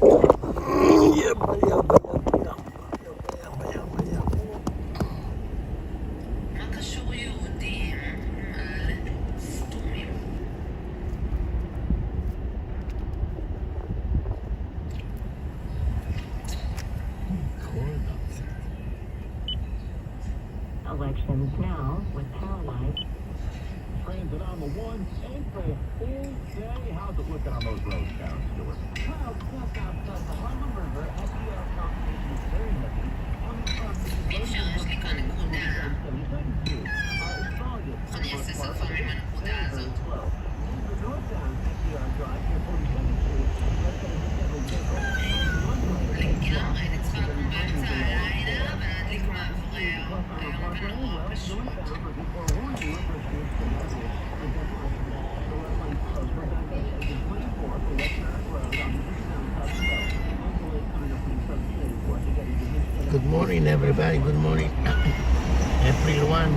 יאבא, יאבא, יאבא, יאבא, יאבא. מה קשור יהודים על סתומים? Elections now with paralyzed. Transit on the 1 April Fool's Day. How's it looking on those roads down, Stuart? Well, just outside the Harlem River, FDR competition is very heavy. On the front, אפשר, יש לי כאן נקודה. אני אעשה סרטון עם הנקודה הזאת. לגמרי, אני צריכה לקום באמצע הלילה ולהדליק מאוורר. היום ונורא פשוט. Good morning, everybody. Good morning. April 1.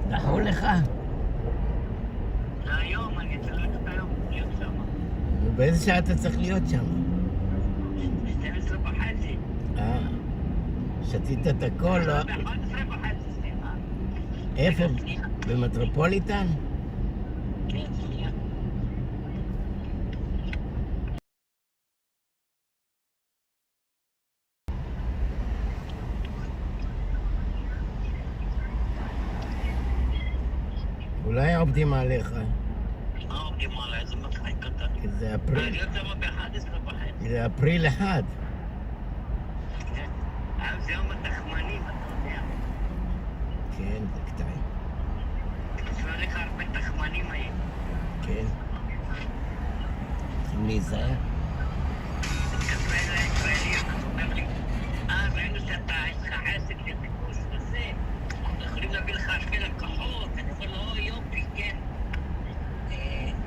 דחו לך? היום אני צריך היום להיות שם. באיזה שעה אתה צריך להיות שם? 12:30. שתית את הכל, לא? 11:30, סליחה. איפה? במטרופוליטן? כן, שנייה. אולי עובדים עליך. מה עובדים עליי? איזה מצחיק קטן. כי זה אפריל. אני יוצא ב-11:30. זה אפריל 1. כן. זה יום התחמנים, אתה יודע. כן, זה קטעים. יש לך הרבה תחמנים היום. כן. צריכים להיזהר. מתקשר אליי ישראלי, אז הוא אומר לי, ראינו שאתה, יש לך עסק לביקוש וזה, אנחנו יכולים להביא לך שני לקוחות. אני אומר לו, יופי, כן.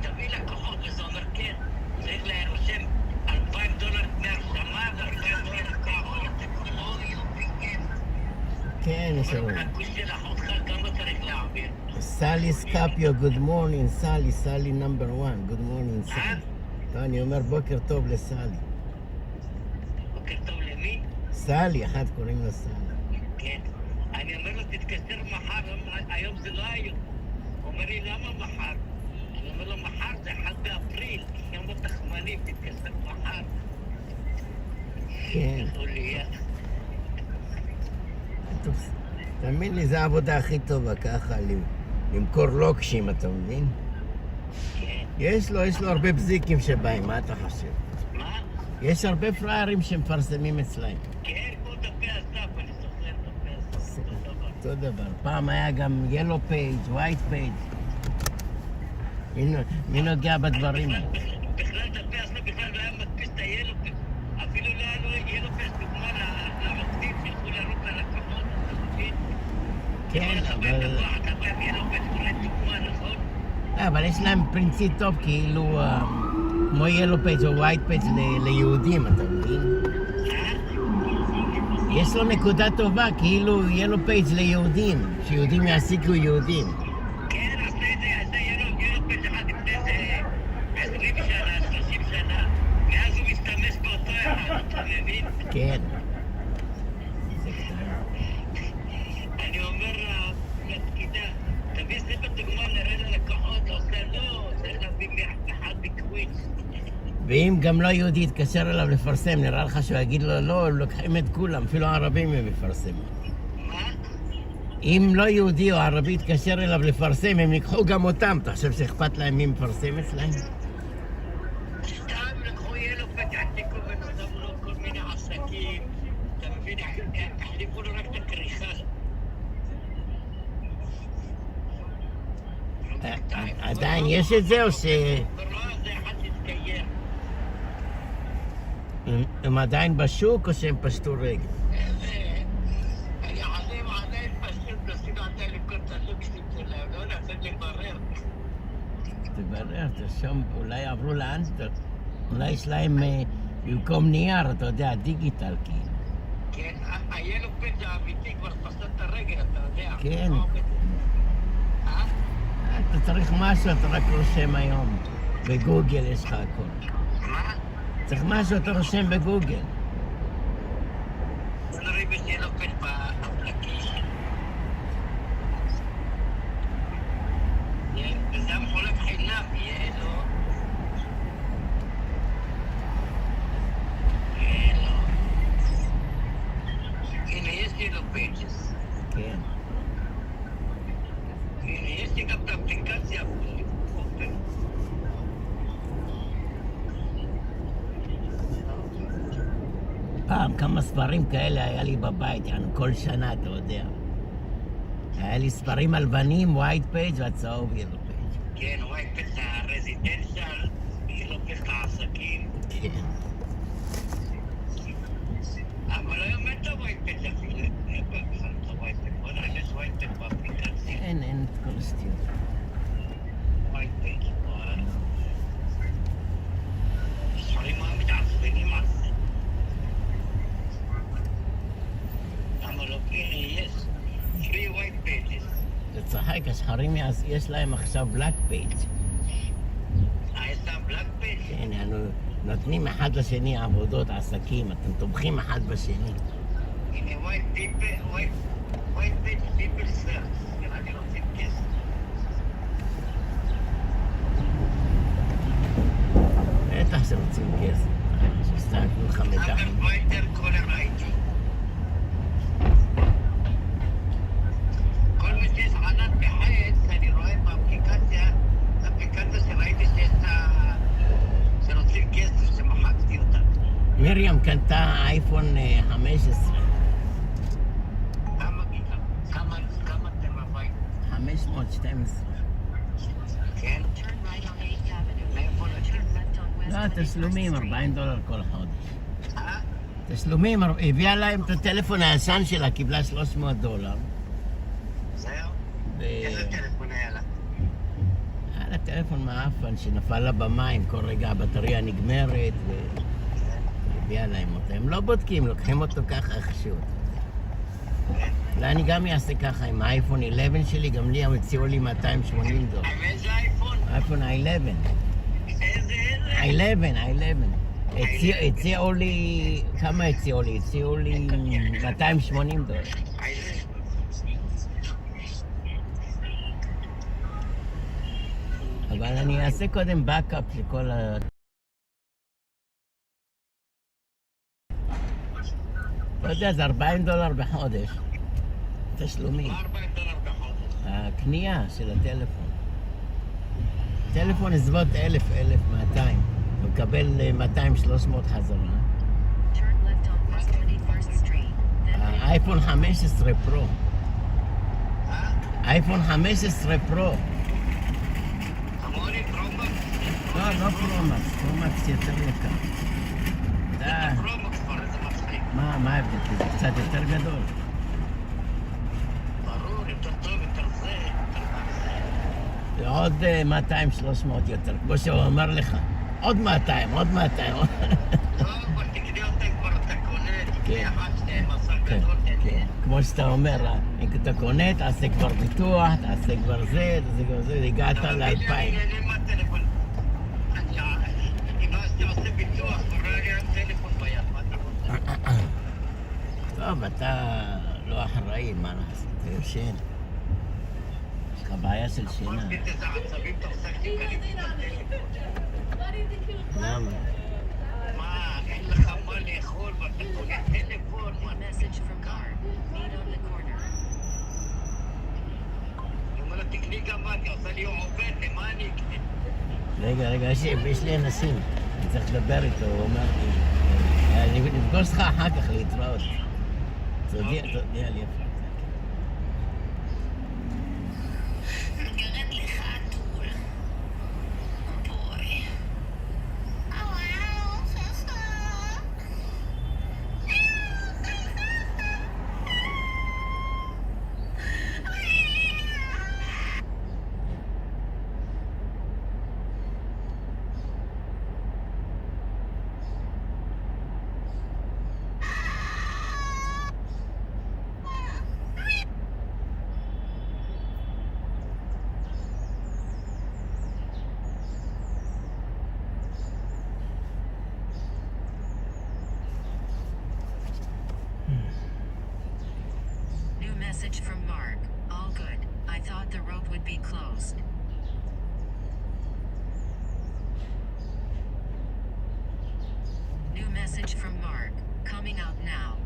תביא לקוחות, וזה אומר כן. צריך להירשם $2,000 דמי הרשמה ו$2,000 לקוחות. יופי, כן. כן, יש לנו. הכוש של אחותך, כמה צריך להעביר? סלי סקפיו, good morning, סלי, סלי נאמבר 1, good morning, סלי. אני אומר בוקר טוב לסלי. בוקר טוב למי? סלי, אחד קוראים לה סלי. כן. אני אומר לו, תתקשר מחר, היום זה לא היום. הוא אומר לי, למה מחר? אני אומר לו, מחר זה 1 באפריל, יום התחמנים, תתקשר מחר. כן. תקחו לי יד. טוב, תאמין לי, זו העבודה הכי טובה ככה, למכור לוקשים, אתה מבין? כן. יש לו הרבה בזיקים שבאים, מה אתה חושב? מה? יש הרבה פריירים שמפרסמים אצלהם. כן, כמו דפי הסף, אני זוכר דפי הסף. אותו דבר. פעם היה גם yellow page, white page. מי נוגע בדברים? בכלל דפי הסף בכלל לא היה מדפיס את הילופס. אפילו לא היה לו ילופס דוגמה לעובדים שילכו לראות ללקוחות, אתה מבין? כן, אבל... אתה רואה ילופס כולי דוגמה, נכון? אבל יש להם פרינציפ טוב, כאילו, כמו yellow page או white page ליהודים, אתה מבין? יש לו נקודה טובה, כאילו yellow page ליהודים, שיהודים יעסיקו יהודים. כן, עשה את זה ילופס אחד לפני איזה 20 שנה, 30 שנה. מאז הוא מסתמש באותו אחד, אתה מבין? כן. אני אומר לפקידה, תביא ספר דוגמה נראה ללקוחות, עושה לא, צריך להביא אחד בקוויץ. ואם גם לא יהודי יתקשר אליו לפרסם, נראה לך שהוא יגיד לו, לא, הם לוקחים את כולם, אפילו הערבים הם מפרסמים. מה? אם לא יהודי או ערבי יתקשר אליו לפרסם, הם ייקחו גם אותם. אתה חושב שאכפת להם מי מפרסם אצלהם? סתם לקחו ילופת, יעתיקו ונותנו לו כל מיני עסקים. אתה מבין, החליפו לו רק את הכריכה. עדיין יש את זה או ש... ברור, זה אחד שהתגייר. הם עדיין בשוק או שהם פשטו רגל? אני עדיין פשוט נשים עדיין לקרוא את הלוקסים שלהם, לא נעשה לברר. תברר, תרשום, אולי עברו לאנטר. אולי יש להם במקום נייר, אתה יודע, דיגיטל כאילו. כן, הילו פד האמיתי כבר פסט את הרגל, אתה יודע. כן. לא עובד. אתה צריך משהו, אתה רק רושם היום. בגוגל יש לך הכל. מה? צריך משהו, אתה רושם בגוגל. בוא נראה אם יש ילו פד באפליקיישן. וזה המחולק חינם, ילו. הנה, יש לי לו פייג'ס. כן. הנה, יש לי גם את האפליקציה. אופן. פעם כמה ספרים כאלה היה לי בבית, יענו כל שנה, אתה יודע. היה לי ספרים הלבנים, ווייט פייג' והצהוב ילו פייג'. כן, ווייט פייג' זה הרזידנציאל, ילו פייג' לעסקים. כן. אבל היום אין את הווייט פייג' אפילו. אין בכלל את הווייט פייג'. בוא נראה אם יש ווייט פייג' באפליקציה. אין את כל הסטיות. ווייט פייג'. ספרים מה מתעצבנים על זה. למה לא? הנה, יש 3 white pages. זה צחק, השחרים יש להם עכשיו בלק פייג'. יש להם בלק פייג'? כן, יענו, נותנים אחד לשני עבודות, עסקים, אתם תומכים אחד בשני. הנה, white page people search. נראה לי רוצים כסף. בטח שרוצים כסף. שסתם יתנו לך מידע. אבל וייטר קולר הייתי. כל מי שיש ענן בחץ, אני רואה באפליקציה, אפליקציה שראיתי שיש שרוצים כסף, שמחקתי אותה. מרים קנתה אייפון 15. כמה טראבייט? 512. כן? מאיפה נתחיל? לא, תשלומים, $40 כל חודש. תשלומים, הביאה להם את הטלפון הישן שלה, קיבלה $300. זהו? איזה טלפון היה לה? היה לה טלפון מאפן שנפל לה במים, כל רגע הבטריה נגמרת, והביאה להם אותו. הם לא בודקים, לוקחים אותו ככה איכשהו. אולי אני גם אעשה ככה עם האייפון 11 שלי, גם לי הם הציעו לי $280. עם איזה אייפון? אייפון 11. איזה? 11. הציעו לי, כמה הציעו לי? הציעו לי $280. אבל אני אעשה קודם בקאפ לכל ה... לא יודע, זה $40 בחודש. תשלומים. $40 בחודש. הקנייה של הטלפון. טלפון בסביבות 1,200. הוא מקבל 200-300 חזרה. האייפון 15 פרו. אייפון 15 פרו. אמורי פרומקס? לא פרומקס. פרומקס יותר יקר. זה פרומקס כבר, איזה מצחיק. מה ההבדל? זה קצת יותר גדול. ברור, יותר טוב, יותר זה, יותר זה. זה עוד 200-300 יותר, כמו שהוא אומר לך. עוד 200. טוב, אבל תקנה אותה כבר, אתה קונה, תקנה אחת, שתיים, עשר גדול, תקנה. כמו שאתה אומר, אם אתה קונה, תעשה כבר ביטוח, תעשה כבר זה, הגעת ל-2,000. אני מה טלפון? אם אז אתה עושה ביטוח, כבר היה לי טלפון ביד, מה אתה רוצה? טוב, אתה לא אחראי, מה לעשות, אתה יושן. יש לך בעיה של שינה. אמרתי איזה עצבים תחזקתי קניתי את הטלפון. למה? מה, אין לך מה לאכול ואתה קונה טלפון? מה? Message from car. Meet on the corner. אני אומר לה, תקני גם מה, כי עושה לי עובד, למה אני אקנה? רגע, יש לי אנשים, אני צריך לדבר איתו, הוא אומר לי, אני נפגוש אותך אחר כך להתראות. תודיע לי איפה. ירד לך הטול. בואי. Message from Mark. Coming out now.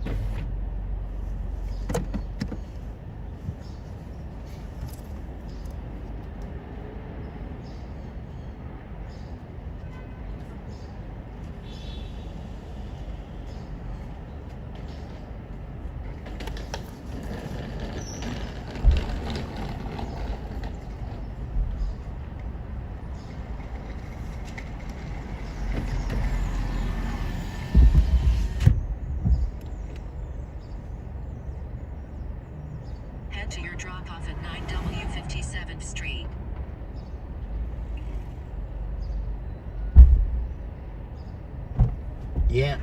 Head to your drop-off at 9W 57th Street. Yeah.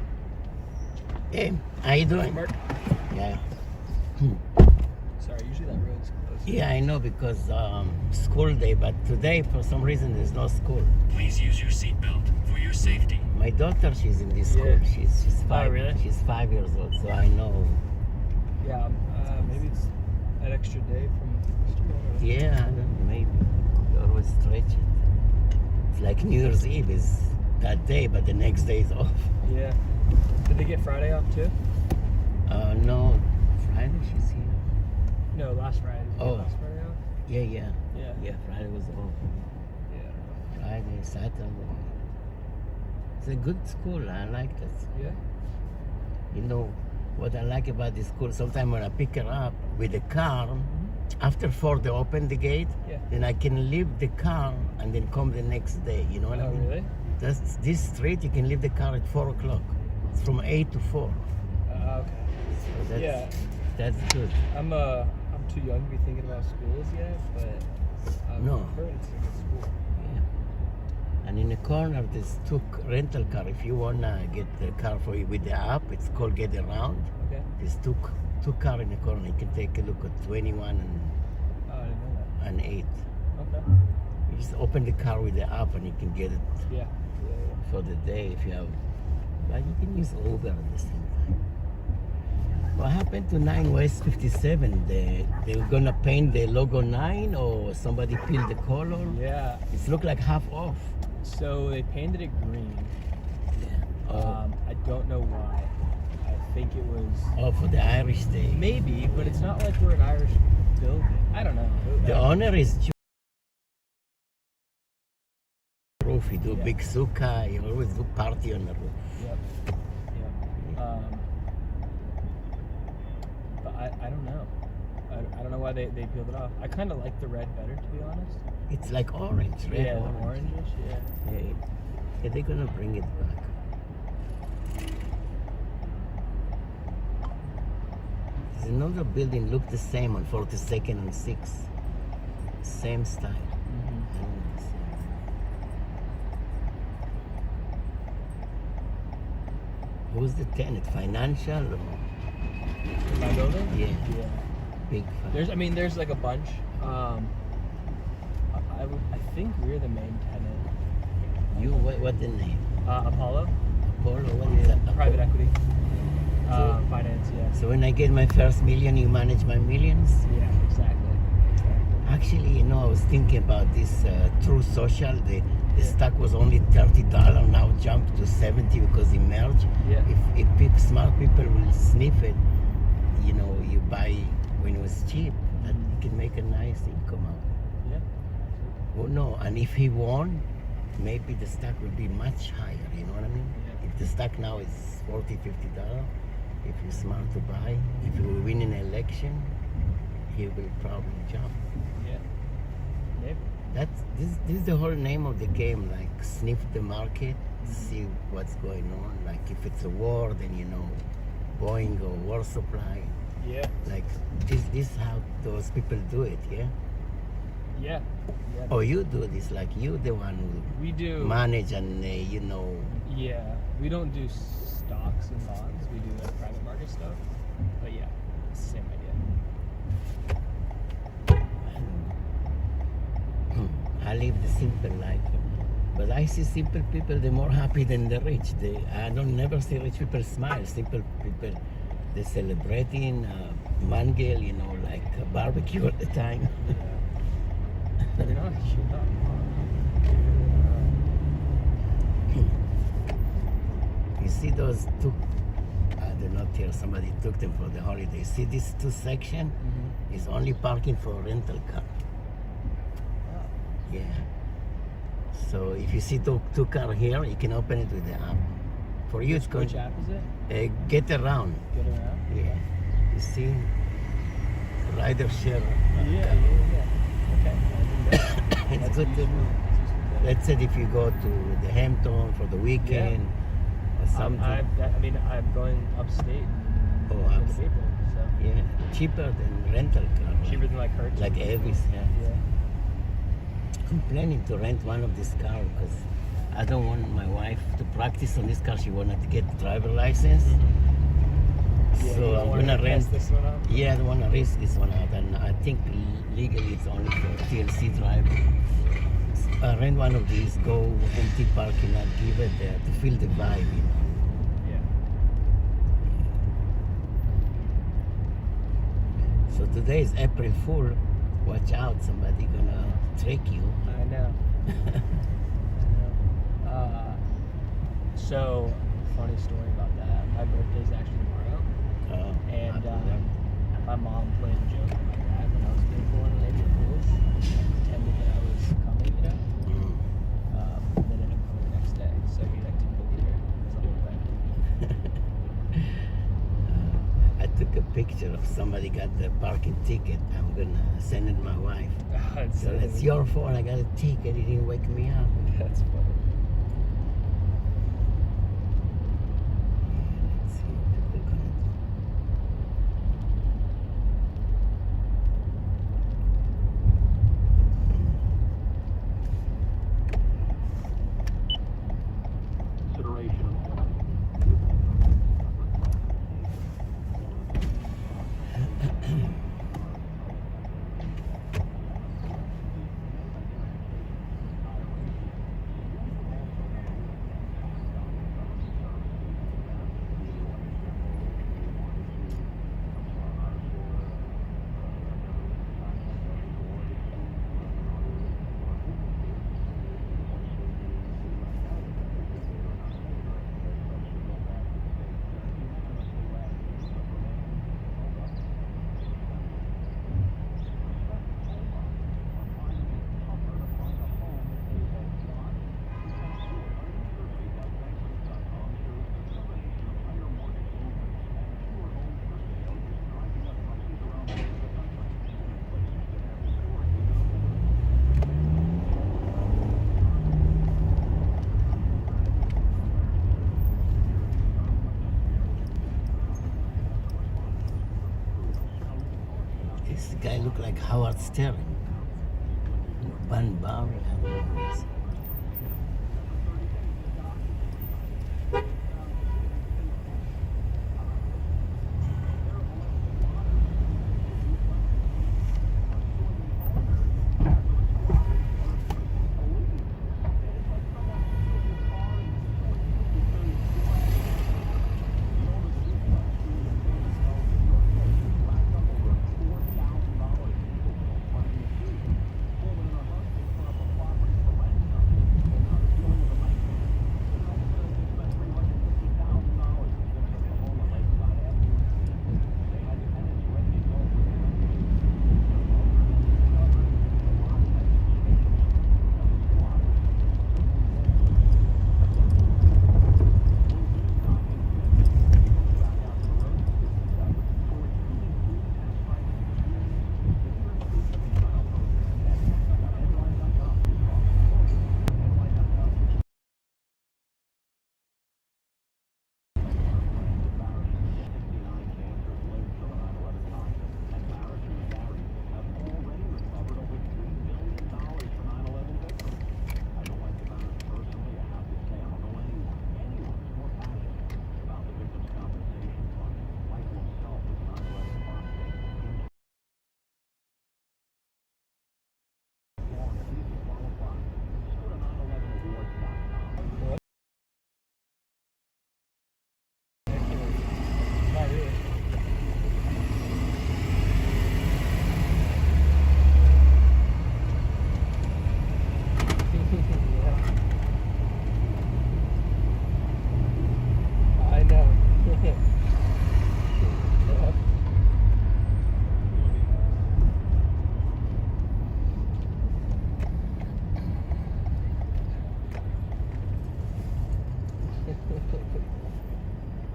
Hey, how you doing? Mark. Yeah. Sorry, usually that road's closed. Yeah, I know because school day, but today for some reason there's no school. Please use your seatbelt for your safety. My daughter, she's in this school. Yeah. She's 5. really? She's 5 years old, so I know. Yeah, maybe it's an extra day from yesterday. I don't know. Yeah, I don't know, maybe. You always stretch it. It's like New Year's Eve is that day, but the next day is off. Yeah. Did they get Friday off too? No, Friday she's here. No, last Friday. Did they get Oh. last Friday off? Yeah. Yeah. Yeah, Friday was off. Yeah. Friday, Saturday. It's a good school. I like that. Yeah. You know what I like about this school? Sometimes when I pick her up with the car, after 4 they open the gate, Yeah. then I can leave the car and then come the next day. You know what I Oh, mean? really? That's this street. You can leave the car at 4 o'clock. It's from 8 to 4. Okay. So that's, Yeah. that's good. I'm too young to be thinking about schools yet, but I've No. heard it's a good school. Yeah. And in the corner, there's 2 rental car. If you wanna get the car for you with the app, it's called Get Around. Okay. There's two car in the corner. You can take a look at 21 Oh, I didn't know and 8. that. Okay. You just open the car with the app and you can get it Yeah. for the day if you have. But you can use Uber at the same time. What happened to 9 West 57? They were gonna paint the logo 9 or somebody peeled the color? Yeah. It looked like half off. So they painted it green. Yeah. I don't know why. I think it was Oh, for the Irish Day. maybe, but it's not like we're an Irish building. I don't know. The owner is Jew. Roof. He do Yeah. big sukkah. He always do party on the roof. Yep. But I don't know. I don't know why they peeled it off. I kind of like the red better, to be honest. It's like orange, red Yeah, the orange. orangish. Yeah. Yeah, they're gonna bring it back. There's another building look the same on 42nd and 6th. Same style. Mm-hmm. Who's the tenant? Financial or My building. Yeah. Yeah. big? There's like a bunch. I think we're the main tenant. You what the name? Apollo, Apollo? What is that? private equity, So- finance. Yeah. So when I get my first million, you manage my millions? Yeah. Exactly. Actually, you know, I was thinking about this True Social. The stock was only $30, now jumped to 70 because it merged. Yeah. If smart people will sniff it, you know, you buy when it was cheap, that you can make a nice income out. Yeah. Oh no, and if he won, maybe the stock will be much higher, you know what I mean? Yeah. If the stock now is $40, $50, if you're smart to buy, if you will win an election, he will probably jump. Yeah. Maybe. This is the whole name of the game, like sniff the market, see what's going on. Like if it's a war, then you know, Boeing or war supply. Yeah. Like this how those people do it, yeah? Yeah. Yeah. Or you do this, like you the one who We do. manage and you know. Yeah. We don't do stocks and bonds. We do like private market stuff. But yeah, it's the same idea. I live the simple life. But I see simple people, they're more happy than the rich. I don't never see rich people smile. Simple people, they're celebrating mangal, you know, like barbecue all the time. You're not. You see those two, they're not here, somebody took them for the holiday. See this two section is only parking for rental car. Yeah. So if you see two car here, you can open it with the app. For you, it's going Which app is it? Get around. Get around? Yeah. You see, rider share. Yeah. Okay. It's That's good to useful. know. That's useful. Let's say if you go to the Hampton for the weekend or something. I'm going upstate Oh, in the end of absolutely. April, so Yeah, cheaper than rental car. cheaper than like Hertz. Like Avis. Yeah. Yeah. I'm planning to rent one of this car because I don't want my wife to practice on this car. She wanted to get driver license. Yeah, So you don't I'm wanna gonna mess rent. this one up? Yeah, I don't want to risk this one out. And I think legally it's only for TLC driver. Rent one of these, go empty parking lot, give it there to feel the vibe, you know. Yeah. So today is April Fool. Watch out, somebody gonna trick you. I know. So, funny story about that. My birthday's actually tomorrow, and my mom played a joke on my dad when I was being born on April Fools. Pretended that I was coming, you know. And then ended up coming the next day, so he like couldn't believe it. It was a whole thing. I took a picture of somebody got the parking ticket. I'm gonna send it to my wife. So it's your fault. I got a ticket. It didn't wake me up. That's funny. Let's see what people gonna do. Consideration. This guy look like Howard Stern. Banbury.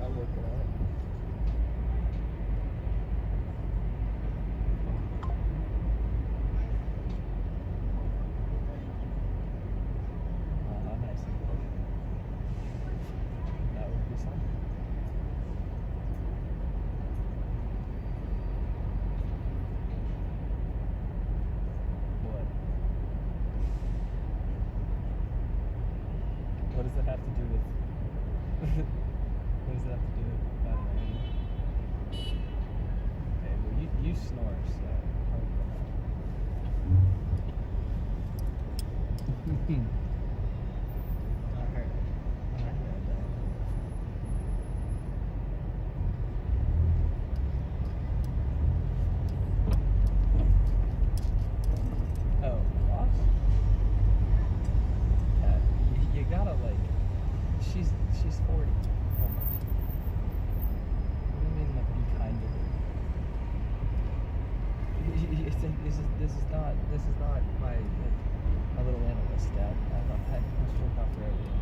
I'm working on it. Oh, nice. That would be something. What? What does that have to do with? What does that have to do with bad rain? Okay, well you snore, so I heard that. Oh, boss? You gotta like. She's 40 almost. What do you mean like be kind to her? This is not my little analyst, Dad. I'm still not for everyone.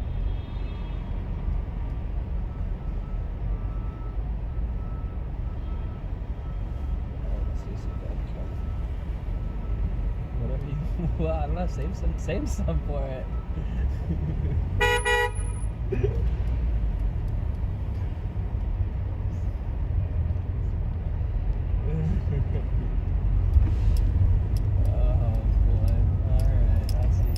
Let's do some bad stuff. Whatever you. Well, I don't know. Save some for it. Oh boy. Alright, I see.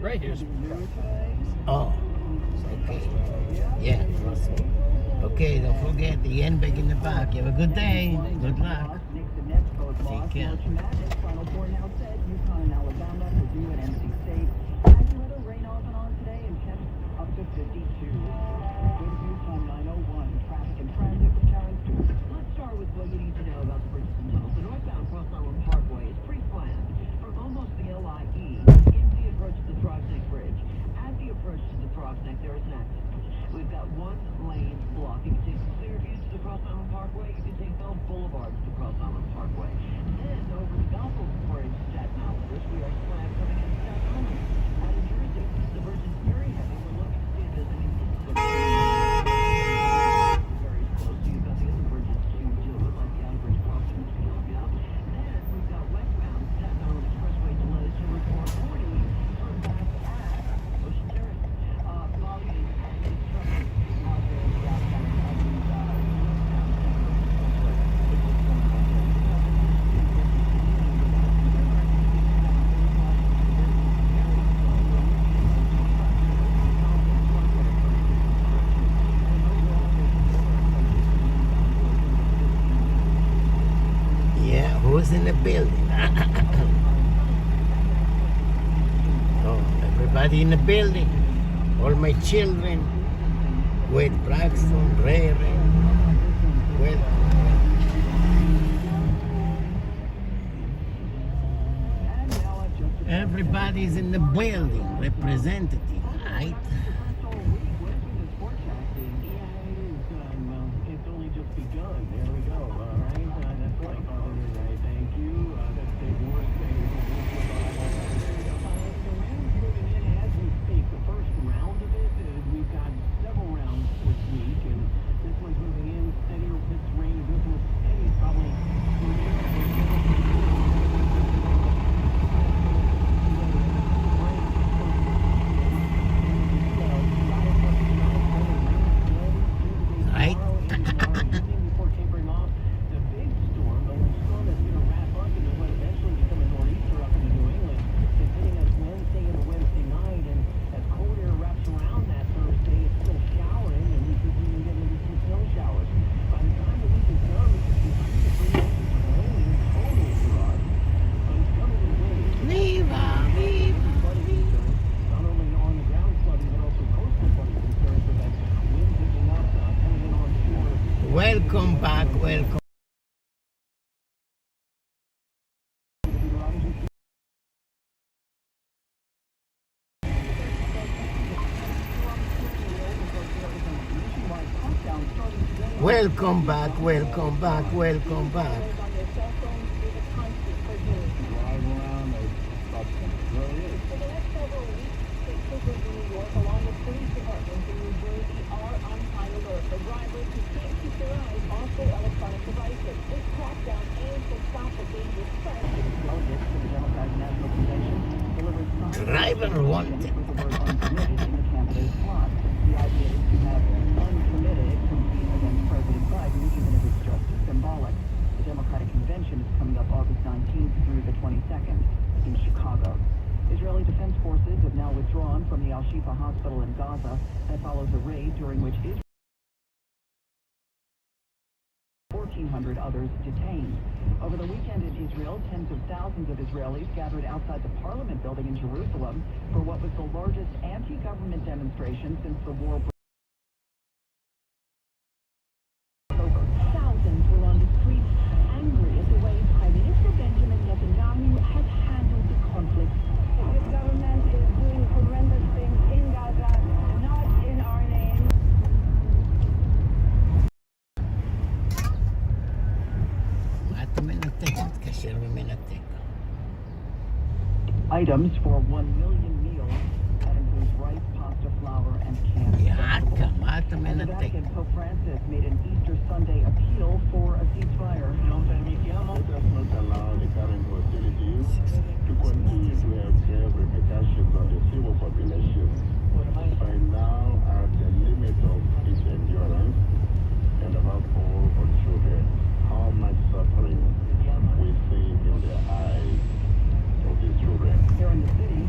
Right here's Oh, okay. Yeah, Russell. Okay, don't forget the yen bag in the back. You have a good day. Good luck. Take care. Final four now said Yukon and Alabama to do an empty state. Active weather, rain off and on today and temps up to 52. Good news on 901. Traffic and transit with Sharon Stewart. Let's start with what you need to know about the bridges and tunnels. The northbound Cross Island Parkway is pre-planned from almost the LIE into the approach to the Frog's Neck Bridge. As you approach to the Frog's Neck, there is an accident. We've got one lane block. You can take Clearview to the Cross Island Parkway. You can take Bell Boulevard to the Cross Island Parkway. Then over the Gulf Bridge, Staten Islanders, we are slammed coming into Staten Island. Out of Jersey, the bridge is very heavy. We're looking to see if there's any very close. So you've got the other bridges to deal with, like the Outerbridge Crossing, which can help you out. Then we've got westbound Staten Island Expressway delays to Route 440. Turn back at Ocean Terrace. Volume is trouble out there in the outbound side of the westbound Staten Island Expressway. It's just coming out there. Yeah, who's in the building? Oh, everybody in the building. All my children. Wade Braxton, Ray. Well, everybody's in the building. Representative, right? It's only just begun. There we go. All right. That's like, thank you. That's the worst thing. Moving in as we speak. The first round of it, we've got several rounds this week, and this one's moving in steady. This rain, this one's steady, probably. Right? Before tapering off, the big storm, the storm that's going to wrap up into what eventually become a nor'easter up into New England, is hitting us Wednesday into Wednesday night, and as cold air wraps around that Thursday, it's still showering, and we could even get into some snow showers. By the time the week is done, we could see 2 to 3 inches of rain in total for us. But it's coming in waves. Viva, viva. Flooding concerns, not only on the ground flooding, but also coastal flooding concerns with that wind picking up, coming in on shore. Welcome back, welcome. Welcome back, welcome back, welcome back. Drive around those substances. Really is. For the next several weeks, officials in New York, along with police departments in New Jersey, are on high alert for drivers who can't keep their eyes off their electronic devices. This crackdown aims to stop the dangerous spread. Delegates to the Democratic National Convention delivered signs Driver wanted. with the word uncommitted in the candidate's slot. The idea is to have uncommitted compete against President Biden, even if it's just symbolic. The Democratic Convention is coming up August 19th through the 22nd in Chicago. Israeli Defense Forces have now withdrawn from the Al-Shifa hospital in Gaza. That follows a raid during which Israel 1,400 others detained. Over the weekend in Israel, tens of thousands of Israelis gathered outside the Parliament building in Jerusalem for what was the largest anti-government demonstration since the war broke. Thousands were on the streets, angry at the way Prime Minister Benjamin Netanyahu has handled the conflict. This government is doing horrendous things in Gaza, not in our name. אתה מנתק, מתקשר ומנתק. Items for 1 million meals. That includes rice, pasta, flour, and canned vegetables. יעקה, מה אתה And the מנתק? Vatican, Pope Francis made an Easter Sunday appeal for a ceasefire. Let us not allow the current hostilities to continue to have grave repercussions on the civil population. By now at the limit of its endurance, and above all on children, how much suffering we see in the eyes of these children. Here in the city,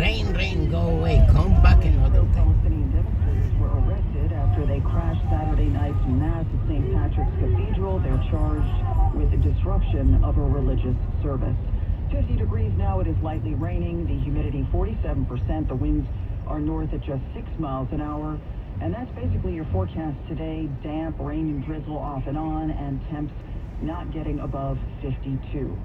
Rain, rain, go away. Come back another time. Palestinian demonstrators were arrested after they crashed Saturday night's mass at St. Patrick's Cathedral. They're charged with the disruption of a religious service. 50 degrees now. It is lightly raining. The humidity 47%. The winds are north at just 6 miles an hour. And that's basically your forecast today. Damp, rain and drizzle off and on, and temps not getting above 52.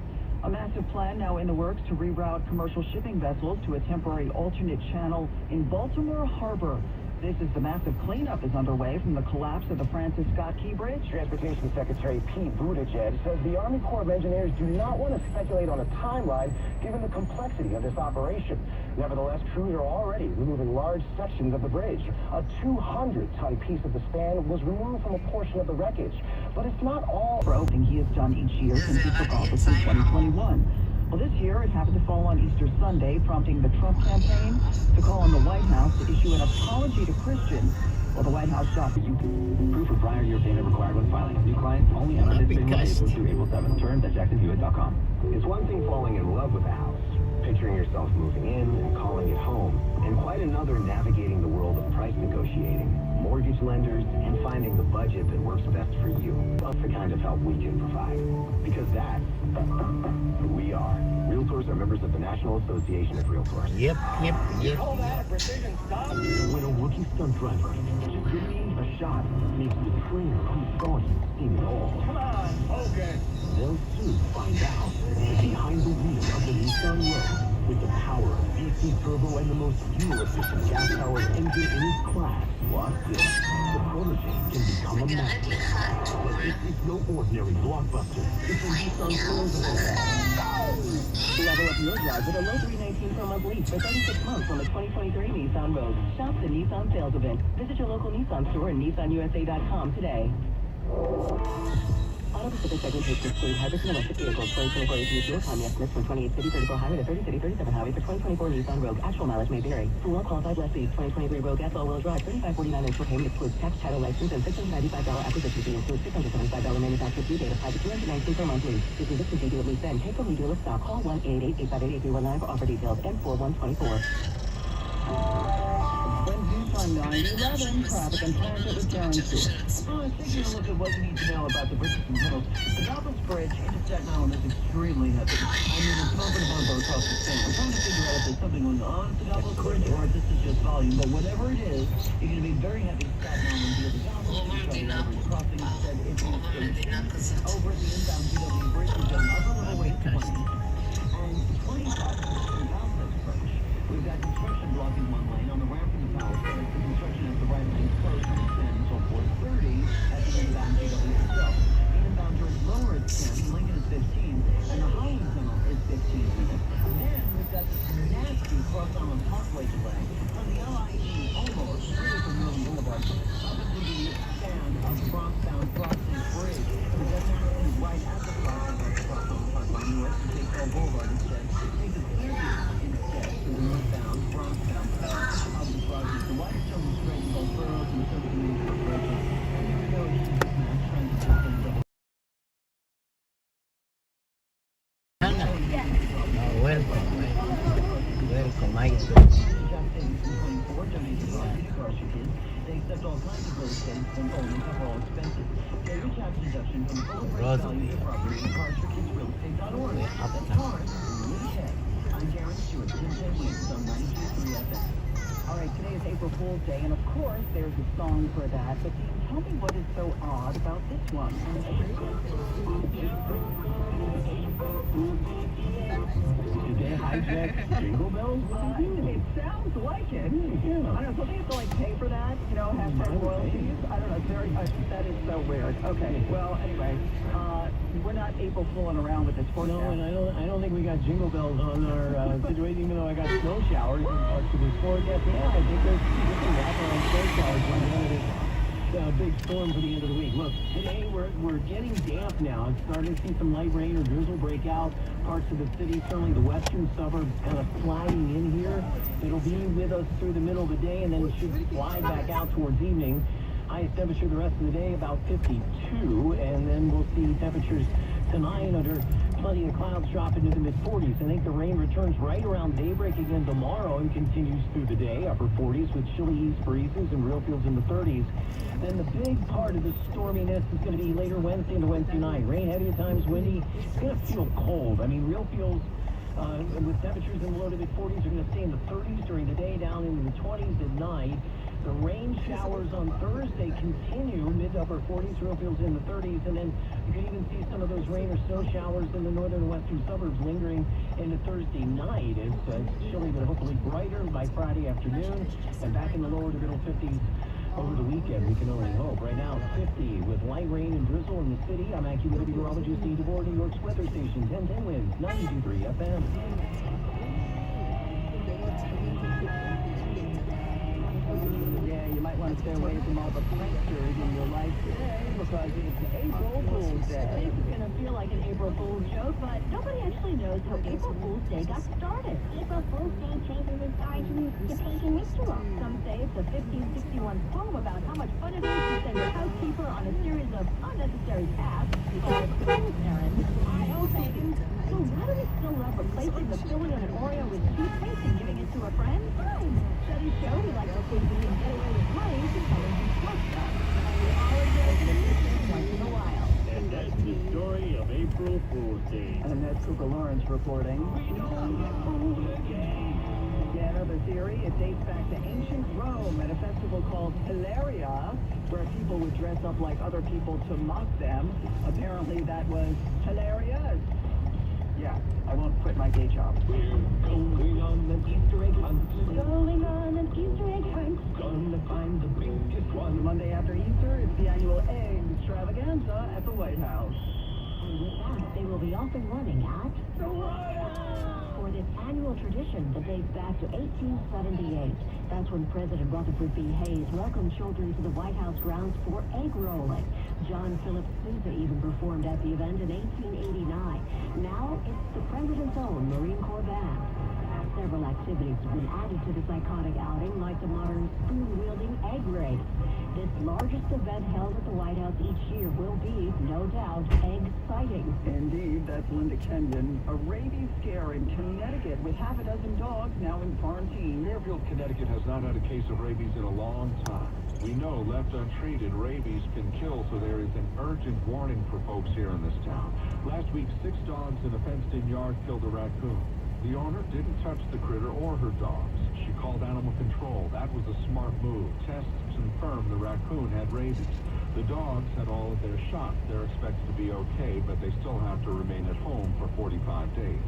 A massive plan now in the works to reroute commercial shipping vessels to a temporary alternate channel in Baltimore Harbor. This is the massive cleanup is underway from the collapse of the Francis Scott Key Bridge. Transportation Secretary Pete Buttigieg says the Army Corps of Engineers do not want to speculate on a timeline given the complexity of this operation. Nevertheless, crews are already removing large sections of the bridge. A 200-ton piece of the span was removed from a portion of the wreckage. But it's not all Opening he has done each year since he took office in 2021. Well, this year it happened to fall on Easter Sunday, prompting the Trump campaign to call on the White House to issue an apology to Christians. Well, the White House shot proof of prior year payment required when filing. New client only on Because- April through April 7th. Terms at jacksonhewitt.com. It's one thing falling in love with a house, picturing yourself moving in and calling it home, and quite another navigating the world of price negotiating, mortgage lenders, and finding the budget that works best for you. That's the kind of help we can provide. Because that's who we are. Realtors are members of the National Association of Realtors. Yep. Call that a precision stop? When a rookie stunt driver just getting a shot makes the trainer who saw him seem it all. Come on, okay. They'll soon find out that behind the wheel of the Nissan Rogue, with the power of VC turbo and the most fuel-efficient gas-powered engine in its class, watch this. The protege can become a master. It's no ordinary blockbuster. It's a Nissan Rogue. level up your drive with a low 319 per month lease for 36 months on the 2023 Nissan Rogue. Shop the Nissan sales event. Visit your local Nissan store and nissanusa.com today. Auto Pacific segmentation exclude hybrids and electric vehicles. 2024 APU fuel economy estimates from 28 city 34 highway to 30 city 37 highway for 2024 Nissan Rogue. Actual mileage may vary. For well-qualified lessees, 2023 Rogue S all-wheel drive, $35.49 initial payment excludes tax, title, license, and $695 acquisition fee. Includes $675 manufacturer fee date applied to $219 per month lease. If you discontinue at lease then, take from dealer stock. Call 1-888-858-8319 for offer details and 4124. Wednesday from 9/11, traffic and transit with Darren Stewart. Taking a look at what you need to know about the bridges and tunnels. The Douglas Bridge into Staten Island is extremely heavy. I mean, it's bumping above both across the state. We're trying to figure out if there's something going on at the Douglas Bridge or if this is just volume. But whatever it is, you're going to be very heavy in Staten Island via the Douglas crossing instead if you over at the inbound GW Bridge, we've got an upper level wait 20 and 25 in Douglas Bridge. We've got construction blocking one lane on the ramp from the power stairs. The construction is the right lane closed from 10 until 4:30 at the inbound GW itself. The inbound turns lower at 10, Lincoln is 15, and the Highland Tunnel is 15 minutes. Then we've got this nasty cross-island parkway delay from the LIE almost really from Milton Boulevard up into the stand of Bronx-bound Crossing Bridge. The destination is right at the crossing of the Cross-Island Parkway North to take Bell Boulevard instead. Take the 30th instead to the northbound Bronx-bound path of the project. The widest chunk of stretch both boroughs and the Circuit Community Corporation. And here we go, mass transit system double. Welcome. I do. They accept all kinds of real estate and only cover all expenses. Get your tax deduction from the full appraised value of your property at carsforkidsrealestate.org. That's cars, really check. I'm Darren Stewart, 10 Weeks on 92.3 FM. All right, today is April Fool's Day, and of course, there's a song for that. But Dean, tell me what is so odd about this one. Did they hijack Jingle Bells? It sounds like it. I don't know, so they have to like pay for that, you know, hashtag royalties. I don't know, it's very, that is so weird. Okay, well, anyway, we're not April fooling around with this forecast. No, and I don't think we got Jingle Bells on our situation, even though I got snow showers in parts of this forecast. Yeah, I think there's some wraparound snow showers on the end of this big storm for the end of the week. Look, today we're getting damp now. It's starting to see some light rain or drizzle break out. Parts of the city, certainly the western suburbs, kind of sliding in here. It'll be with us through the middle of the day, and then it should slide back out towards evening. Highest temperature the rest of the day, about 52, and then we'll see temperatures tonight under Plenty of clouds dropping into the mid-40s. I think the rain returns right around daybreak again tomorrow and continues through the day. Upper 40s with chilly east breezes and real feels in the 30s. Then the big part of the storminess is going to be later Wednesday into Wednesday night. Rain heavy at times, windy. It's going to feel cold. I mean, real feels with temperatures in the low to mid-40s are going to stay in the 30s during the day, down into the 20s at night. The rain showers on Thursday continue, mid to upper 40s, real feels in the 30s, and then you can even see some of those rain or snow showers in the northern and western suburbs lingering into Thursday night. It's chilly but hopefully brighter by Friday afternoon, and back in the lower to middle 50s over the weekend. We can only hope. Right now it's 50 with light rain and drizzle in the city. I'm AccuWeather meteorologist Steve DeVore, New York's weather station, 1010 winds, 92.3 FM. Yeah, you might want to stay away from all the pranksters in your life today because it's April Fool's Day. It's going to feel like an April Fool's joke, but nobody actually knows how April Fool's Day got started. April Fool's Day traces its origins to pagan ritual. Some say it's a 1561 poem about how much fun it is to send your housekeeper on a series of unnecessary tasks called friends errands. I don't pagan. So why do we still love replacing the filling of an Oreo with toothpaste and giving it to a friend? Studies show we like to think we can get away with money to color and smoke stuff. We all enjoy the tradition once in a while. And that's the story of April Fool's Day. And that's Google Lawrence reporting. Yeah, another theory. It dates back to ancient Rome at a festival called Hilaria, where people would dress up like other people to mock them. Apparently that was hilarious. Yeah, I won't quit my day job. We're going on an Easter egg hunt. Going on an Easter egg hunt. Gonna find the biggest The one. Monday after Easter, it's the annual egg extravaganza at the White House. And with that, they will be off and running at the White House. For this annual tradition that dates back to 1878. That's when President Rutherford B. Hayes welcomed children to the White House grounds for egg rolling. John Philip Sousa even performed at the event in 1889. Now it's the President's own Marine Corps band. Several activities have been added to this iconic outing, like the modern spoon-wielding egg race. This largest event held at the White House each year will be, no doubt, egg-citing. Indeed, that's Linda Kenyon. A rabies scare in Connecticut with half a dozen dogs now in quarantine. Fairfield, Connecticut has not had a case of rabies in a long time. We know left untreated, rabies can kill, so there is an urgent warning for folks here in this town. Last week, 6 dogs in a fenced-in yard killed a raccoon. The owner didn't touch the critter or her dogs. She called animal control. That was a smart move. Tests confirmed the raccoon had rabies. The dogs had all of their shots. They're expected to be okay, but they still have to remain at home for 45 days.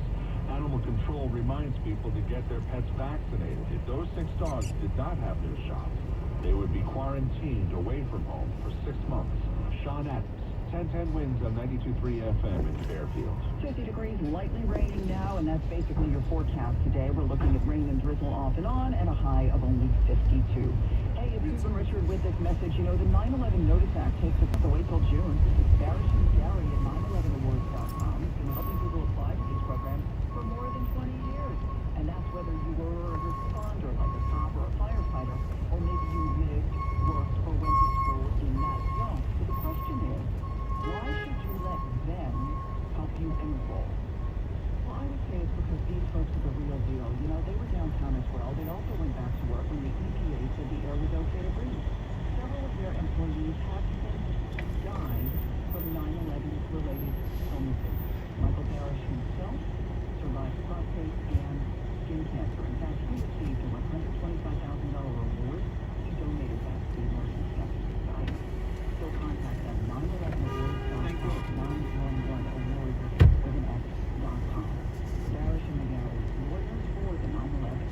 Animal control reminds people to get their pets vaccinated. If those 6 dogs did not have their shots, they would be quarantined away from home for 6 months. Sean Adams, 1010 winds on 92.3 FM in Fairfield. 50 degrees, lightly raining now, and that's basically your forecast today. We're looking at rain and drizzle off and on, and a high of only 52. Hey, it's Susan Richard with this message. You know, the 9/11 Notice Act takes effect away till June. Barish and Gary at 911awards.com has been helping people apply to these programs for more than 20 years. And that's whether you were a responder, like a cop or a firefighter, or maybe you lived, worked, or went to school in that zone. So the question is, why should you let them help you enroll? Well, I would say it's because these folks are the real deal. You know, they were downtown as well. They also went back to work when the EPA said the air was okay to breathe. Several of their employees have since died from 9/11-related illnesses. Michael Barish himself survived prostate and skin cancer. In fact, he received a $125,000 award. He donated that to the American Cancer Society. Still contact them, 911awards.com, 911awards with an X.com. Barish and McGarry, lawyers for the 9/11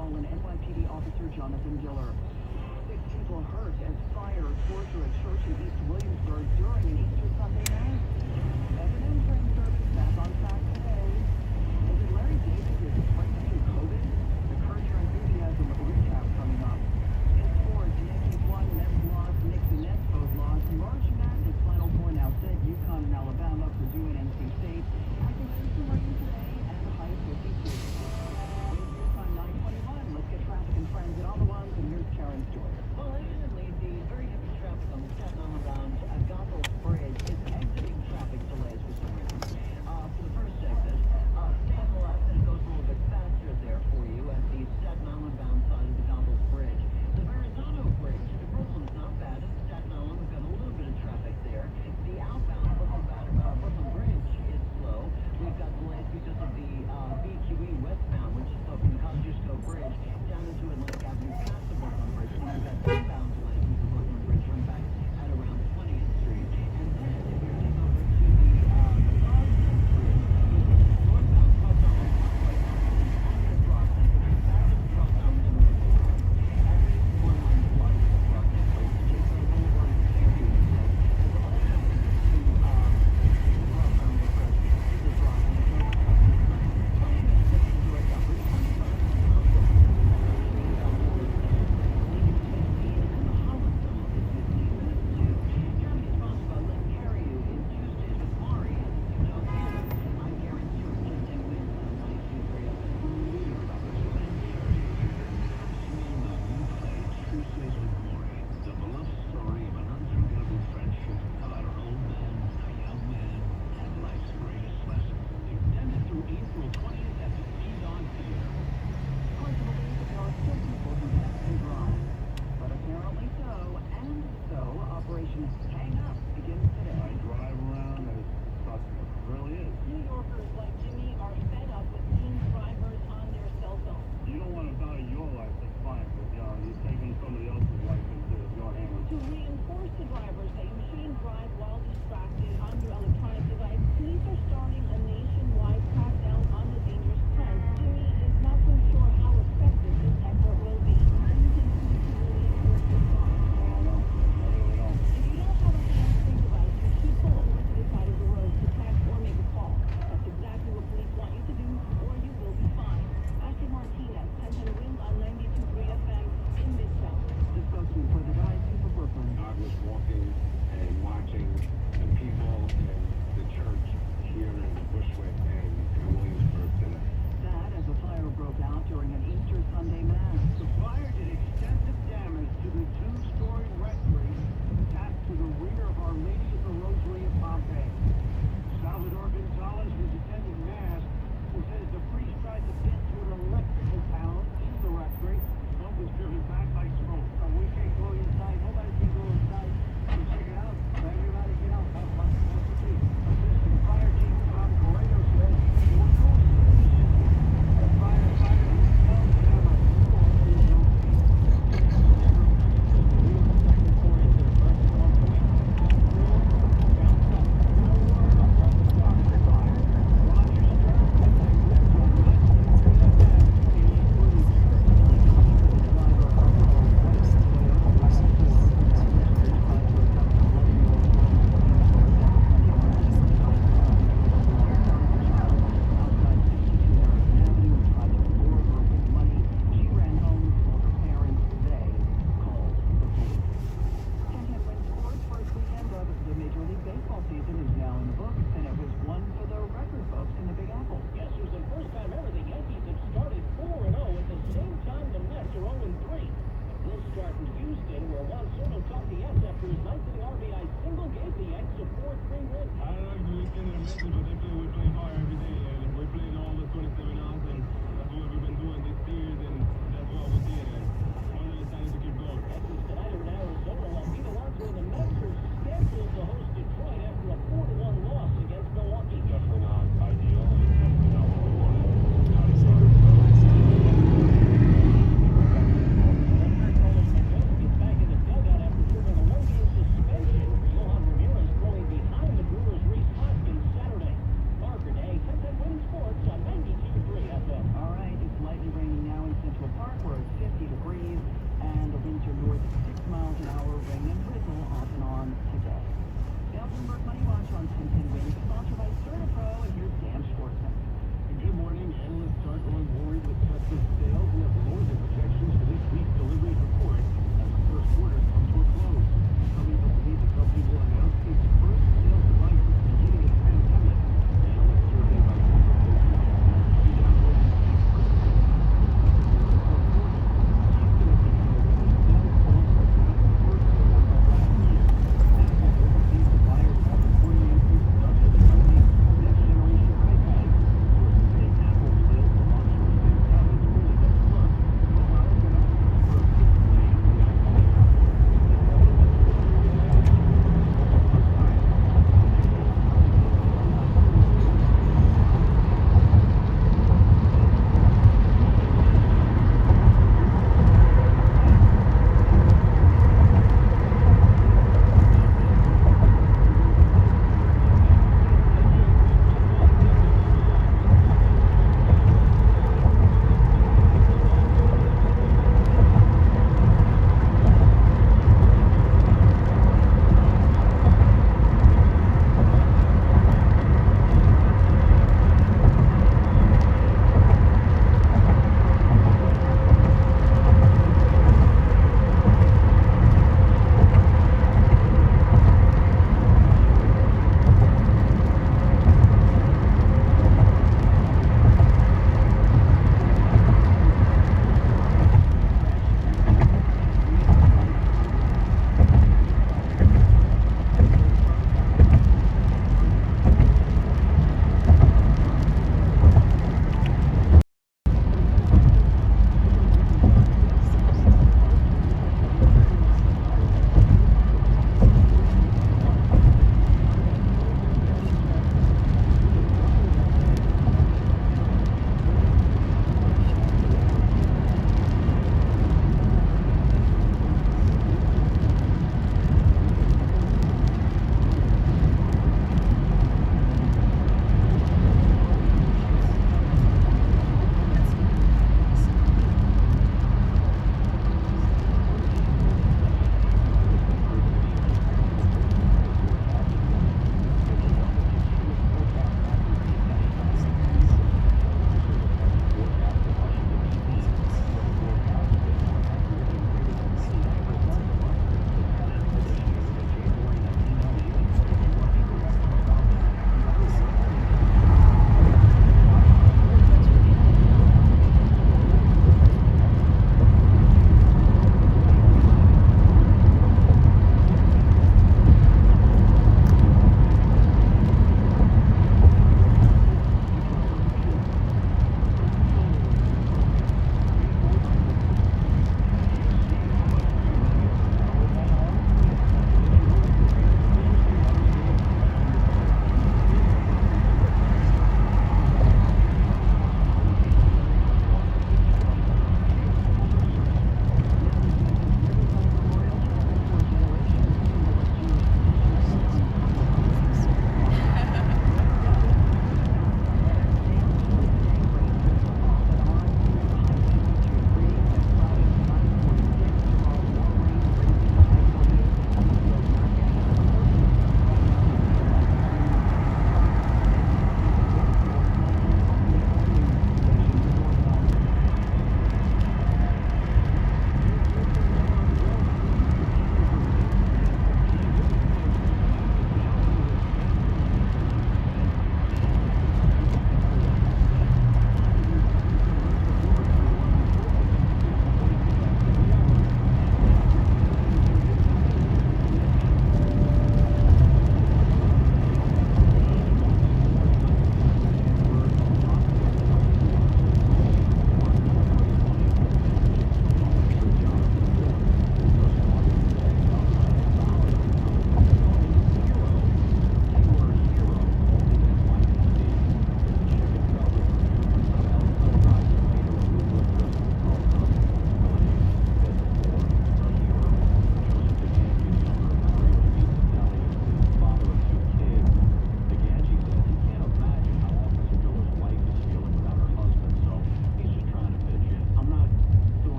fallen NYPD officer Jonathan Giller. 6 people hurt as fire tore through a church in East Williamsburg during an Easter Sunday mass. S&M train service back on track today. And did Larry David get strengthening COVID? The Curb Your Enthusiasm recap coming up. In sports, Yankees won, Mets lost, Knicks and Nets both lost. March Madness Final Four now set. UConn and Alabama, Purdue and NC State. Activate some rain today and the high 52. It's news time 9:21. Let's get traffic and trends at all the ones, and here's Karen Stewart. Well, evidently, the very heavy traffic on the Staten Island Bound at Goethals Bridge is exiting traffic to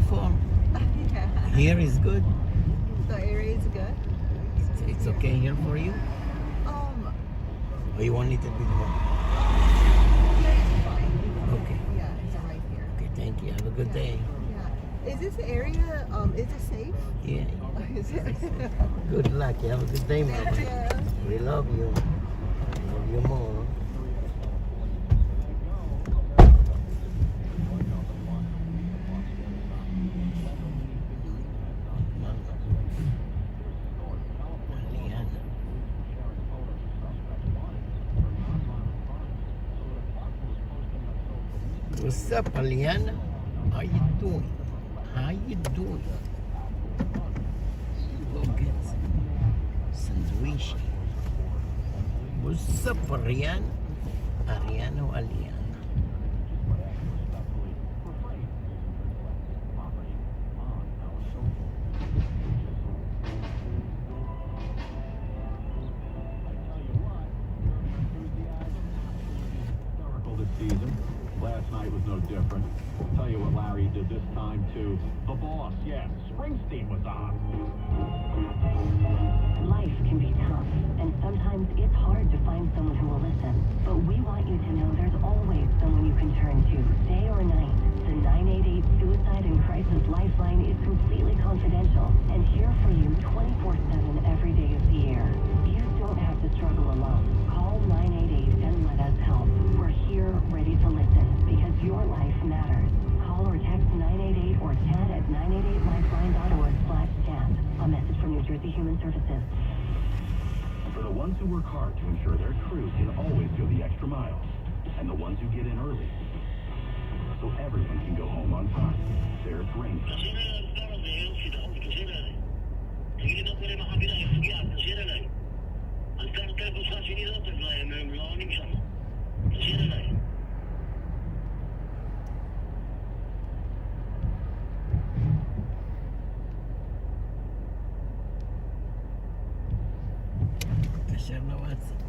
before. Yeah. Here is good. The area is good. It's okay here for you? Or you want a little bit more? Yeah, it's fine. Okay. Yeah, it's right here. Okay, thank you. Have a good day. Yeah. Is this area, is it safe? Yeah. Is it? Good luck. You have a good day, Thank Mama. you. We love you. Love you more. What's up, Aliana? How you doing? How you doing? Go get sandwich. What's up, Ariana? Ariana o Aliana? This season. Last night was no different. Tell you what Larry did this time too. The Boss, yes, Springsteen was on. Life can be tough, and sometimes it's hard to find someone who will listen. But we want you to know there's always someone you can turn to, day or night. The 988 Suicide and Crisis Lifeline is completely confidential and here for you 24/7 every day of the year. You don't have to struggle alone. Call 988 and let us help. We're here ready to listen because your life matters. Call or text 988 or chat at 988lifeline.org/chat. A message from New Jersey Human Services. For the ones who work hard to ensure their crews can always go the extra mile, and the ones who get in early, so everyone can go home on time. There's Rainford. Kasher na WhatsApp.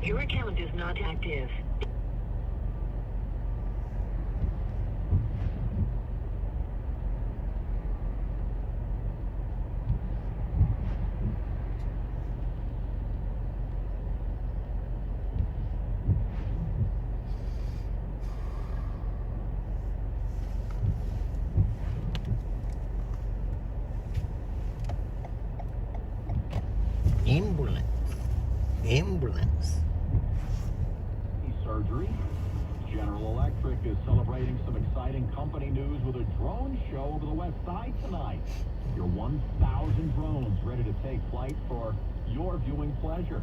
Your account is not active. Ambulance. Surgery. General Electric is celebrating some exciting company news with a drone show over the west side tonight. Your 1,000 drones ready to take flight for your viewing pleasure.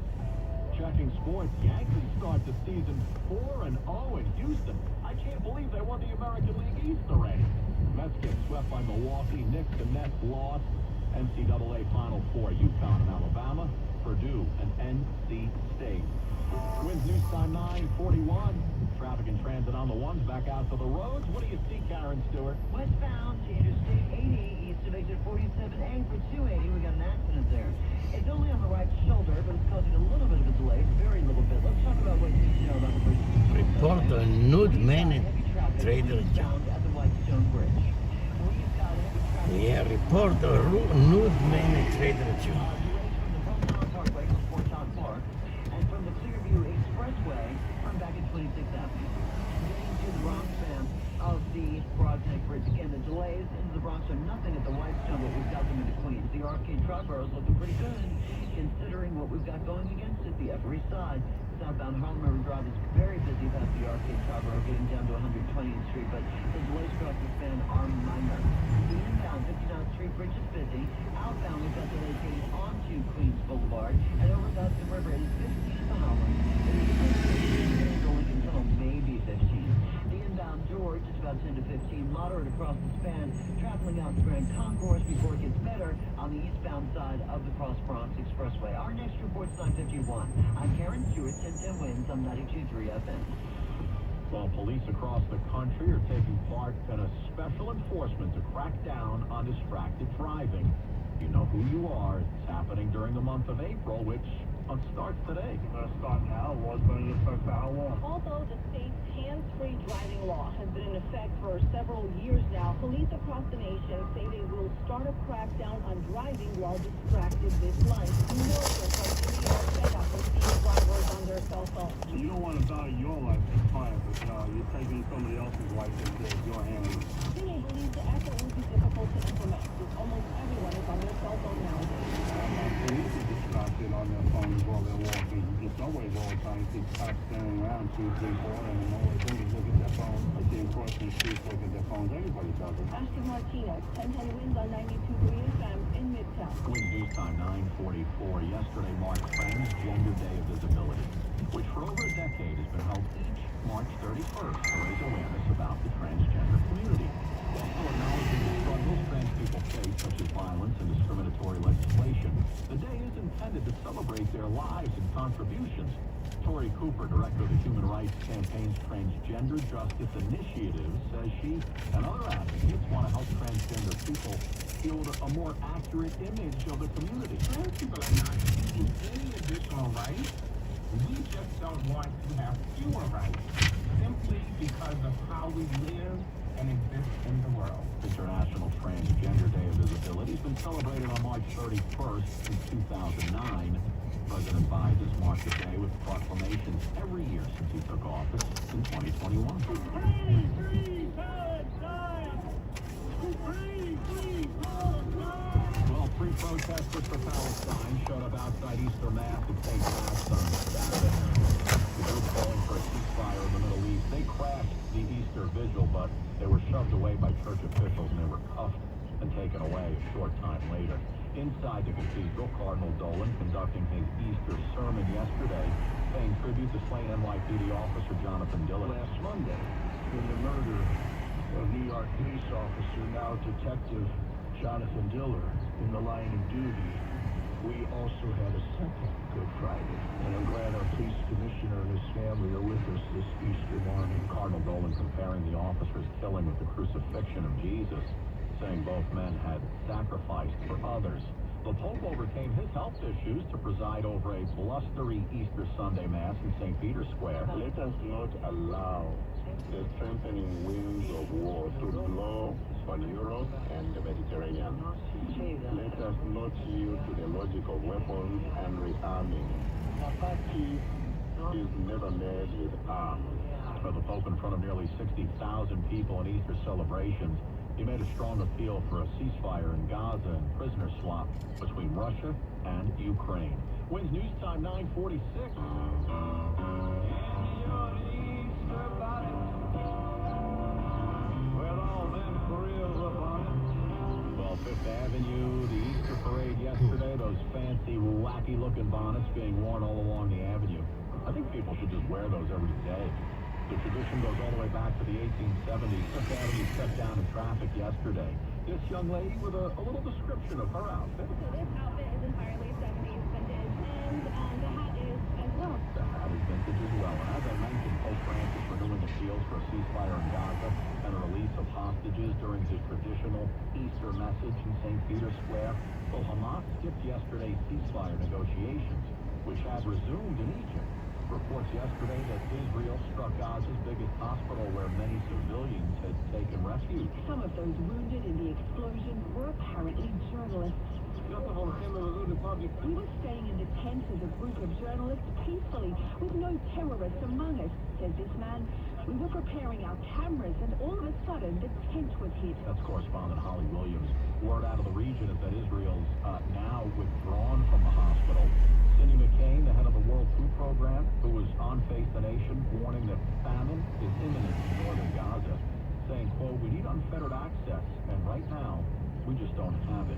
Checking sports, Yankees start the season 4-0 in Houston. I can't believe they won the American League East already. Mets get swept by Milwaukee. Knicks and Nets lost. NCAA Final Four, UConn and Alabama. Purdue and NC State. Winds News Time 9:41. Traffic and transit on the ones back out to the roads. What do you see, Karen Stewart? Westbound to Interstate 80, east of exit 47A for 280. We got an accident there. It's only on the right shoulder, but it's causing a little bit of a delay. Very little bit. Let's talk about what you know about the bridge. Report a nude man at Trader Joe's. At the Whitestone Bridge. Yeah, report a nude man at Trader Joe's. Of the Broadneck Bridge. Again, the delays into the Bronx are nothing at the Whitestone, but we've got them into Queens. The Arcade Triborough is looking pretty good, considering what we've got going against it. The Upper East Side, southbound Harlem River Drive is very busy past the Arcade Triborough, getting down to 120th Street, but the delays across the span are minor. The inbound 59th Street Bridge is busy. Outbound, we've got delays getting onto Queens Boulevard, and over the Hudson River, it is 15 to Harlem. It is going until maybe 15. George, it's about 10 to 15, moderate across the span, traveling out the Grand Concourse before it gets better on the eastbound side of the Cross Bronx Expressway. Our next report's 9:51. I'm Karen Stewart, 1010 Winds on 92.3 FM. Well, police across the country are taking part in a special enforcement to crack down on distracted driving. You know who you are. It's happening during the month of April, which starts today. Start now. Was going to affect for how long? Although the state's hands-free driving law has been in effect for several years now, police across the nation say they will start a crackdown on driving while distracted this month. Millions of cities are fed up with seeing drivers on their cell phones. You don't want to value your life as fine, but you're taking somebody else's life into your hands. DA believes the act will be difficult to implement, because almost everyone is on their cell phone nowadays. Police are distracted on their phones while they're walking. The subways all the time, see cops standing around 2, 3, 4, and all they do is look at their phone. I see them crossing the streets, look at their phones. Everybody does it. Ashton Martinez, 1010 Winds on 92.3 FM in Midtown. Winds News Time 9:44. Yesterday marked Transgender Day of Visibility, which for over a decade has been held each March 31st to raise awareness about the transgender community. Also acknowledging the struggles trans people face, such as violence and discriminatory legislation. The day is intended to celebrate their lives and contributions. Tori Cooper, director of the Human Rights Campaign's Transgender Justice Initiative, says she and other advocates want to help transgender people build a more accurate image of the community. Trans people are not seeking any additional rights. We just don't want to have fewer rights, simply because of how we live and exist in the world. International Transgender Day of Visibility has been celebrated on March 31st since 2009. President Biden has marked the day with proclamations every year since he took office in 2021. Well, three protesters for Palestine showed up outside Easter Mass at St. Mass on Saturday. The group calling for a ceasefire in the Middle East. They crashed the Easter vigil, but they were shoved away by church officials and they were cuffed and taken away a short time later. Inside the cathedral, Cardinal Dolan conducting his Easter sermon yesterday, paying tribute to slain NYPD officer Jonathan Dillon. Last Monday, in the murder of New York police officer, now Detective Jonathan Dillon, in the line of duty, we also had a second Good Friday. And I'm glad our police commissioner and his family are with us this Easter morning. Cardinal Dolan comparing the officer's killing with the crucifixion of Jesus, saying both men had sacrificed for others. The Pope overcame his health issues to preside over a blustery Easter Sunday Mass in St. Peter's Square. Let us not allow the strengthening winds of war to blow on Europe and the Mediterranean. Let us not yield to the logic of weapons and rearming. Peace is never made with arms. For the Pope, in front of nearly 60,000 people in Easter celebrations, he made a strong appeal for a ceasefire in Gaza and prisoner swap between Russia and Ukraine. Wins News Time 9:46. Well, Fifth Avenue, the Easter parade yesterday, those fancy, wacky-looking bonnets being worn all along the avenue. I think people should just wear those every day. The tradition goes all the way back to the 1870s. Fifth Avenue stepped down in traffic yesterday. This young lady with a little description of her outfit. So this outfit is entirely 70s vintage, and the hat is as well. The hat is vintage as well. And as I mentioned, Pope Francis renewing appeals for a ceasefire in Gaza and a release of hostages during his traditional Easter message in St. Peter's Square. Well, Hamas skipped yesterday's ceasefire negotiations, which had resumed in Egypt. Reports yesterday that Israel struck Gaza's biggest hospital where many civilians had taken refuge. Some of those wounded in the explosion were apparently journalists. We were staying in the tent as a group of journalists peacefully, with no terrorists among us, says this man. We were preparing our cameras, and all of a sudden, the tent was hit. That's correspondent Holly Williams. Word out of the region is that Israel's now withdrawn from the hospital. Cindy McCain, the head of the World Food Program, who was on Face the Nation, warning that famine is imminent in northern Gaza, saying, quote, "We need unfettered access, and right now, we just don't have it."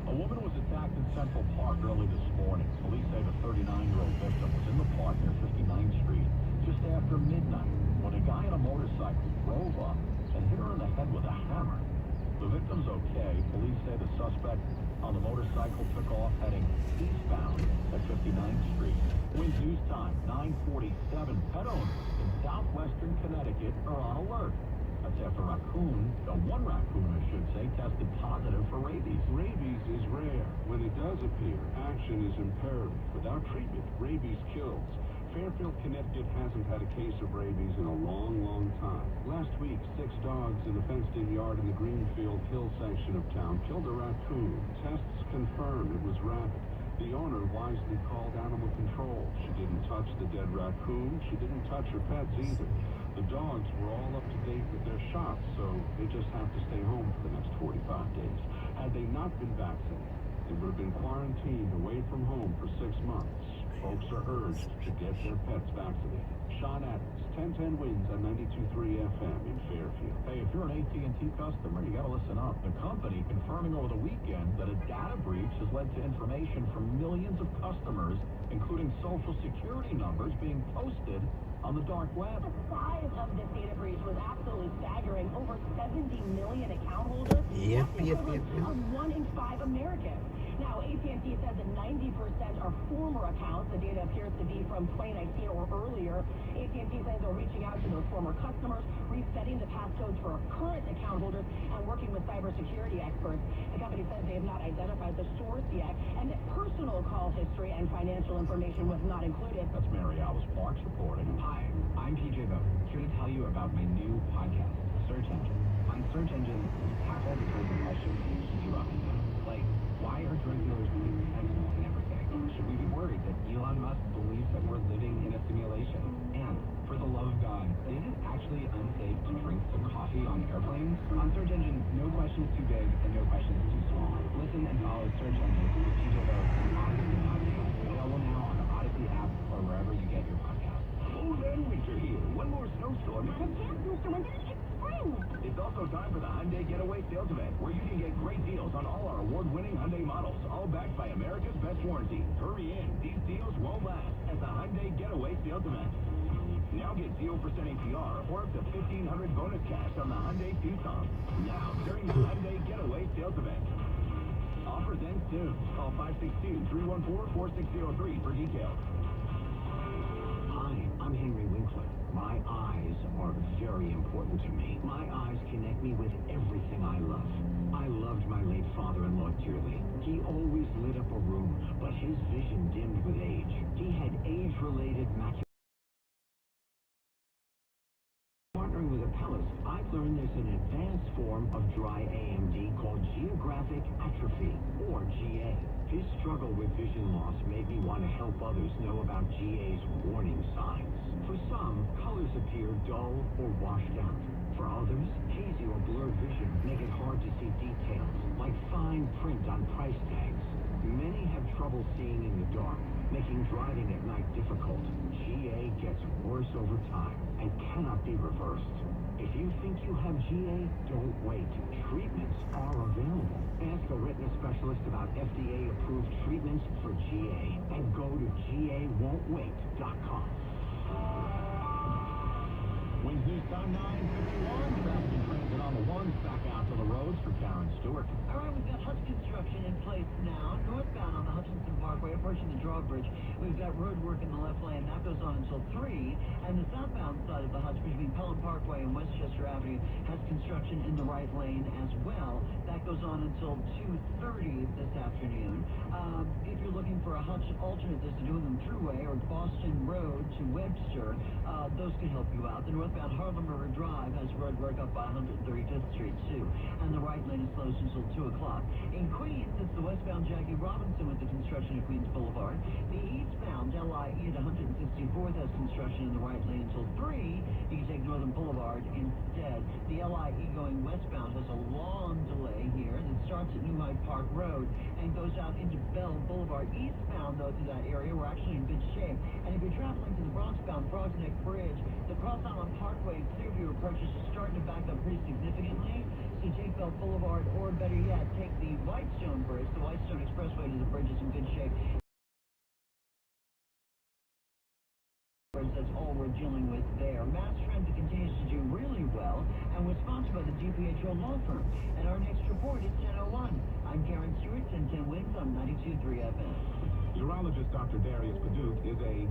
A woman was attacked in Central Park early this morning. Police say the 39-year-old victim was in the park near 59th Street just after midnight when a guy on a motorcycle drove up and hit her in the head with a hammer. The victim's okay. Police say the suspect on the motorcycle took off heading eastbound at 59th Street. Wins News Time 9:47. Pet owners in southwestern Connecticut are on alert. That's after one raccoon, I should say, tested positive for rabies. Rabies is rare. When it does appear, action is imperative. Without treatment, rabies kills. Fairfield, Connecticut hasn't had a case of rabies in a long, long time. Last week, 6 dogs in a fenced-in yard in the Greenfield Hill section of town killed a raccoon. Tests confirmed it was rabid. The owner wisely called animal control. She didn't touch the dead raccoon. She didn't touch her pets either. The dogs were all up to date with their shots, so they just have to stay home for the next 45 days. Had they not been vaccinated, they would have been quarantined away from home for 6 months. Folks are urged to get their pets vaccinated. Sean Adams, 1010 wins on 92.3 FM in Fairfield. Hey, if you're an AT&T customer, you gotta listen up. The company confirming over the weekend that a data breach has led to information from millions of customers, including social security numbers, being posted on the dark web. The size of this data breach was absolutely staggering. Over 70 million account holders. Yep. Of 1 in 5 Americans. Now, AT&T says that 90% are former accounts. The data appears to be from 2019 or earlier. AT&T says they're reaching out to those former customers, resetting the passcodes for current account holders, and working with cybersecurity experts. The company says they have not identified the source yet, and that personal call history and financial information was not included. That's Mary Alice Parks reporting. Hi, I'm PJ Vogt, here to tell you about my new podcast, Search Engine. On Search Engine, we tackle the golden questions that keep you up at night. Like, why are drug dealers putting fentanyl in everything? Should we be worried that Elon Musk believes that we're living in a simulation? And, for the love of God, is it actually unsafe to drink the coffee on airplanes? On Search Engine, no question is too big and no question is too small. Listen and follow Search Engine with PJ Vogt and Odyssey Podcast. Available now on the Odyssey app or wherever you get your podcasts. Cold and winter here. One more snowstorm. The chance, Mr. Winter, it's spring. It's also time for the Hyundai Getaway Sales Event, where you can get great deals on all our award-winning Hyundai models, all backed by America's Best Warranty. Hurry in. These deals won't last at the Hyundai Getaway Sales Event. Now get 0% APR or up to $1,500 bonus cash on the Hyundai Tucson. Now, during the Hyundai Getaway Sales Event. Offers end soon. Call 562-314-4603 for details. Hi, I'm Henry Winkler. My eyes are very important to me. My eyes connect me with everything I love. I loved my late father-in-law dearly. He always lit vision dimmed with age. He had age-related macular. Partnering with Apellis, I've learned there's an advanced form of dry AMD called geographic atrophy, or GA. His struggle with vision loss made me want to help others know about GA's warning signs. For some, colors appear dull or washed out. For others, hazy or blurred vision make it hard to see details, like fine print on price tags. Many have trouble seeing in the dark, making driving at night difficult. GA gets worse over time and cannot be reversed. If you think you have GA, don't wait. Treatments are available. Ask a retina specialist about FDA-approved treatments for GA and go to GAWon'tWait.com. Wings News Time 9:51. Traffic and transit on the ones back out to the roads for Karen Stewart. All right, we've got Hutch construction in place now. Northbound on the Hutchinson Parkway, approaching the drawbridge, we've got road work in the left lane. That goes on until 3. And the southbound side of the Hutch, between Pelham Parkway and Westchester Avenue, has construction in the right lane as well. That goes on until 2:30 this afternoon. If you're looking for a Hutch alternate, there's the Newham Thruway or Boston Road to Webster. Those could help you out. The northbound Harlem River Drive has road work up by 135th Street, too. And the right lane is closed until 2 o'clock. In Queens, it's the westbound Jackie Robinson with the construction at Queens Boulevard. The eastbound LIE at 164th has construction in the right lane until 3. You can take Northern Boulevard instead. The LIE going westbound has a long delay here that starts at New Hyde Park Road and goes out into Bell Boulevard. Eastbound, though, through that area, we're actually in good shape. And if you're traveling to the Bronx-bound Frogs Neck Bridge, the Cross Island Parkway Clearview approaches are starting to back up pretty significantly. So take Bell Boulevard, or better yet, take the Whitestone Bridge. The Whitestone Expressway to the bridge is in good shape. That's all we're dealing with there. Mass Transit continues to do really well, and we're sponsored by the DiPietro Law Firm. And our next report is 10:01. I'm Karen Stewart, 1010 Wins on 92.3 FM. Urologist Dr. Darius Paduch is a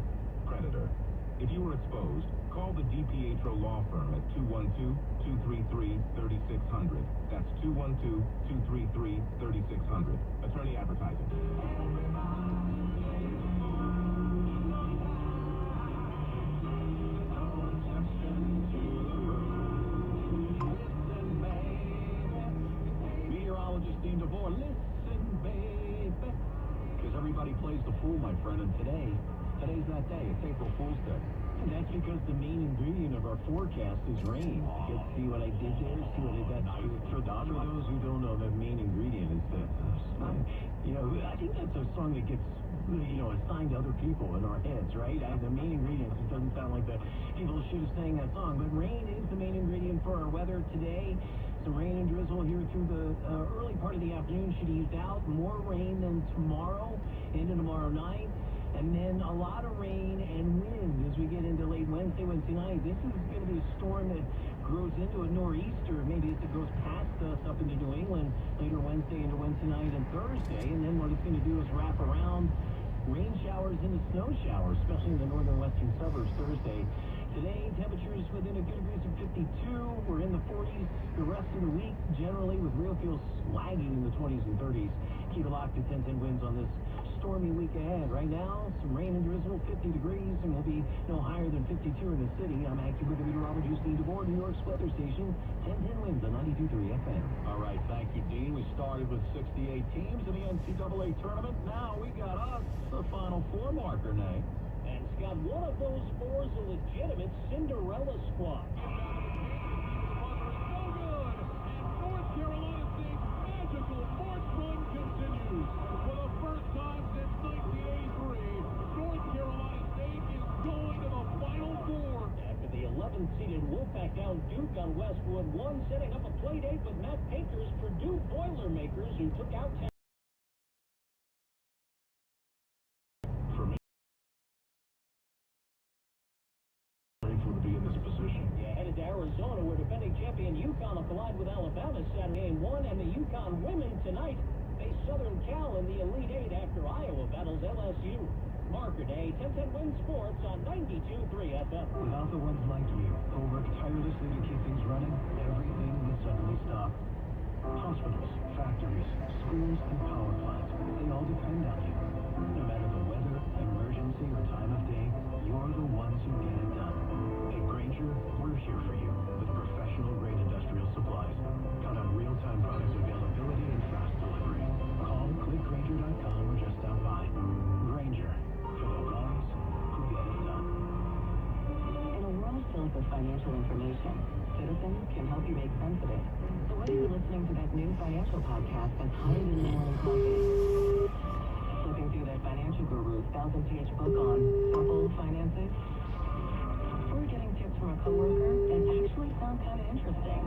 predator. If you were exposed, call the DiPietro Law Firm at 212-233-3600. That's 212-233-3600. Attorney advertising. Meteorologist Dean DeVore, listen, baby. Because everybody plays the fool, my friend, and today's that day. It's April Fool's Day. And that's because the main ingredient of our forecast is rain. See what I did there? See what I did? For those who don't know, the main ingredient is the sun. I think that's a song that gets, assigned to other people in our heads, right? The main ingredient, it doesn't sound like the people should have sang that song, but rain is the main ingredient for our weather today. Some rain and drizzle here through the early part of the afternoon should ease out. More rain than tomorrow, into tomorrow night. And then a lot of rain and wind as we get into late Wednesday night. This is going to be a storm that grows into a nor'easter, maybe as it goes past us up into New England later Wednesday into Wednesday night and Thursday. And then what it's going to do is wrap around rain showers into snow showers, especially in the northern western suburbs Thursday. Today, temperatures within a good degrees of 52. We're in the 40s the rest of the week, generally, with real feels lagging in the 20s and 30s. Keep it locked at 10-10 Winds on this stormy week ahead. Right now, some rain and drizzle, 50 degrees, and we'll be no higher than 52 in the city. I'm AccuWeather meteorologist Dean DeVore, New York's weather station, 10-10 Winds on 92.3 FM. All right, thank you, Dean. We started with 68 teams in the NCAA tournament. Now we got us the Final Four marker, Nate. And Scott, one of those four is a legitimate Cinderella squad. North Carolina State's magical March run continues. For the first time since 1983, North Carolina State is going to the Final Four. After the 11th-seeded Wolfpack down Duke on Westwood 1, setting up a play date with Matt Painter's Purdue Boilermakers, who took out 10. Arizona, where defending champion UConn will collide with Alabama Saturday in 1, and the UConn women tonight face Southern Cal in the Elite Eight after Iowa battles LSU. Marker Day, 10-10 Win Sports on 92.3 FM. Without the ones like you, who work tirelessly to keep things running, everything would suddenly stop. Hospitals, factories, schools, and power plants, they all depend on you. No matter the weather. emergency or time of day, you're the ones who get it done. At Granger, we're here for you with professional-grade industrial supplies. Count on real-time product availability and fast delivery. Call clickgranger.com or just stop by. Granger, for the ones who get it done. In a world filled with financial information, Citizens can help you make sense of it. So whether you're listening to that new financial podcast that's higher than your morning coffee, flipping through that financial guru's 1,000-page book on simple finances, or getting tips from a coworker that actually sound kind of interesting,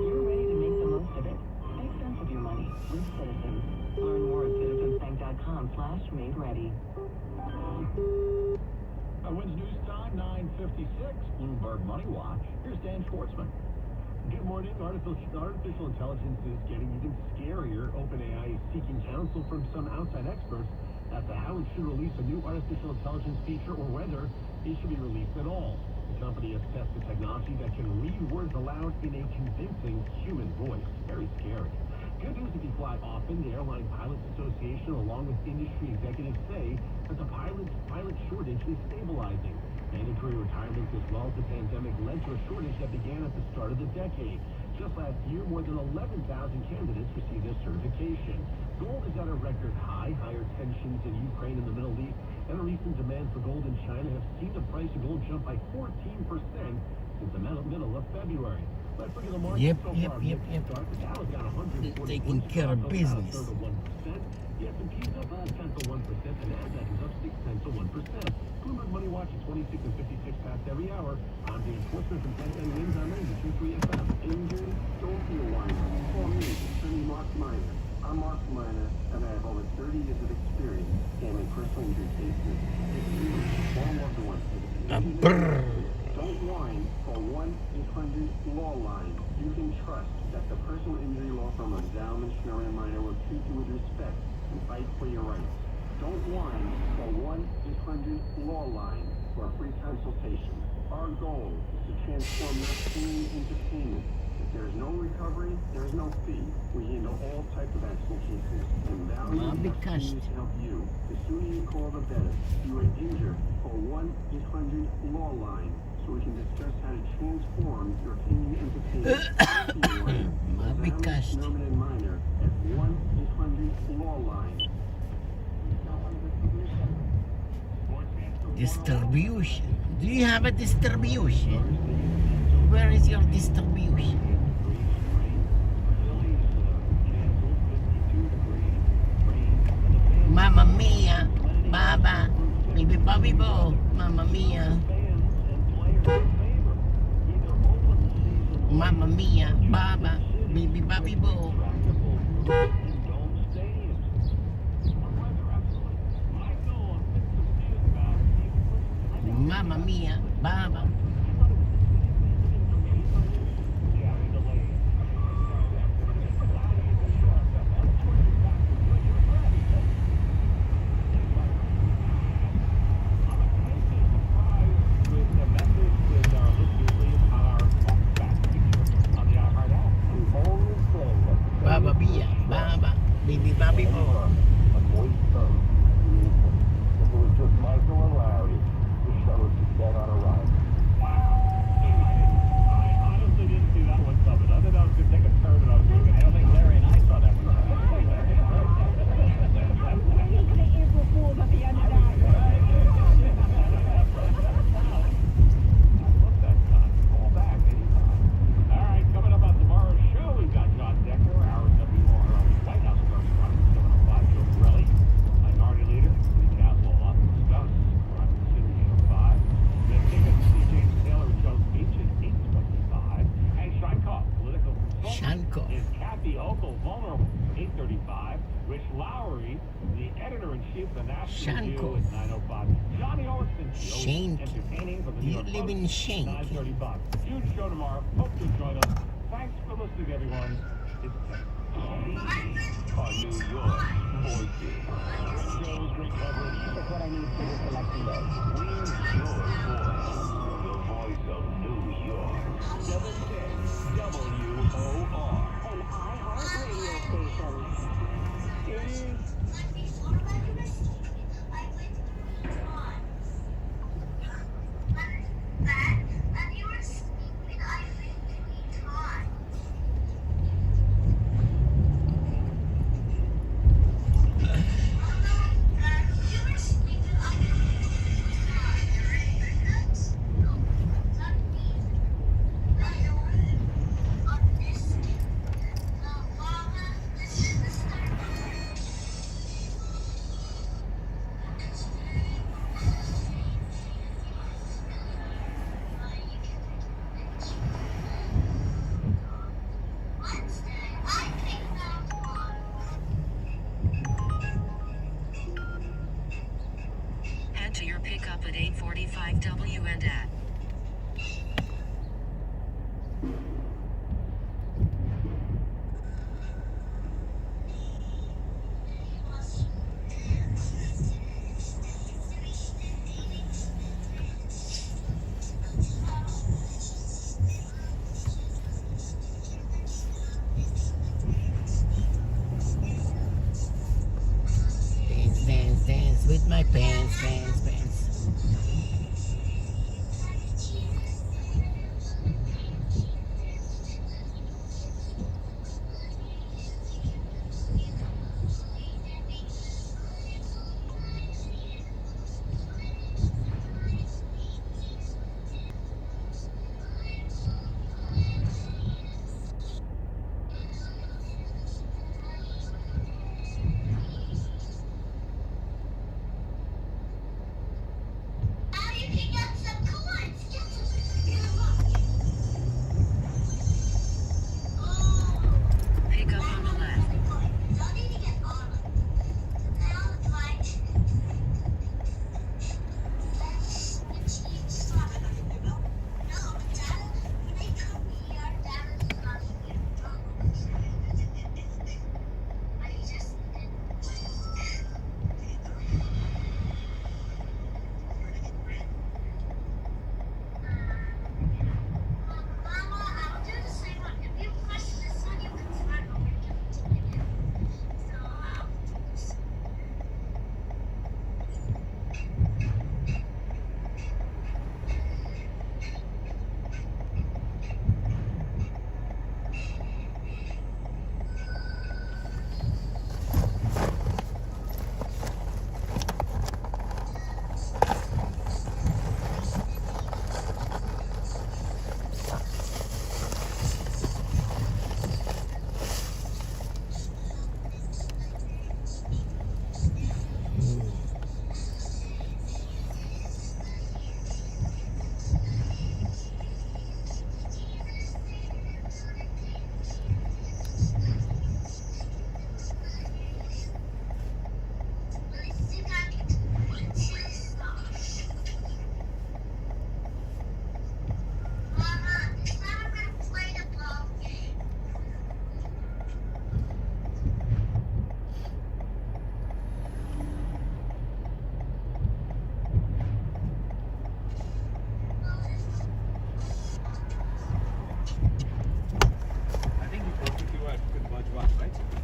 you're ready to make the most of it. Make sense of your money with Citizens. Learn more at citizensbank.com/made-ready. Wins News Time, 9:56, Bloomberg Money Watch. Here's Dan Schwartzman. Good morning. Artificial intelligence is getting even scarier. OpenAI is seeking counsel from some outside experts as to how it should release a new artificial intelligence feature or whether it should be released at all. The company has tested technology that can read words aloud in a convincing human voice. Very scary. Good news if you fly often. The Airline Pilots Association, along with industry executives, say that the pilot shortage is stabilizing. Mandatory retirements as well as the pandemic led to a shortage that began at the start of the decade. Just last year, more than 11,000 candidates received this certification. Gold is at a record high. Higher tensions in Ukraine and the Middle East and a recent demand for gold in China have seen the price of gold jump by 14% since the middle of February. Let's look at the market so far. Yep. The Dow is down 140 Taking care of business. The S&P's up 0.5% of 1%. The Nasdaq is up 0.6% of 1%. Bloomberg Money Watch at 26 and 56 past every hour. I'm Dan Schwartzman from 1010 Wins on 92.3 FM. Injured? Don't be a whiner. Call me, attorney Mark Miner. I'm Mark Miner, and I have over 30 years of experience handling personal injury cases. If you or a loved one don't whine. Call 1-800-LAW-LINE. You can trust that the personal injury law firm of Zalman, Schnurr, and Miner will treat you with respect and fight for your rights. Don't whine. Call 1-800-LAW-LINE for a free consultation. Our goal is to transform not pain into payment. If there is no recovery, there is no fee. We handle all types of accident cases and value to help you. The sooner you call, the better. If you are injured, call 1-800-LAW-LINE so we can discuss how to transform your pain into payment. Zalman, and Miner at 1-800-LAW-LINE. Distribution. Do you have a distribution? Where is your distribution? Mamma mia, Baba, baby Bobby Bo, Mamma mia. Mamma mia, Baba, baby Bobby Bo. Mamma mia, Baba. Baba Bia, Baba, baby Bobby Bo. A voice of reason. If it was just Michael and Larry, the show would be dead on arrival. I honestly didn't see that one coming. I thought that was going to take a turn and I was moving. I don't think Larry and I saw that one coming. All right, coming up on tomorrow's show, we've got John Decker, our White House correspondent, 7:05, Joe Borelli, Minority Leader, Lee Castle, a lot to discuss. We're on City 8:05. Then tickets to see James Taylor and Joe's Beach at 8:25. And Shankov, political consultant, is Kathy Hochul, vulnerable, 8:35. Rich Lowry, the editor-in-chief of the National Review, at 9:05. Johnny Olson, entertaining from the New York Post, 9:35. Huge show tomorrow. Hope you'll join us. Thanks for listening, everyone. It's 10. On New York, voices. Great shows, great coverage. That's what I need for this election day. We're your voice. The voice of New York. 710 WOR. An iHeart radio station. It is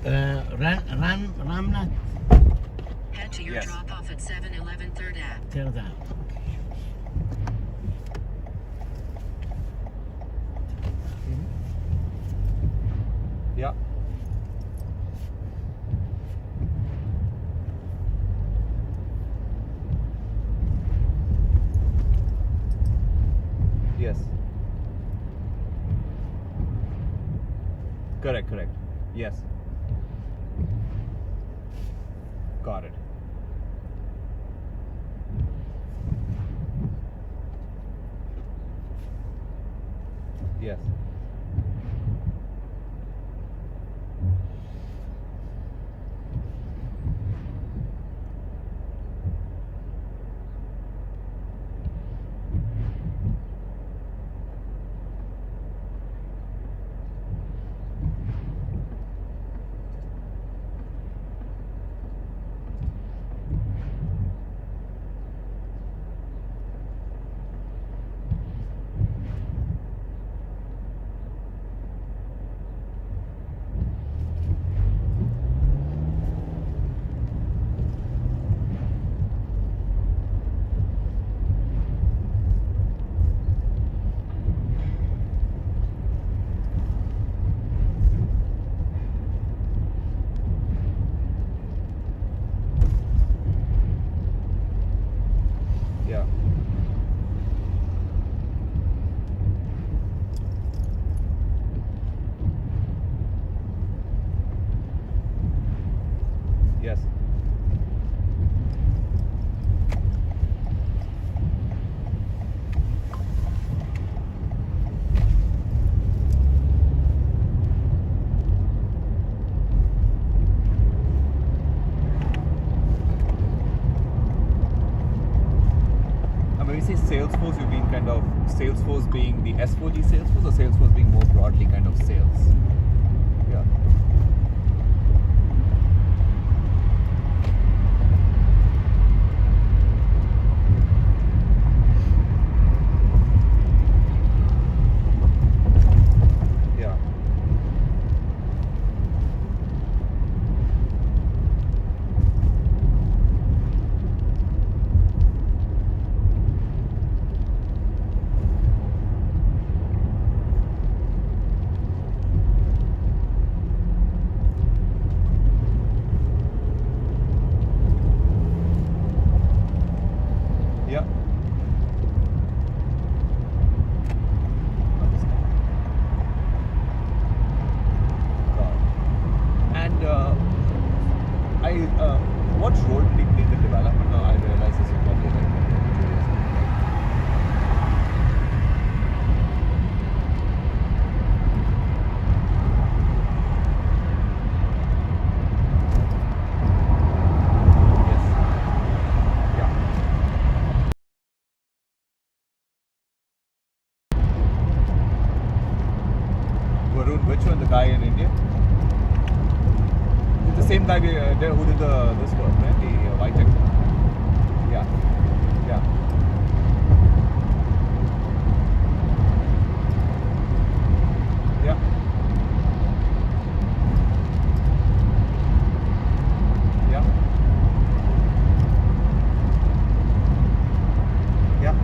Ramnat, Head to your Yes. drop-off at 711 3rd Ave. third out. Yeah. Yes. Correct. Yes. Got it. Yes. Yeah. Yes. And when you say Salesforce, you mean kind of Salesforce being the S4G Salesforce, or Salesforce being more broadly kind of sales? Yeah. Yeah. Yeah. And what role did he play in the development? Now, I realize this is probably like Varun, which one? The guy in India? It's the same guy who did this work, right? The Vitech. Yeah. Yeah. Yeah. Yeah. Yeah.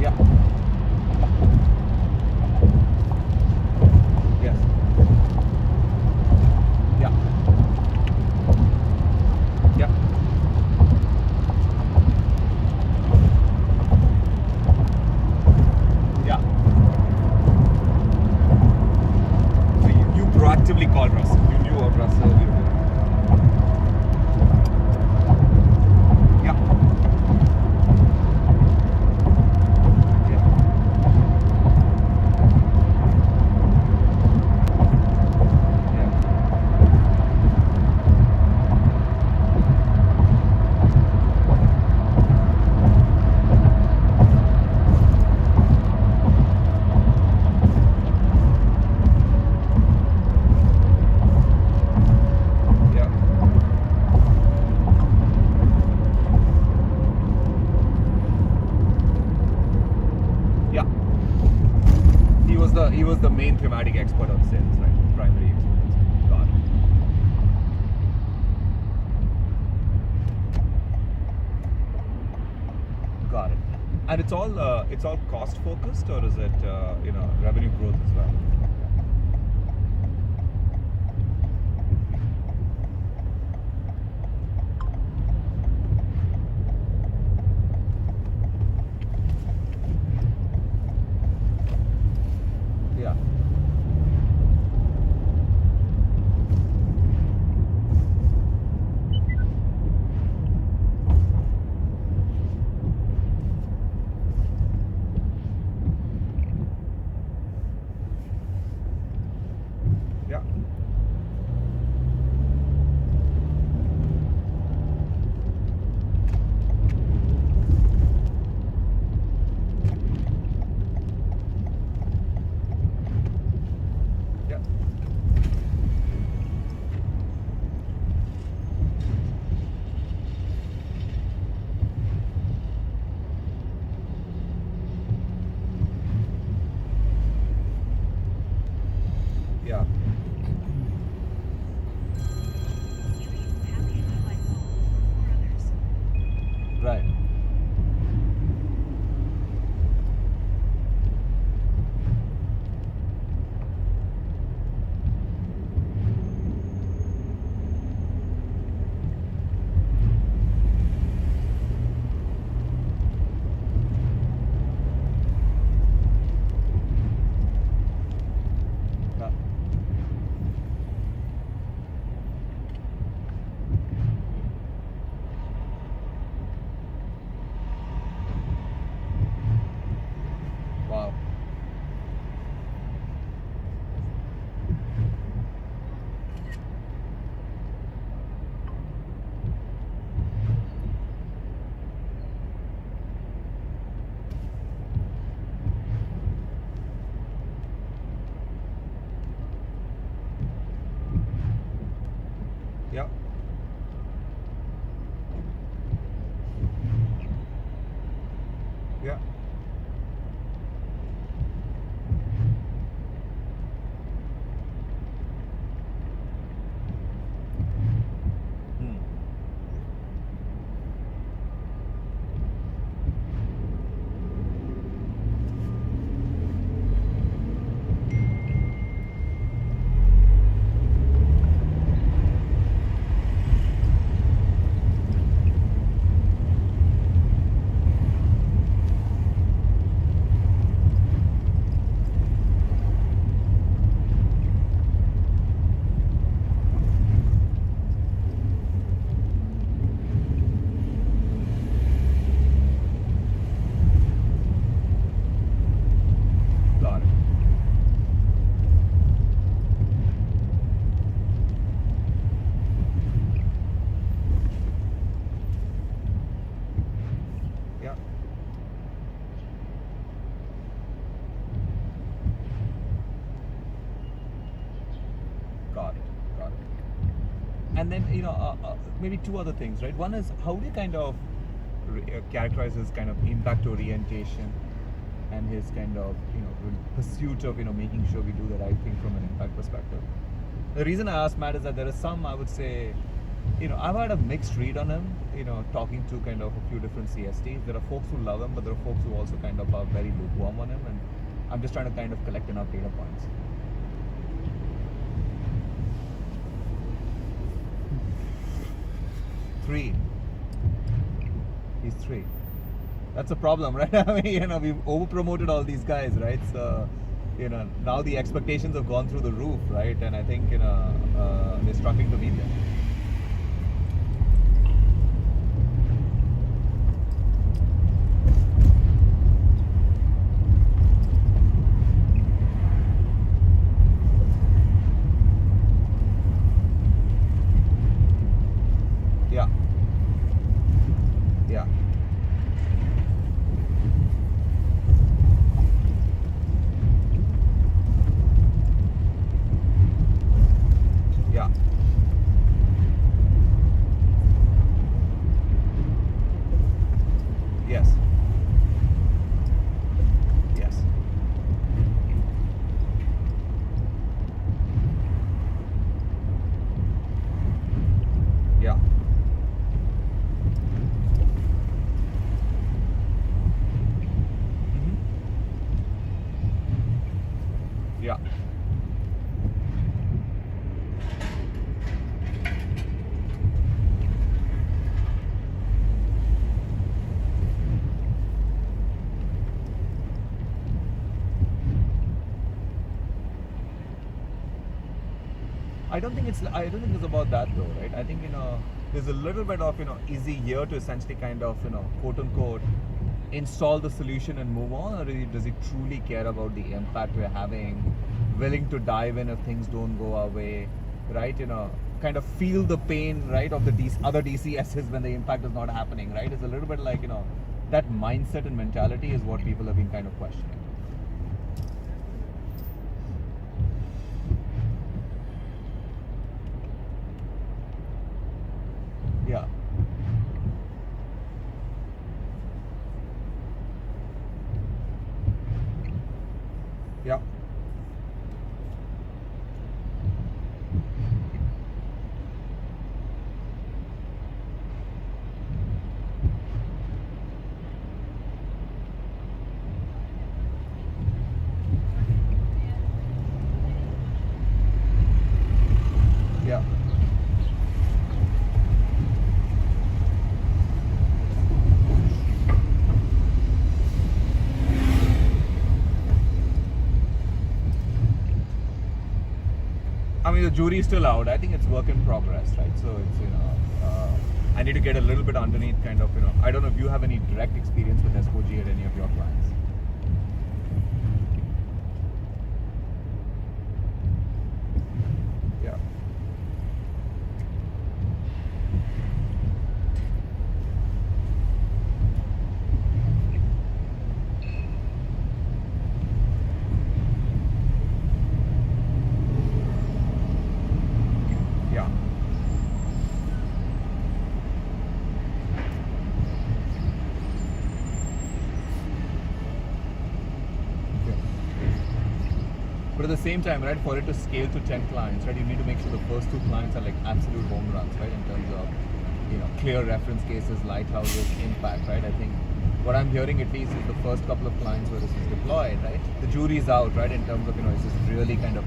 Yeah. Yes. Yeah. Yeah. Yeah. So you proactively called Russell. You knew of Russell. Yeah. main thematic expert of sales, right? Primary experience. Got it. Got it. And it's all cost focused, or is it revenue growth as well? Yeah. Yeah. Yeah. Yeah. Right. Yeah. Wow. Yeah. Yeah. Hmm. Got it. Yeah. Got it. Got it. And then maybe two other things, right? One is, how do you kind of characterize his kind of impact orientation and his kind of pursuit of making sure we do the right thing from an impact perspective? The reason I asked Matt is that there is some, I would say, I've had a mixed read on him, talking to kind of a few different CSTs. There are folks who love him, but there are folks who also kind of are very lukewarm on him, and I'm just trying to kind of collect enough data points. Three. He's 3. That's a problem, right? I mean, we've over-promoted all these guys, right? So, now the expectations have gone through the roof, right? And I think, they're struggling to meet them. Yeah. Yeah. Yeah. I don't think it's about that though, right? I think there's a little bit of is he here to essentially kind of quote unquote install the solution and move on, or does he truly care about the impact we're having, willing to dive in if things don't go our way, right? Kind of feel the pain, right, of the other DCSs when the impact is not happening, right? It's a little bit like that mindset and mentality is what people have been kind of questioning. Yeah. Yeah. Yeah. I mean, the jury is still out. I think it's work in progress, right? So it's I need to get a little bit underneath, kind of I don't know if you have any direct experience with SOG at any of your clients. Yeah. Yeah. But at the same time, right, for it to scale to 10 clients, right, you need to make sure the first 2 clients are like absolute home runs, right, in terms of, clear reference cases, lighthouses, impact, right? I think what I'm hearing at least is the first couple of clients where this is deployed, right, the jury's out, right, in terms of, is this really kind of,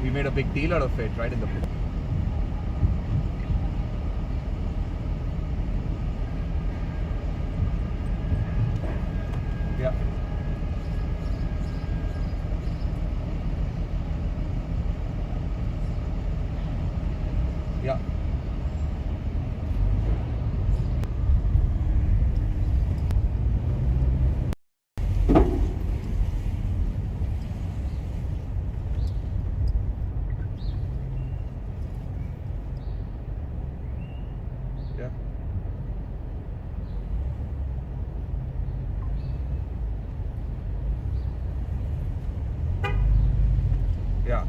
we made a big deal out of it, right, in the yeah. Yeah. Yeah. Yeah.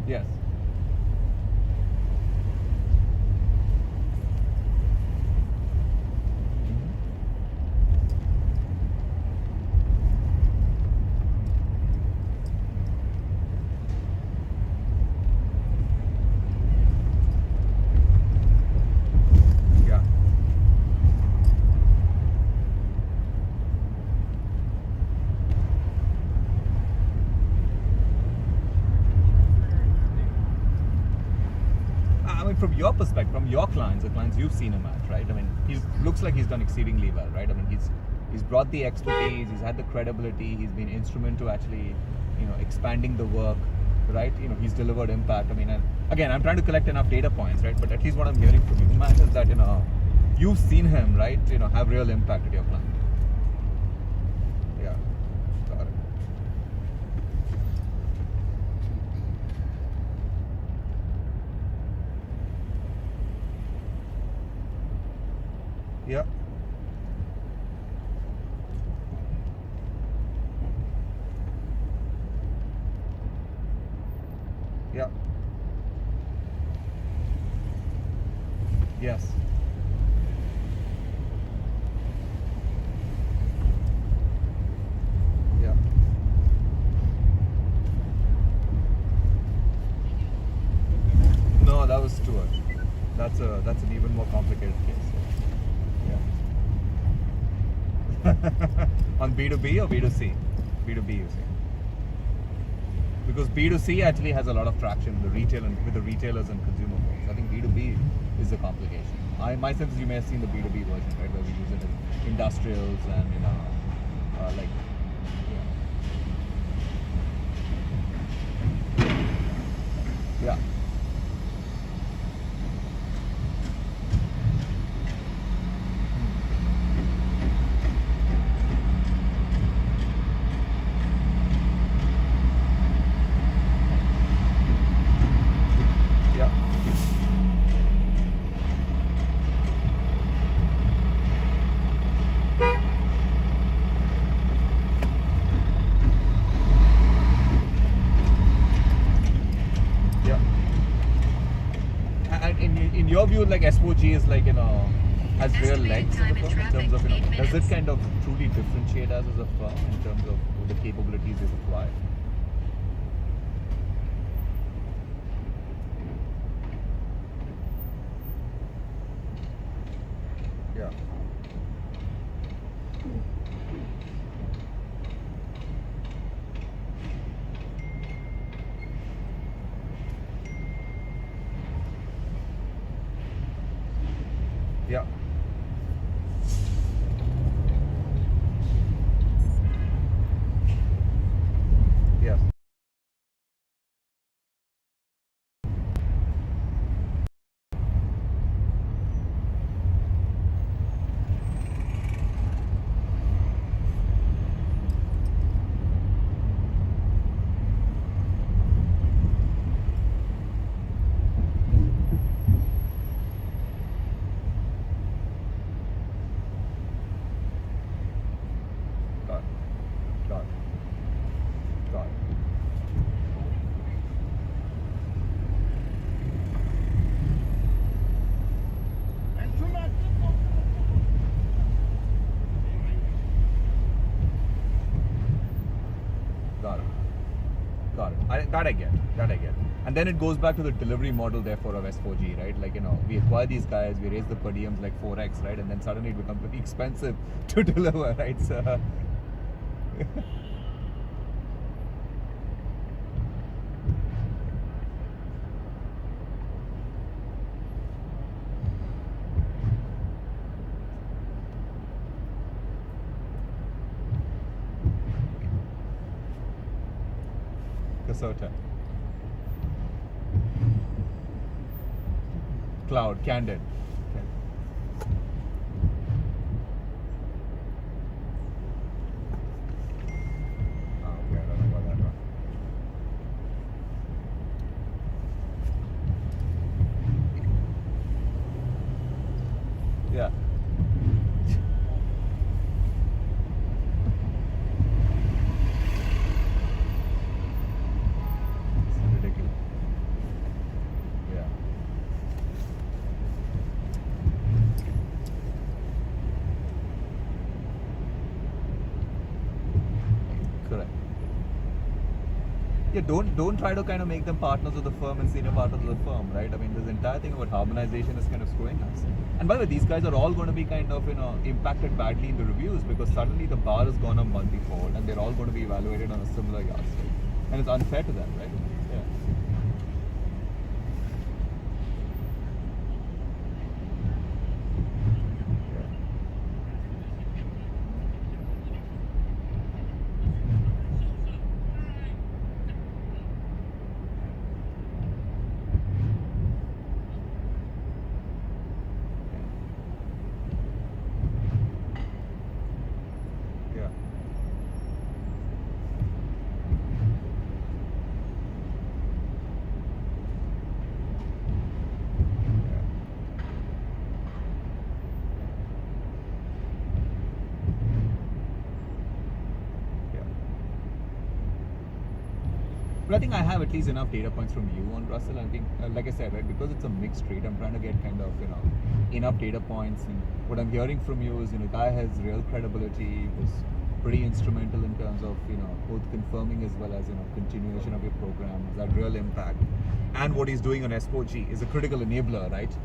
Yes. Yeah. I mean, from your perspective, from your clients, the clients you've seen him at, right? I mean, he looks like he's done exceedingly well, right? I mean, he's brought the expertise, he's had the credibility, he's been instrumental to actually, expanding the work, right? He's delivered impact. I mean, and again, I'm trying to collect enough data points, right? But at least what I'm hearing from you, Matt, is that you've seen him, right? Have real impact at your client. Yeah, got it. Yeah. Yeah. Yes. Yeah. No, that was Stuart. That's an even more complicated case. Yeah. On B2B or B2C? B2B, you say? Because B2C actually has a lot of traction with the retailers and consumer folks. I think B2B is the complication. My sense is you may have seen the B2B version, right, where we use it in industrials and like. Yeah. Yeah. Yeah. And in your view, like S4G is like, has real legs in the firm in terms of, does it kind of truly differentiate us as a firm in terms of the capabilities they require? Yeah. Yeah. Yes. Got it. Got it. Got it. Got it. Got it. That I get. That I get. And then it goes back to the delivery model, therefore, of S4G, right? Like, we acquire these guys, we raise the per diems like 4x, right? And then suddenly it becomes pretty expensive to deliver, right? So, Kasota. Cloud, Candid. Okay, I don't know about that one. Yeah. It's ridiculous. Yeah. Correct. Yeah, don't try to kind of make them partners of the firm and senior partners of the firm, right? I mean, this entire thing about harmonization is kind of screwing us. And by the way, these guys are all going to be kind of, impacted badly in the reviews because suddenly the bar has gone up multi-fold and they're all going to be evaluated on a similar yardstick. And it's unfair to them, right? Yeah. Yeah. But I think I have at least enough data points from you on Russell. I think, like I said, right, because it's a mixed trade, I'm trying to get kind of, enough data points. And what I'm hearing from you is, guy has real credibility, was pretty instrumental in terms of, both confirming as well as, continuation of your program, has had real impact. And what he's doing on S4G is a critical enabler, right?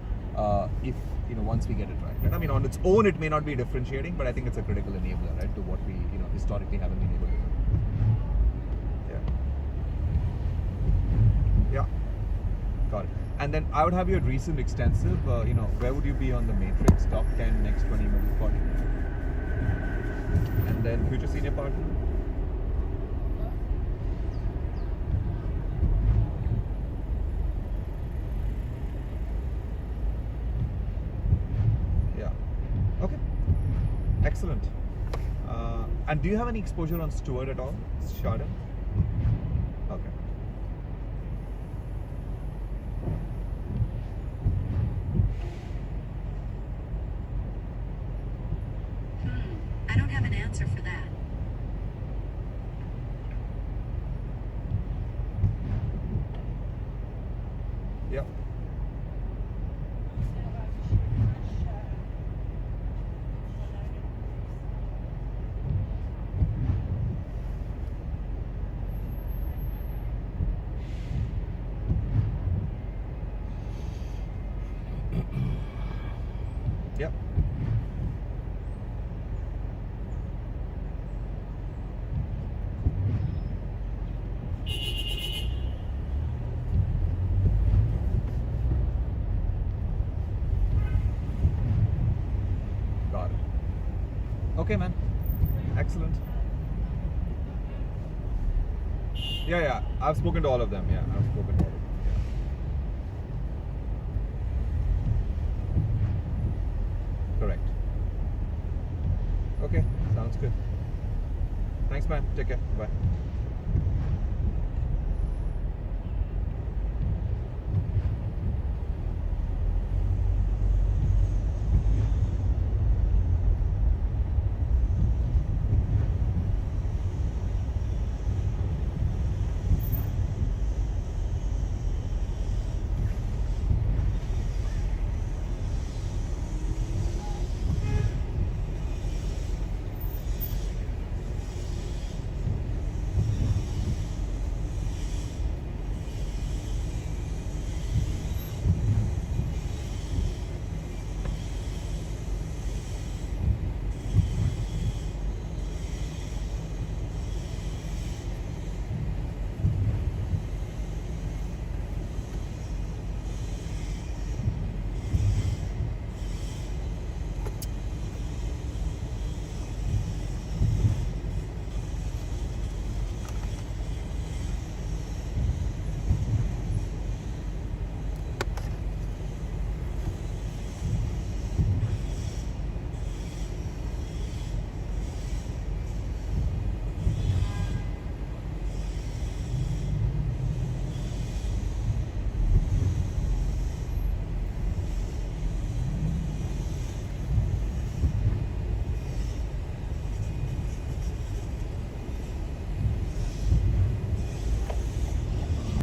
If, once we get it right. I mean, on its own, it may not be differentiating, but I think it's a critical enabler, right, to what we, historically haven't been able to do. Yeah, got it. And then I would have your recent extensive, where would you be on the matrix, top 10, next 20, middle 40? And then future senior partner? Yeah. Okay. Excellent. And do you have any exposure on Stewart at all, Chardon? Okay. I don't have an answer for that. Yep. Yep. Got it. Okay, man. Excellent. Yeah. I've spoken to all of them. Yeah, I've spoken to all of them. Yeah. Correct. Okay, sounds good. Thanks, man. Take care. Bye.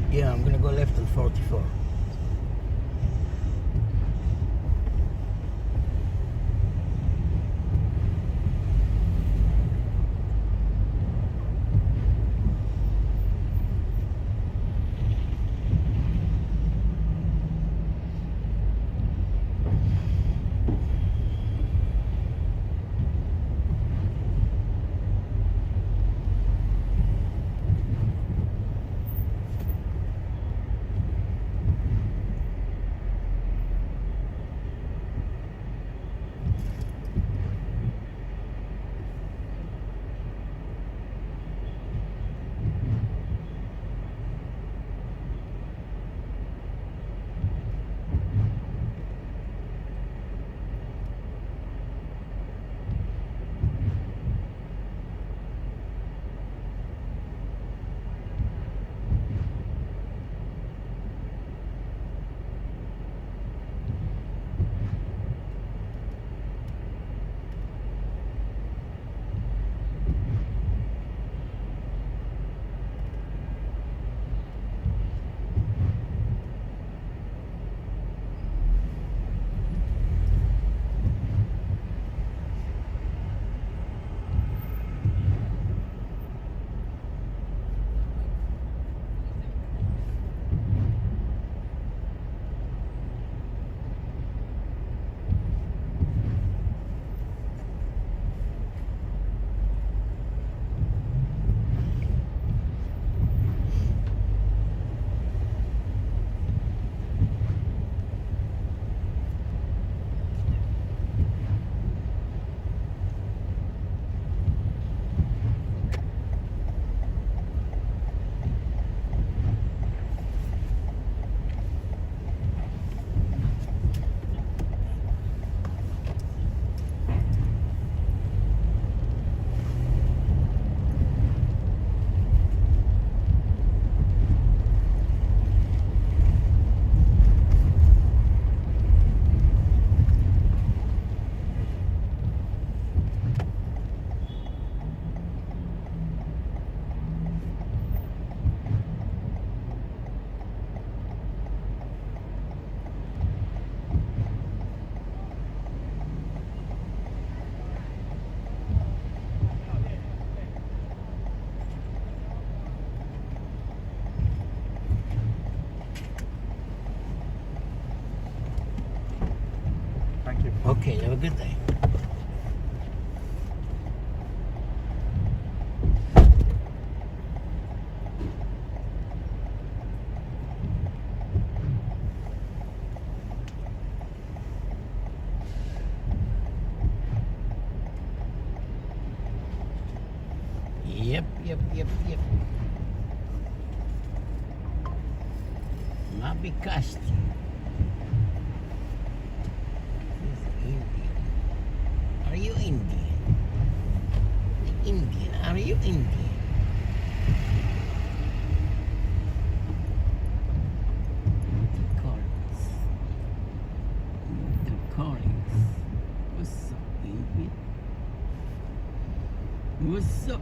Yeah, I'm gonna go left on 44. Okay, have a good day. Yep. מה ביקשתי? Are you Indian? Indian, are you Indian? The Collins. What's up, Indian? What's up?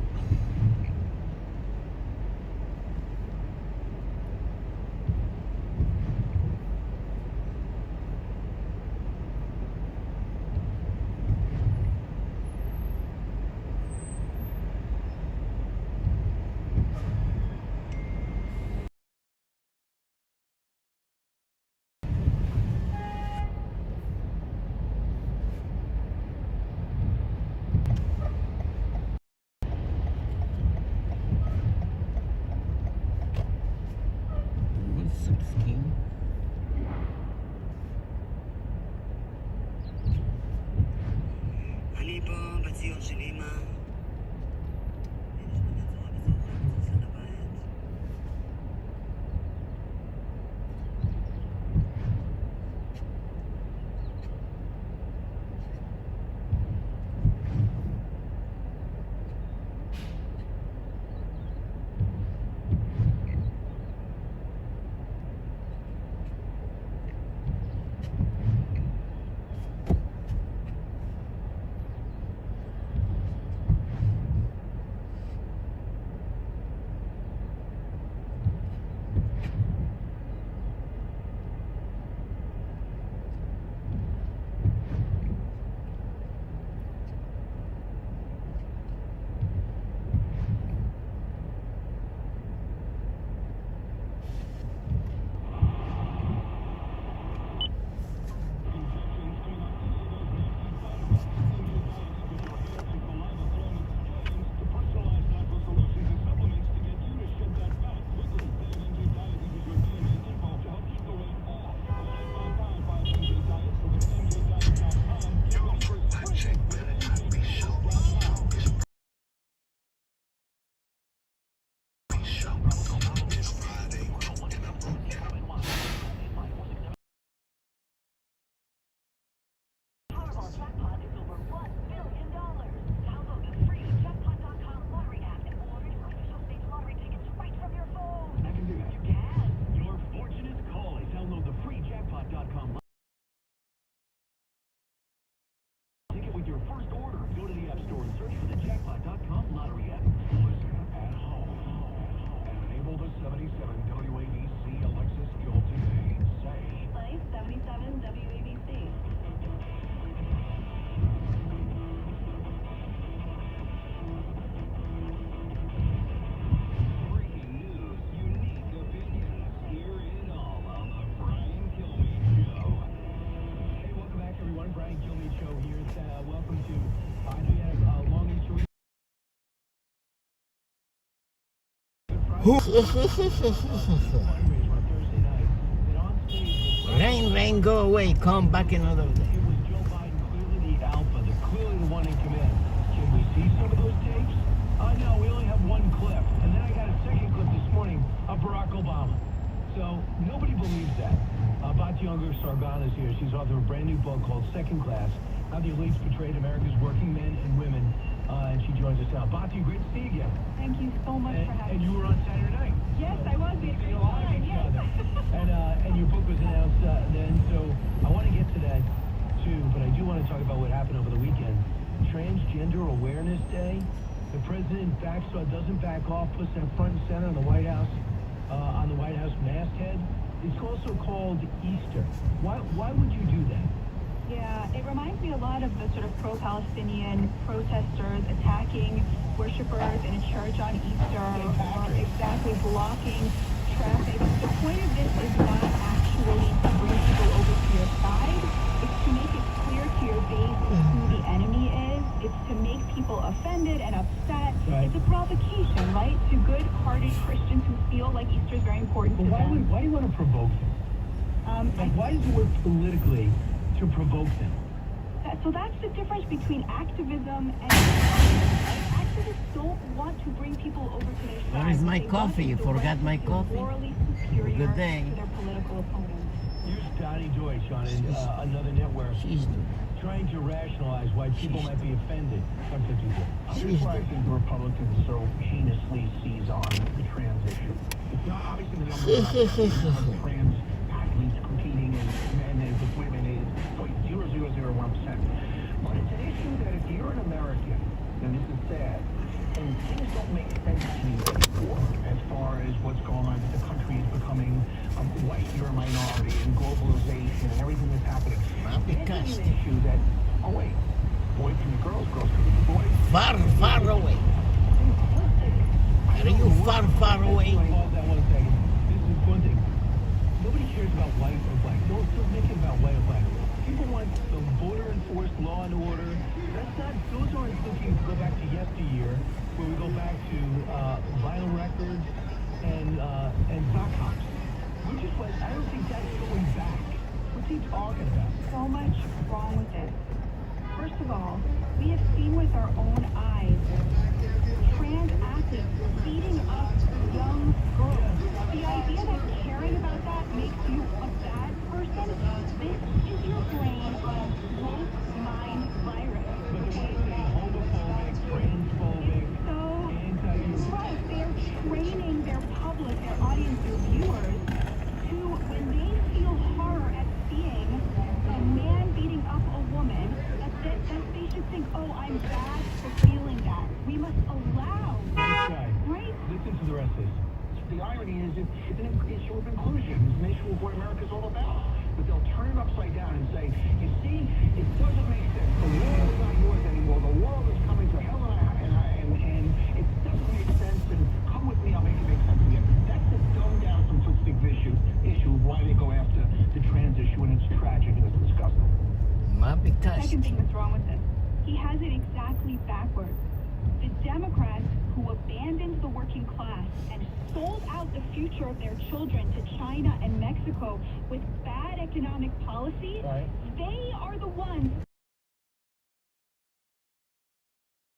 What's up, skin? אני פה בציון של אמא. Rain, go away. Come back another day. It was Joe Biden clearly the alpha, clearly the one in command. Can we see some of those tapes? No, we only have one clip. And then I got a second clip this morning of Barack Obama. So nobody believes that. Bati Sargon is here. She's author of a brand new book called Second Class, How the Elites Betrayed America's Working Men and Women. And she joins us now. Bati, great to see you again. Thank you so much for having me. And you were on Saturday night. Yes, I was. We had a great time. Yes. And your book was announced then, so I want to get to that too, but I do want to talk about what happened over the weekend. Transgender Awareness Day. The president doesn't back off, puts that front and center on the White House masthead. It's also called Easter. Why would you do that? Yeah, it reminds me a lot of the sort of pro-Palestinian protesters attacking worshipers in a church on Easter, or exactly blocking traffic. The point of this is not actually to bring people over to your side. It's to make it clear to your base who the enemy is. It's to make people offended and upset. Right. It's a provocation, right? To good-hearted Christians who feel like Easter is very important But to them. why do you want to provoke them? Why is the word politically to provoke them? So that's the difference between activism and activists don't want to bring people over to their side. Where is my They want coffee? them You forgot my directly coffee? morally superior Good day. to their political opponents. Here's Donnie Deutsch on another network trying to rationalize why people might be offended. Here's why I think the Republicans so heinously seize on the trans issue. It's not obviously the number of trans athletes competing in men and with women is 0.0001%. But it's an issue that if you're an American, and this is sad, and things don't make sense to you anymore as far as what's going on, that the country is becoming white, you're a minority, and globalization and everything that's happening. It's an issue that, oh wait, boys can be girls, girls can be boys. Far, far away. Are you far, far away? Pause that 1 second. This is one thing. Nobody cares about white or black. No one's still thinking about white or black. People want the voter-enforced law and order. Those aren't looking to go back to yesteryear, where we go back to vinyl records and sock hops. We're just like, I don't think that's going back. What's he talking about? So much wrong with it. First of all, we have seen with our own eyes trans athletes beating up young girls. The idea that caring about that makes you a bad person, this is your brain on a woke mind virus. Okay? Homophobic, transphobic, Right, they're training their public, their audience, their viewers to, when they feel horror at seeing a man beating up a woman, that they should think, oh, I'm bad for feeling that. We must allow, right? Listen to the rest of this. The irony is it's an issue of inclusion. It's an issue of what America's all about. But they'll turn it upside down and say, you see, it doesn't make sense. The world is not yours anymore. The world is coming to hell and it doesn't make sense. And come with me, I'll make it make sense again. That's the dumbed down, simplistic issue of why they go after the trans issue, and it's tragic and it's disgusting. Second thing that's wrong with this, he has it exactly backwards. The Democrats who abandoned the working class and sold out the future of their children to China and Mexico with bad economic policies, they are the ones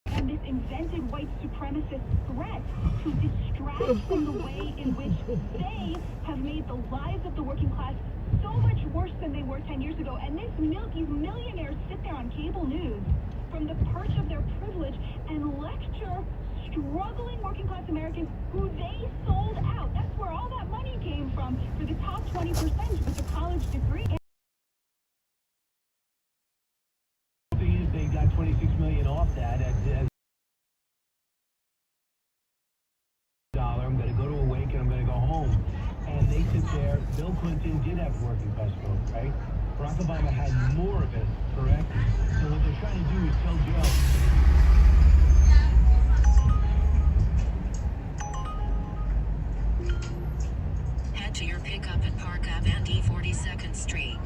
and this invented white supremacist threat to distract from the way in which they have made the lives of the working class so much worse than they were 10 years ago. And these millionaires sit there on cable news from the perch of their privilege and lecture struggling working class Americans who they sold out. That's where all that money came from for the top 20% with a college degree. The thing is, they got $26 million off that as $1. I'm going to go to a wake and I'm going to go home. And they sit there. Bill Clinton did have working class vote, right? Barack Obama had more of it, correct? So what they're trying to do is tell Joe. Head to your pickup at Park Ave and E42nd Street.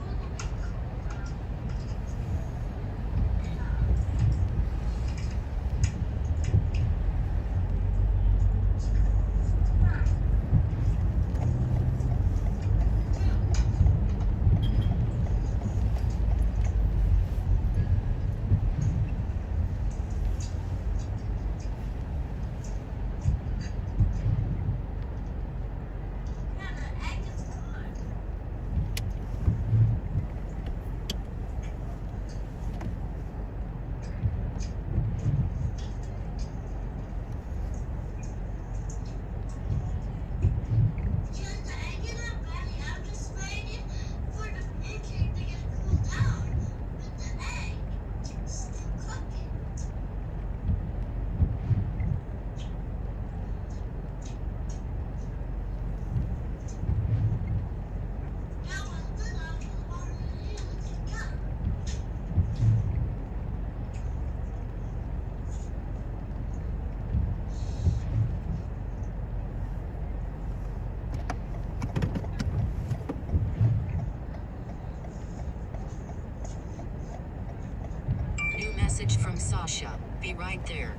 be right there.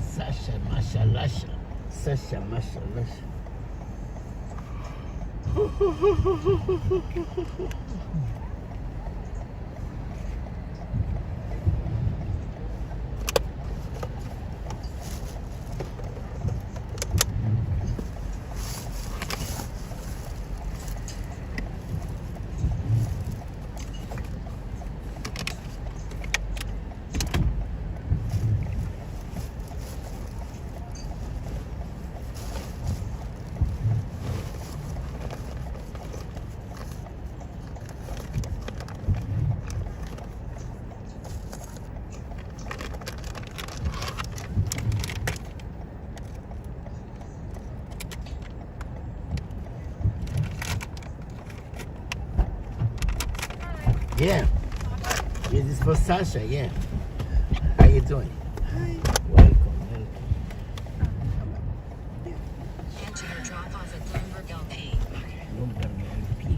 Sasha, mashalasha. Sasha, mashalasha. Yeah. This is for Sasha, yeah. How you doing? Hi. Welcome. Head to your drop-off at Bloomberg LP. Bloomberg LP.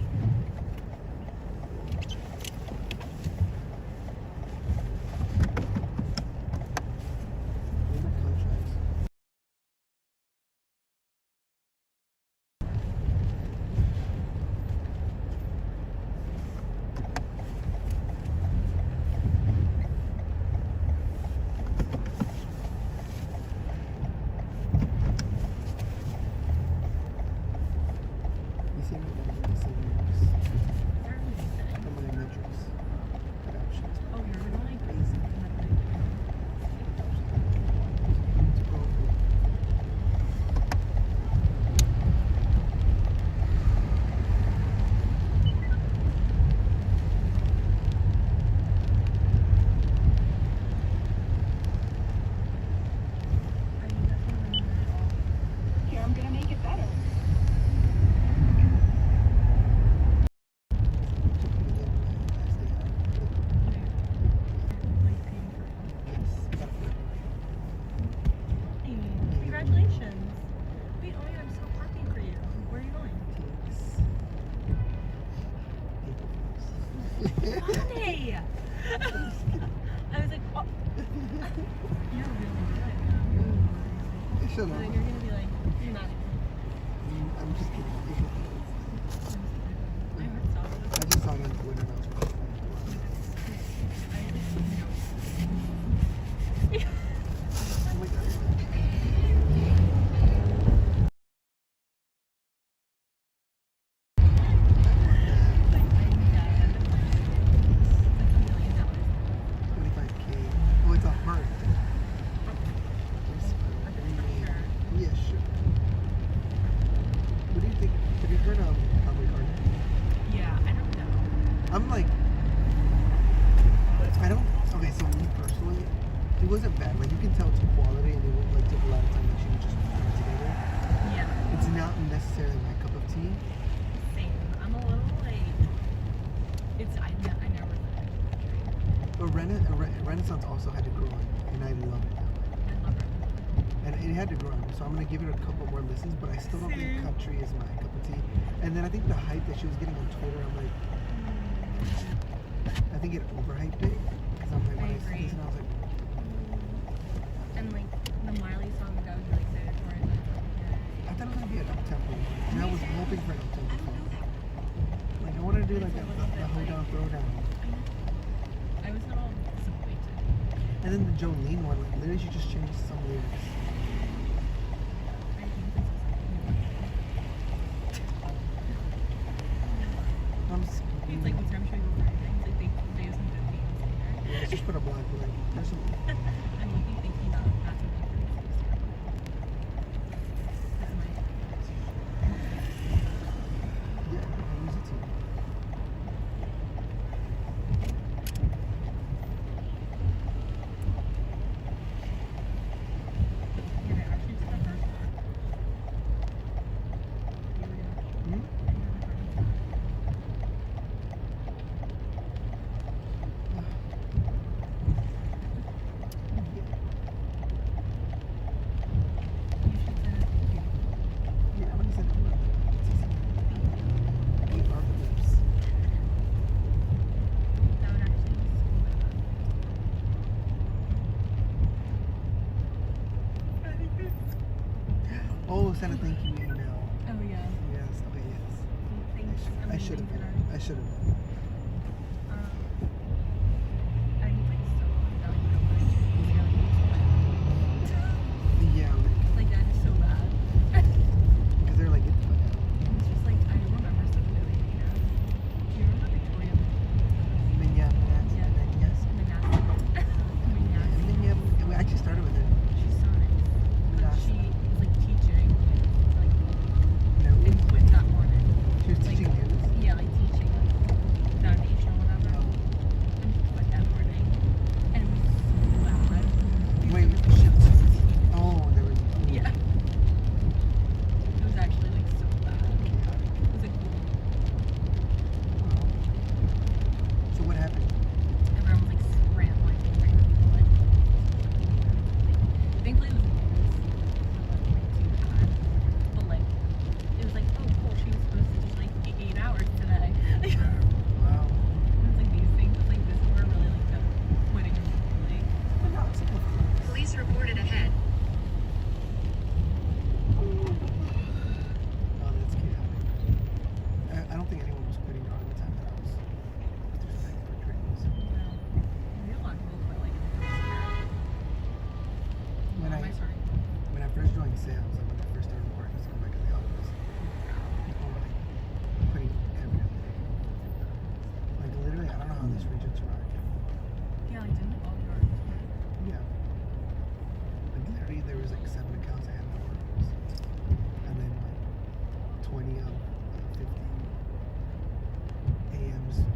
Here, I'm gonna make it better. Congratulations. Wait, oh yeah, I'm so happy for you. Where are you going? Monday! I was like, oh. You're really good. Shut And up. then you're gonna be like, you're not. I'm just kidding. I heard so. I just saw that on Twitter and I was oh my god. $25K. Oh, it's a heart. Yeah, sure. What do you think? Have you heard of Cowboy Carter? Yeah, I don't know. I'm like, I don't. Okay, so me personally, it wasn't bad. Like you can tell it's quality, and it like took a lot of time that she was just putting it together. Yeah. It's not necessarily my cup of tea. Same. I'm a little like, it's, I never thought it. But Renaissance also had to grow on, and I love it. I love it. And it had to grow on, so I'm gonna give it a couple more listens. But I still don't think country is my cup of tea. And then I think the hype that she was getting on Twitter, I'm like, I think it overhyped it. Because I'm like, when I see this, and I was like, And like the Miley song that I was really excited for. I thought it was gonna be an up-tempo, and I was hoping for an up-tempo song. Like I wanted to do like the hold down, throw down. I was not all disappointed. And then the Jolene one, like literally she just changed some lyrics. He's like, I'm sure you'll find it. He's like, they use some good themes in there. Yeah, let's just put a black like there's some. And what do you think he knows? That's what he thinks. Yeah, I use it too. Yeah, I actually took the first one. Oh, send a thank you email. Oh yeah. Yes. Okay. Yes. Thanks. I should have. I should have. I think like so unvaluable. Yeah. Like that is so bad. Because they're like, get the fuck out. It's just like I remember stuff really. Do you remember Victoria? Minneapolis. Yeah. Yes. Minneapolis. We actually started with it. She's so nice. But she was like teaching, like, No. and quit that morning. She was teaching news. Yeah, like teaching like foundation or whatever. And she quit that morning. And it was so bad. Wait. Oh, there was. Yeah. It was actually like so bad. It was like cool. So what happened? Everyone was like scrambling to bring people in. Thankfully it was news. So it wasn't like too bad. But like, it was like, oh cool, she was supposed to teach like 8 hours today. Wow. It was like these things, it's like this is where really like the quitting is really. Police reported ahead. Oh, that's chaotic. I don't think anyone was quitting around the time that I was with respect for trainings. Maybe a lot of people quit like in the first year. When Am I sorry? when I first joined sales, like when I first started working, to go back to the office, people were like quitting every other day. Like literally, I don't know how this region survived. Yeah, like didn't all yours. Yeah. Like literally, there was like 7 accounts I had no orders, and then like 20 of 50 AMs.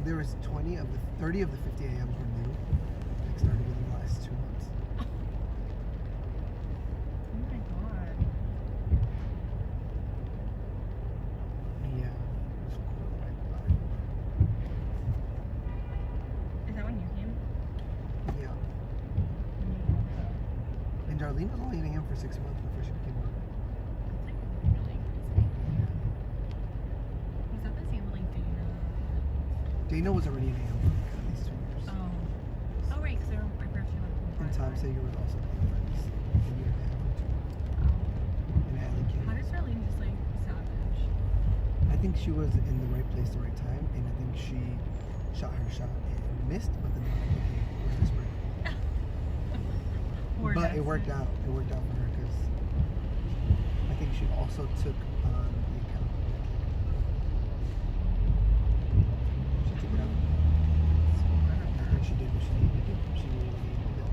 There was 20 of the 30 of the 50 AMs were new. Like started within the last 2 months. Oh my god. Yeah, it was cool. Is that when you came? Yeah. And Darlene was only in AM for 6 months before she became one. That's like really crazy. Was that the same with like Dana? Dana was already in AM for like at least 2 years. Oh. Oh right, because I forgot she went. And Tom Sager was also playing friends. A year and a half or 2. And Allie King. How does Darlene just like savage? I think she was in the right place at the right time, and I think she shot her shot and missed, but then we're desperate. But it worked out. It worked out for her because I think she also took on the account. She took it out. I think she did what she needed to do. She really needed to do.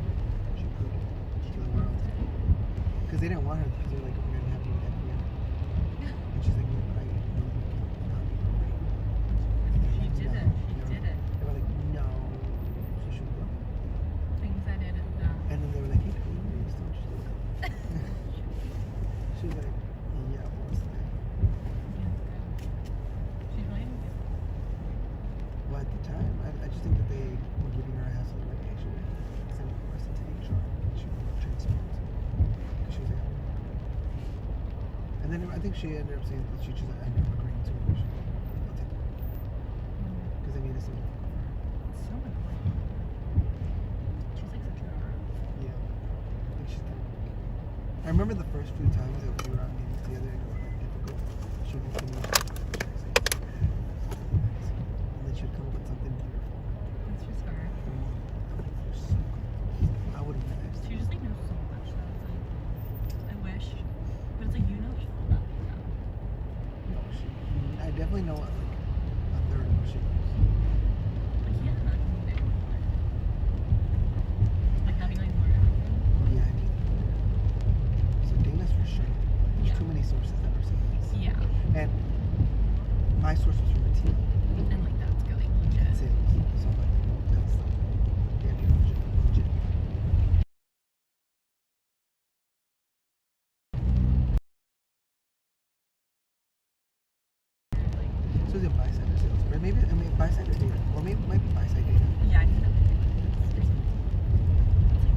She proved it to the world. Because they didn't want her because they're like, we're gonna have you at the end. And she's like, no, but I know you cannot be great. She did it. She did it. They were like, no. So she was like, Things I didn't know. and then they were like, hey, please don't you do it. She was like, yeah, what's that? She's really good. Well, at the time, I just think that they were giving her a hassle like they should send the person to HR and she was transparent. Because she was like, and then I think she ended up saying that she just ended up agreeing to it. She was like, I'll take it. Because they needed something for her. It's so annoying. She's like such a nerd. Yeah. I think she's done. I remember the first few times that we were on meetings together and it was like difficult. She would give me and then she would come up with something beautiful. That's just her. I would have never. She just like knows so much that it's like, I wish. But it's like you know equal about it now. No, I definitely know like a third of what she knows. I can't imagine being able to like having like more everything. Yeah, I mean. So Dana's for sure. There's too many sources that were saying this. Yeah. And my source was from a team. And like that's good, like legit. Sales. So like that's damn near legit. So is it buy-side or sales? Or maybe, I mean, buy-side or data. Or maybe it might be buy-side data. Yeah, I think that might be what it is. It's like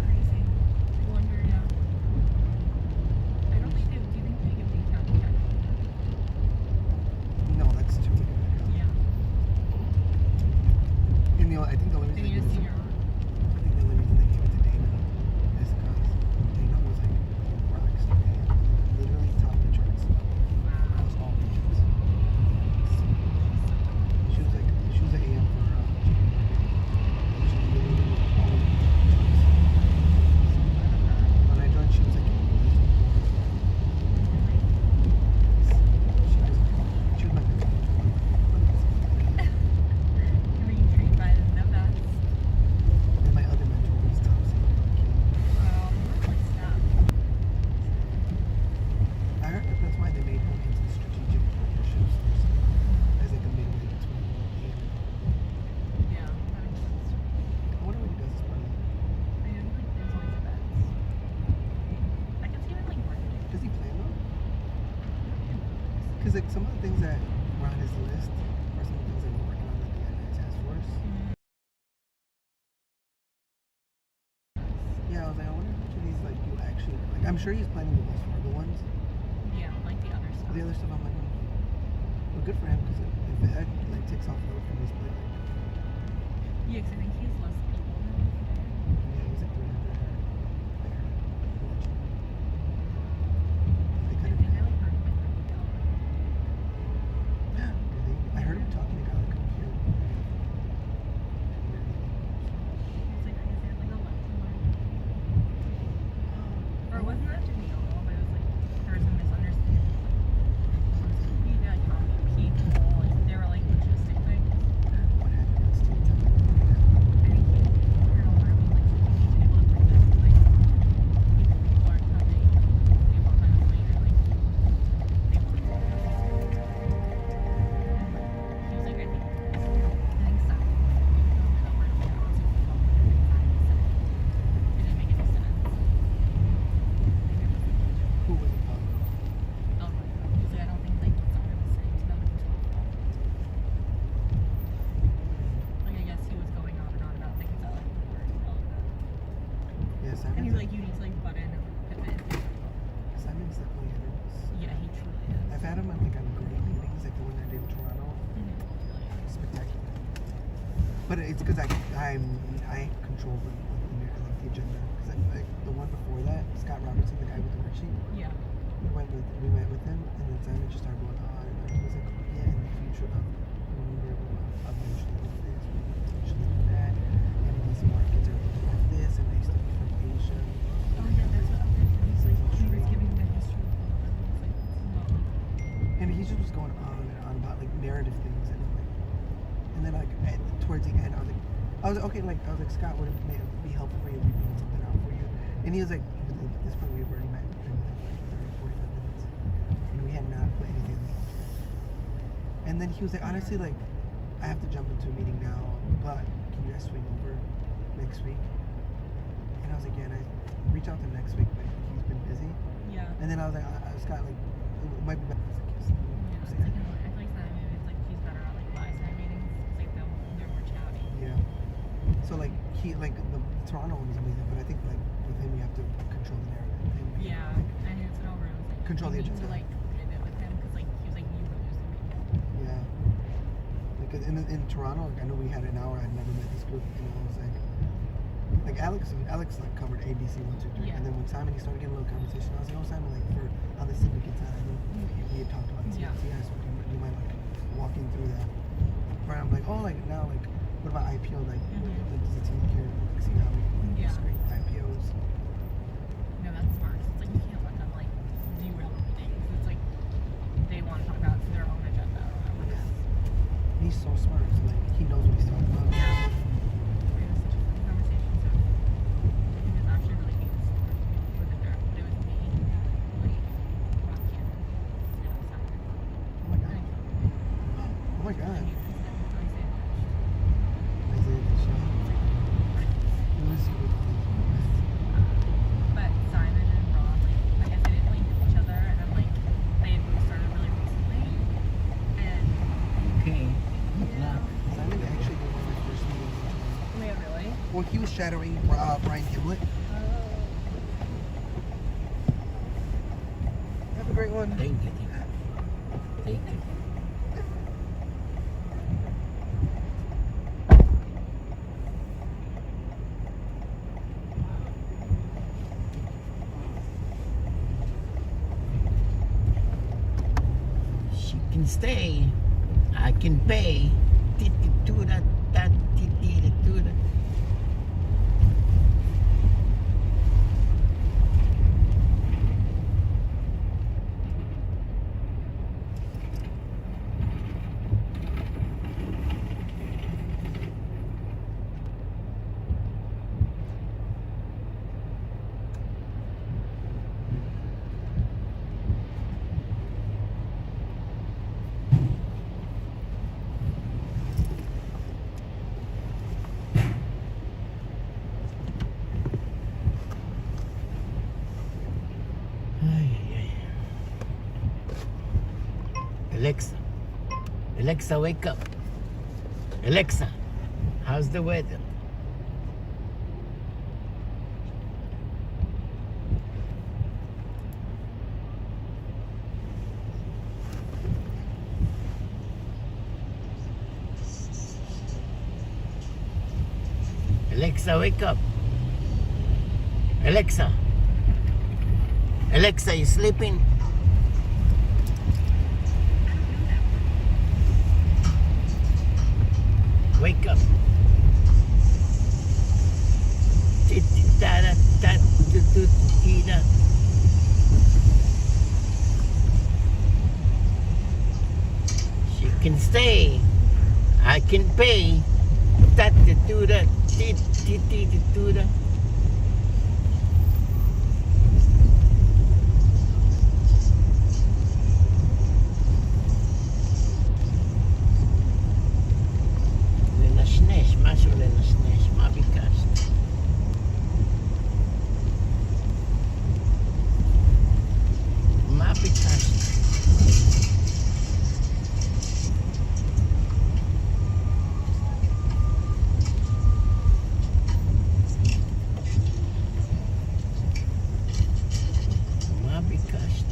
crazy. I wonder, yeah. I don't think they, do you think they give the account check? No, that's too big of an account. Yeah. And you know, I think the only They reason need a they gave it senior. I think the only reason they gave it to Dana is because Dana was like rock Because like some of the things that were on his list are some of the things that we're working on with the NI task force. Yeah, I was like, I wonder which of these like you actually like. I'm sure he's planning the most horrible ones. Yeah, like the other stuff. The other stuff, I'm like, well, good for him because if that like takes off load from his plate, like, Yeah, because I think he has less people now. yeah, he's at 300 there. They cut it I down. like heard him with Ricky Bell. Really? I heard him talking to a guy like up here. It's like, I guess they had like a lesson learned. Or wasn't that Janelle? But it was like, there was a misunderstanding. He got commute people, and they were like logistic things. What happened in Steve? I think he heard a word like, you need to be able to bring this, like, people aren't coming, they want my later, like, they want to. He was like, I think Simon, the word we got was if you don't put everything on, it didn't make any sense. Who was it called? Oh, he was like, I don't think like what Simon was saying to them was helpful. Like, I guess he was going on and on about things that like weren't relevant. Yeah, And Simon's he's like, you need to like butt in and like pivot and do Simon's definitely hit or miss. Yeah, he truly is. I've had him at like on great meetings, like the one I did in Toronto. Spectacular. But it's because I control the agenda. Because like the one before that, Scott Robertson, the guy with the worksheet. Yeah. We went with him, and then Simon just started going on. And he was like, yeah, in the future of eventually do this, we eventually do that, and these markets are looking at this, and they still different Asia. Oh yeah, that's what he's like. He was giving the history of the world. It's like, no. And he just was going on and on about like narrative things, and I'm like, and then like towards the end, I was like, okay, like I was like, Scott, would it be helpful for you if we build something out for you? And he was like, at this point we've already met for like 30, 45 minutes, and we had not put anything on the altar. And then he was like, honestly, like I have to jump into a meeting now, but can you guys swing over next week? And I was like, yeah, and I reach out to him next week, but he's been busy. Yeah. And then I was like, Scott, like it might be better. I was like, yes. Yeah, it's like, I feel like Simon, it's like he's better at like buy-side meetings. It's like they're more chatty. Yeah. So like he like the Toronto one was amazing, but I think like with him you have to control the narrative. And, Yeah, like, and it's an over. It was like control the you need agenda. to like pivot with him because like he was like you were losing me. Yeah. Like in Toronto, like I know we had an hour. I'd never met this group, and it was like Alex like covered ABC 1, 2, 3, Yeah. and then when Simon he started getting a little conversation, I was like, oh Simon, like for on the syndicate side, I know we had talked about Yeah. CNCI, so you might like walking through that. Where I'm like, oh like now like what about IPO? Like does the team care? Like, see how we Yeah. screen IPOs? No, that's smart. 'Cause it's like you can't let them like derail the meetings. It's like they want to talk about their own agenda or whatever. Yeah. And he's so smart. So like he knows what he's talking about. Yeah. We had such a funny conversation. So it was actually really good. With it there. It was me, like Rocky, and Simon. Oh my god. Oh my god. But Simon and Rob, like, I guess they didn't really know each other, and then like they had both started really recently, and Okay. Good luck. Simon actually did one of my first meetings in Toronto. yeah, really. Well, he was shadowing Brian Gimlet. Have a great one. Thank you. Thank you. She can stay. I can pay. Alexa. Alexa, wake up. Alexa, how's the weather? Alexa, wake up. Alexa. Alexa, you sleeping? Wake up. She can stay. I can pay. לנשנש, משהו לנשנש, מה ביקשת? מה ביקשת? מה ביקשת?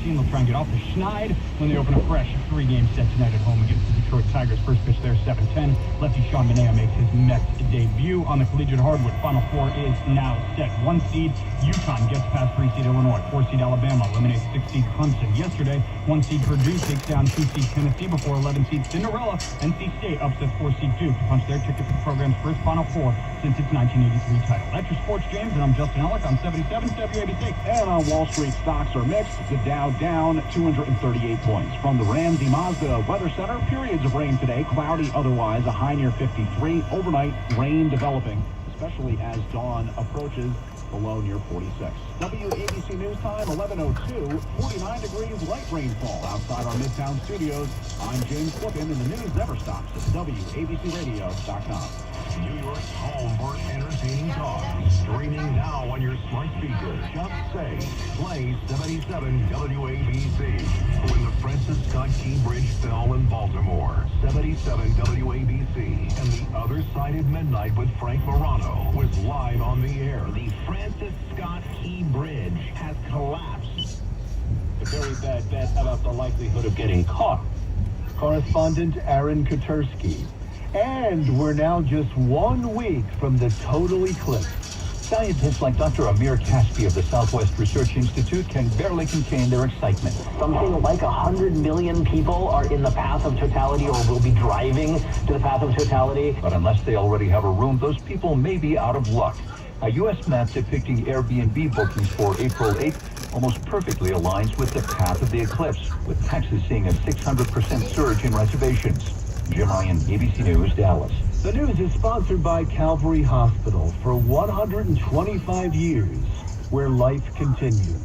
They'll try and get off the schneid when they open a fresh three-game set tonight at home against the Detroit Tigers. First pitch there, 7:10. Lefty Sean Manaea makes his Mets debut on the collegiate hardwood. Final four is now set. 1 seed UConn gets past 3 seed Illinois. 4 seed Alabama eliminates 6 seed Clemson. Yesterday, 1 seed Purdue takes down 2 seed Tennessee before 11 seed Cinderella. NC State upsets 4 seed Duke to punch their ticket to the program's first Final Four since its 1983 title. That's your Sports James, and I'm Justin Ellick on 77 WABC. And on Wall Street, stocks are mixed. The Dow down 238 points. From the Ramsey Mazda Weather Center, periods of rain today, cloudy otherwise, a high near 53. Overnight, rain developing, especially as dawn approaches, the low near 46. WABC News Time, 11:02, 49 degrees, light rainfall outside our Midtown studios. I'm James Flippin, and the news never stops at WABCRadio.com. New York's home for entertaining talk. Streaming now on your smart speaker. Just say, play 77 WABC. When the Francis Scott Key Bridge fell in Baltimore, 77 WABC and The Other Side of Midnight with Frank Morano was live on the air. The Francis Scott Key Bridge has collapsed. A very bad bet about the likelihood of getting caught. Correspondent Aaron Kotursky. And we're now just 1 week from the total eclipse. Scientists like Dr. Amir Kaspi of the Southwest Research Institute can barely contain their excitement. Something like 100 million people are in the path of totality or will be driving to the path of totality. But unless they already have a room, those people may be out of luck. A U.S. map depicting Airbnb bookings for April 8th almost perfectly aligns with the path of the eclipse, with Texas seeing a 600% surge in reservations. Jim Ryan, ABC News, Dallas. The news is sponsored by Calvary Hospital for 125 years, where life continues.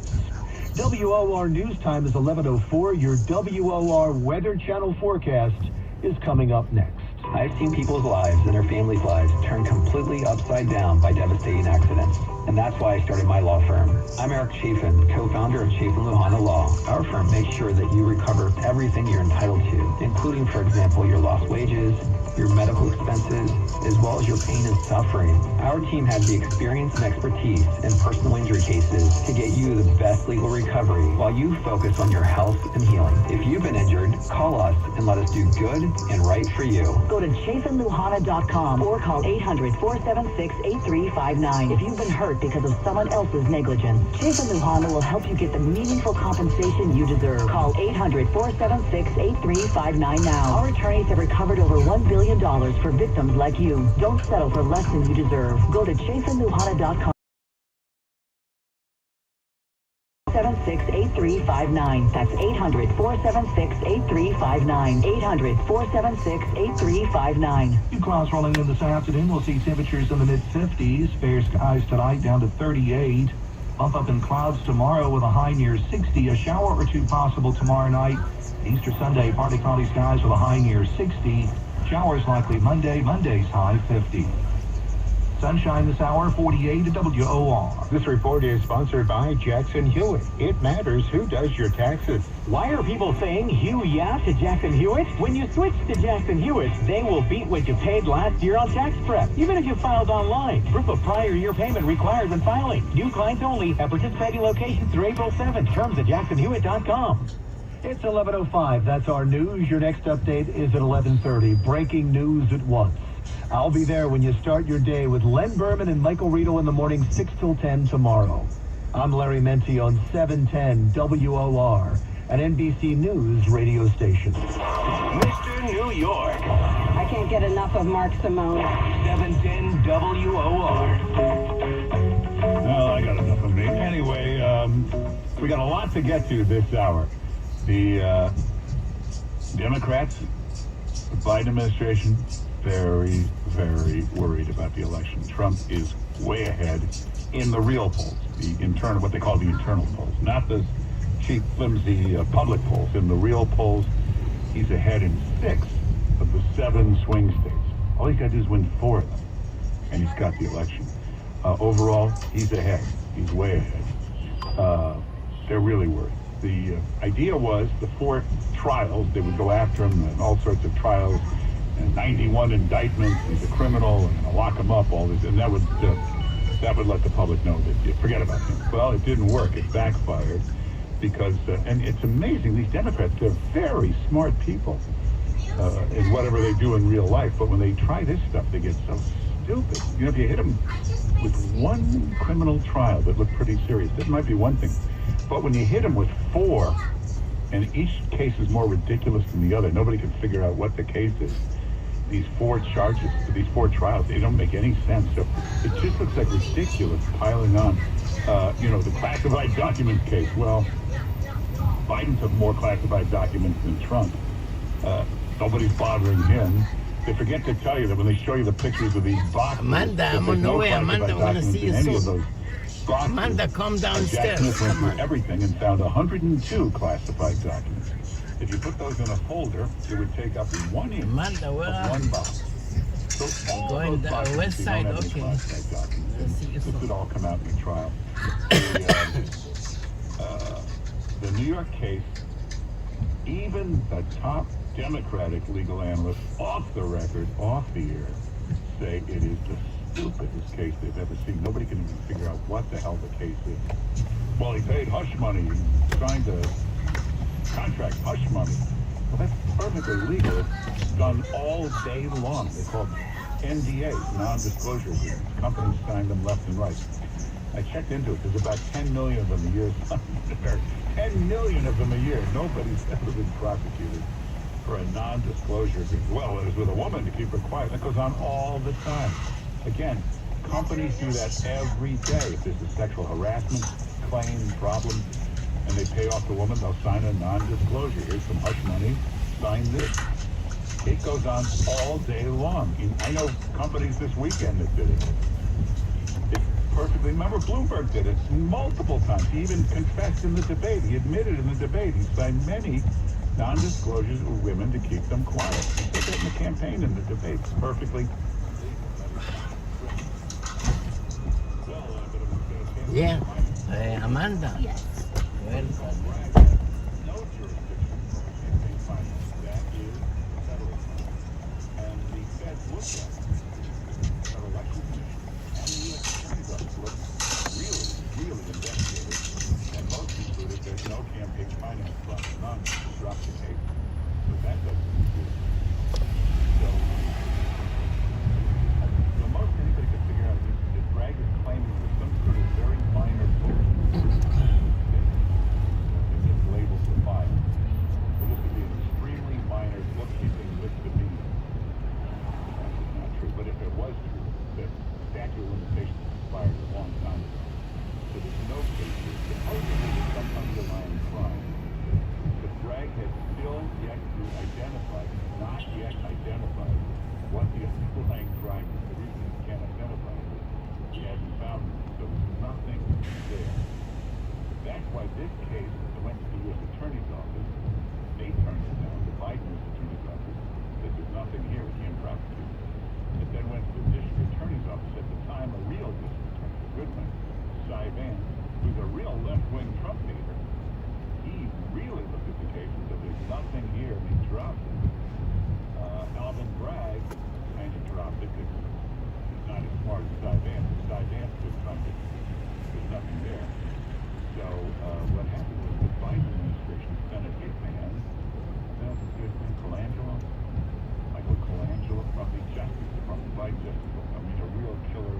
WOR News Time is 11:04. Your WOR Weather Channel forecast is coming up next. I've seen people's lives and their families' lives turn completely upside down by devastating accidents. And that's why I started my law firm. I'm Eric Chafin, co-founder of Chafin Luhana Law. Our firm makes sure that you recover everything you're entitled to, including, for example, your lost wages, your medical expenses, as well as your pain and suffering. Our team has the experience and expertise in personal injury cases to get you the best legal recovery while you focus on your health and healing. If you've been injured, call us and let us do good and right for you. Go to chafinluhana.com or call 800-476-8359 if you've been hurt because of someone else's negligence. Chafin Luhana will help you get the meaningful compensation you deserve. Call 800-476-8359 now. Our attorneys have recovered over $1 billion for victims like you. Don't settle for less than you deserve. Go to chafinluhana.com. 800-476-8359. That's 800-476-8359. 800-476-8359. Few clouds rolling in this afternoon. We'll see temperatures in the mid-50s. Fair skies tonight down to 38. Bump up in clouds tomorrow with a high near 60. A shower or two possible tomorrow night. Easter Sunday, partly cloudy skies with a high near 60. Showers likely Monday. Monday's high 50. Sunshine this hour, 48 at WOR. This report is sponsored by Jackson Hewitt. It matters who does your taxes. Why are people saying Hugh yeah to Jackson Hewitt? When you switch to Jackson Hewitt, they will beat what you paid last year on tax prep, even if you filed online. Proof of prior year payment required when filing. New clients only at participating locations through April 7th. Terms at jacksonhewitt.com. It's 11:05. That's our news. Your next update is at 11:30. Breaking news at once. I'll be there when you start your day with Len Berman and Michael Rito in the morning, 6 till 10 tomorrow. I'm Larry Menti on 710 WOR, an NBC News radio station. Mr. New York. I can't get enough of Mark Simone. 710 WOR. Well, I got enough of me. Anyway, we got a lot to get to this hour. The Democrats, the Biden administration, very, very worried about the election. Trump is way ahead in the real polls, the internal, what they call the internal polls, not the cheap, flimsy public polls. In the real polls, he's ahead in 6 of the 7 swing states. All he's got to do is win 4 of them, and he's got the election. Overall, he's ahead. He's way ahead. They're really worried. The idea was the 4 trials, they would go after him, and all sorts of trials, and 91 indictments, he's a criminal, and gonna lock him up, all this, and that would let the public know that you forget about him. Well, it didn't work. It backfired because, and it's amazing, these Democrats, they're very smart people in whatever they do in real life, but when they try this stuff, they get so stupid. You know, if you hit them with one criminal trial that looked pretty serious, that might be one thing, but when you hit them with 4, and each case is more ridiculous than the other, nobody can figure out what the case is. These 4 charges, these 4 trials, they don't make any sense. So it just looks like ridiculous piling on. The classified documents case. Well, Biden took more classified documents than Trump. Nobody's bothering him. They forget to tell you that when they show you the pictures of these boxes, Amanda, I'm on the way. Amanda, I want to see you soon. Amanda, come downstairs. Jack Smith went through everything and found 102 classified documents. If you put those in a folder, it would take up 1 inch Amanda, where of one box. So all going those down boxes, west they side, don't have any okay. classified documents. This would all come out in the trial. The New York case, even the top Democratic legal analysts off the record, off the air, say it is the stupidest case they've ever seen. Nobody can even figure out what the hell the case is. Well, he paid hush money. He signed a contract, hush money. Well, that's perfectly legal. It's done all day long. They're called NDAs, non-disclosure agreements. Companies sign them left and right. I checked into it. There's about 10 million of them a year. 10 million of them a year. Nobody's ever been prosecuted for a non-disclosure agreement. Well, it was with a woman to keep her quiet. That goes on all the time. Again, companies do that every day. If there's a sexual harassment, claim problems and they pay off the woman, they'll sign a non-disclosure. Here's some hush money, sign this. It goes on all day long. I know companies this weekend that did it. It's perfectly, remember Bloomberg did it multiple times. He even confessed in the debate. He admitted in the debate he signed many non-disclosures with women to keep them quiet. He said that in the campaign, in the debates, perfectly. Yeah, Amanda. Yes. Well, No jurisdiction for campaign finance. That is federal. And the Fed looked at it. Federal Election Commission and the U.S. Attorney's Office looked really investigated. And most concluded there's no campaign finance fraud. None. Dropped the case. So that doesn't exist. So the most anybody could figure out is that Bragg is claiming there's some sort of very minor if it's labeled to file. So this would be an extremely minor bookkeeping misdemeanor. That's not true. But if it was true, the statute of limitations expired a long time ago. So there's no case here. Supposedly there's some underlying crime. But Bragg has still yet to identify, not yet identified, what the underlying crime is. The reason he can't identify it is he hasn't found it. So there's nothing there. That's why this case went to the U.S. Attorney's Office. They turned it down. The Biden U.S. Attorney's Office said there's nothing here. We can't prosecute. It then went to the District Attorney's Office at the time, a real District Attorney, a good one, Cy Vance, who's a real left-wing Trump hater. He really looked at the case and said there's nothing here, and he dropped it. Alvin Bragg kind of dropped it because he's not as smart as Cy Vance. Cy Vance just found it. There's nothing there. So what happened was the Biden administration sent a hitman, Michael Colangelo, from the Justice Department, Biden Justice Department. I mean, a real killer,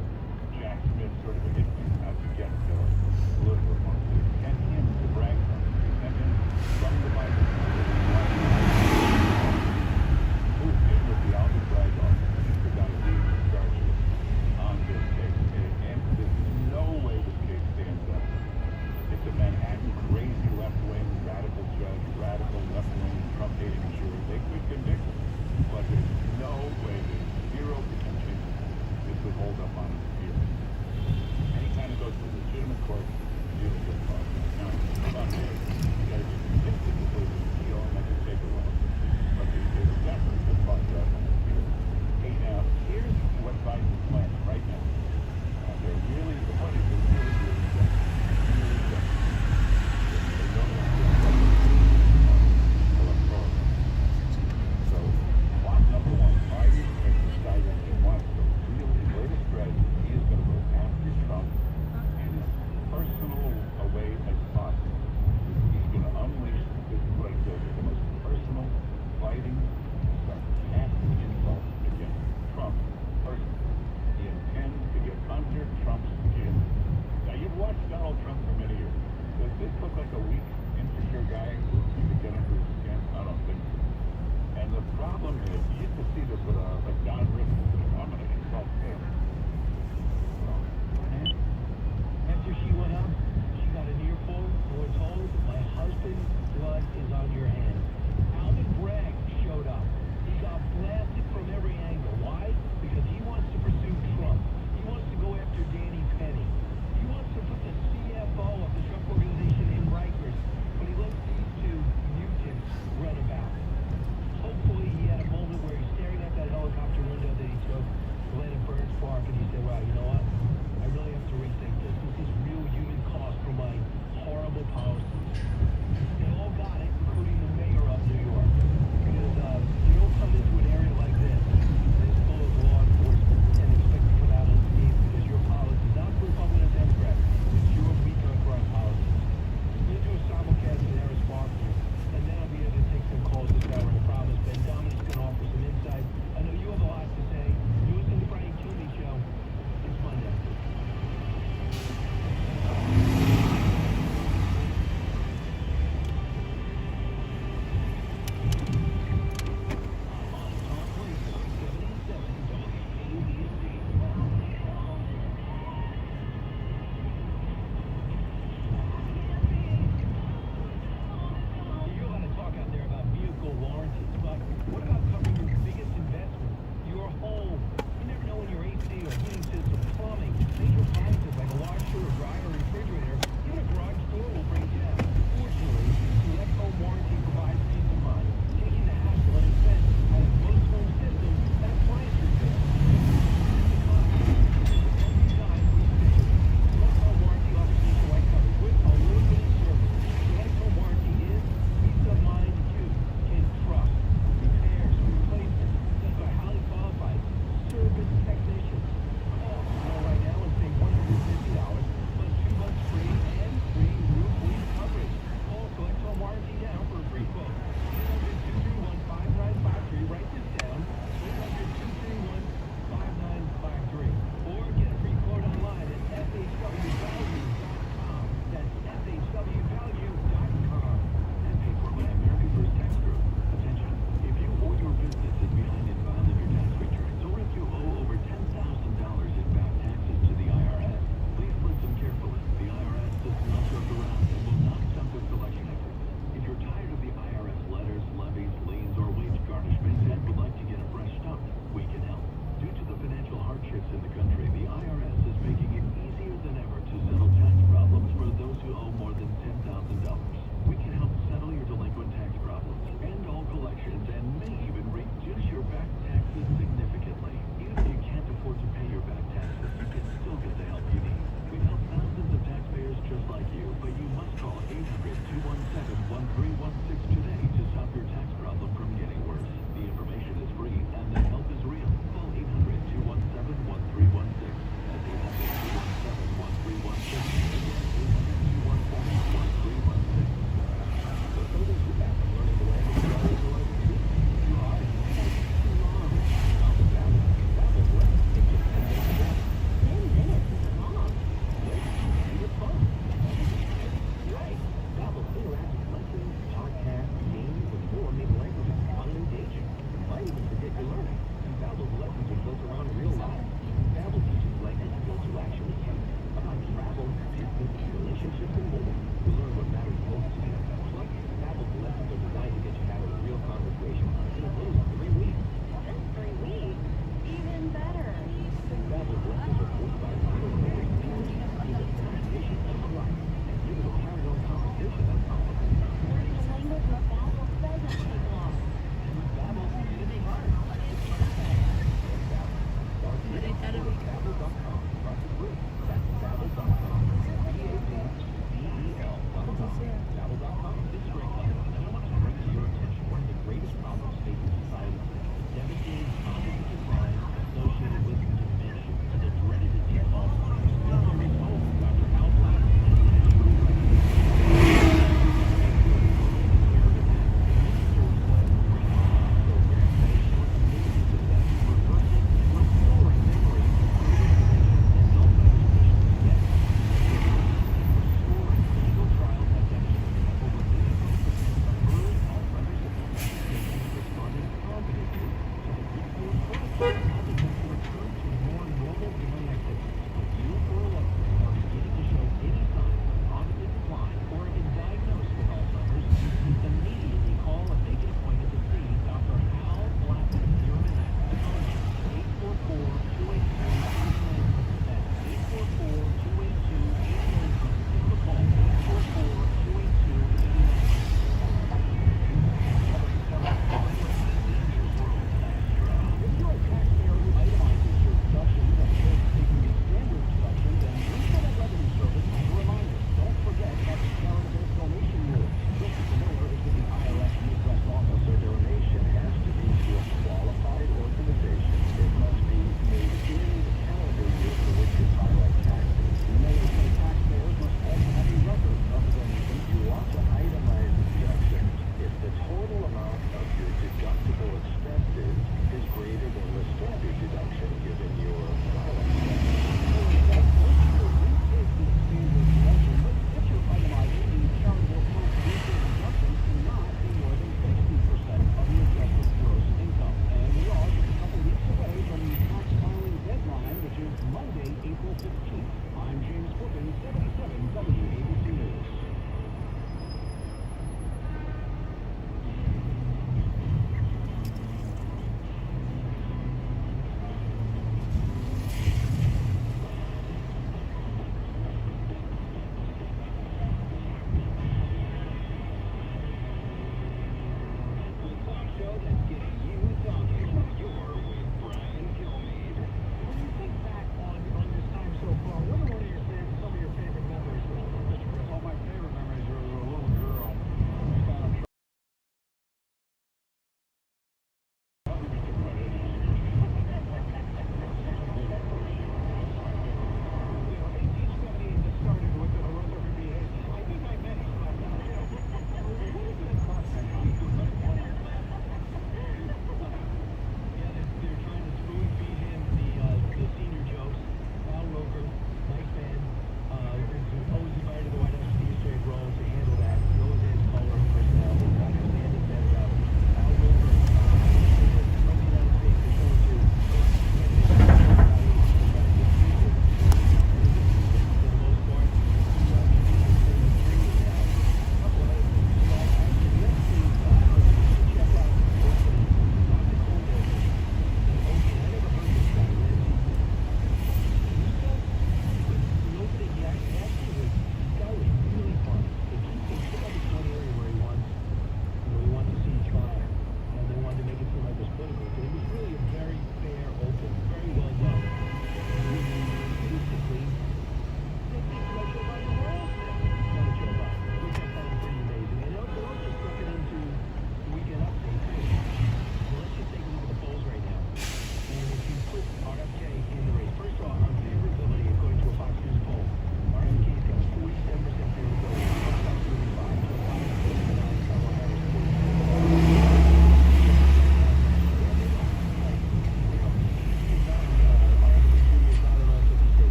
Jack Smith sort of a hitman, not to get political opponents. Sent him to Bragg. Sent him from the Biden administration. Who did with the Alvin Bragg office? He forgot to leave the charges on this case. And there's no way this case stands up. It's a Manhattan crazy left-wing radical judge, radical left-wing Trump-hating jury. They could convict him, but there's no way, there's 0% chance this would hold up on its appeal. Anytime it goes to a legitimate court, deal with your cause. Now, Sunday, you got to be convicted before the appeal, and that can take a while. But there's definitely some cause up on its appeal. Hey, now, here's what Biden's planning right now. They're really, what is it really done? So, plot number one, Biden has decided he wants to really, his latest strategy, he is going to go after Trump in as personal a way as possible. He's going to unleash, this is what I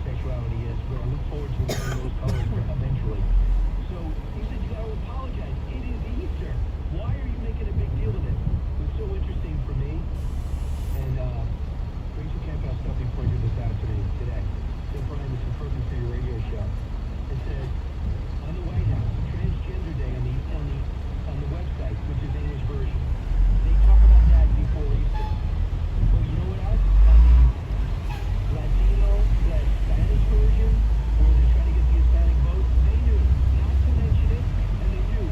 sexuality is. But I look forward to wearing those colors eventually. So he said, you got to apologize. It is Easter. Why are you making a big deal of it? It was so interesting for me. And Rachel Campbell Stuffy pointed this out to me today. Said, Brian, this is perfect for your radio show. It says, on the White House, Transgender Day on the website, which is English version, they talk about that before Easter. Well, you know what else? On the Latino/Spanish version, where they're trying to get the Hispanic vote, they knew not to mention it, and they knew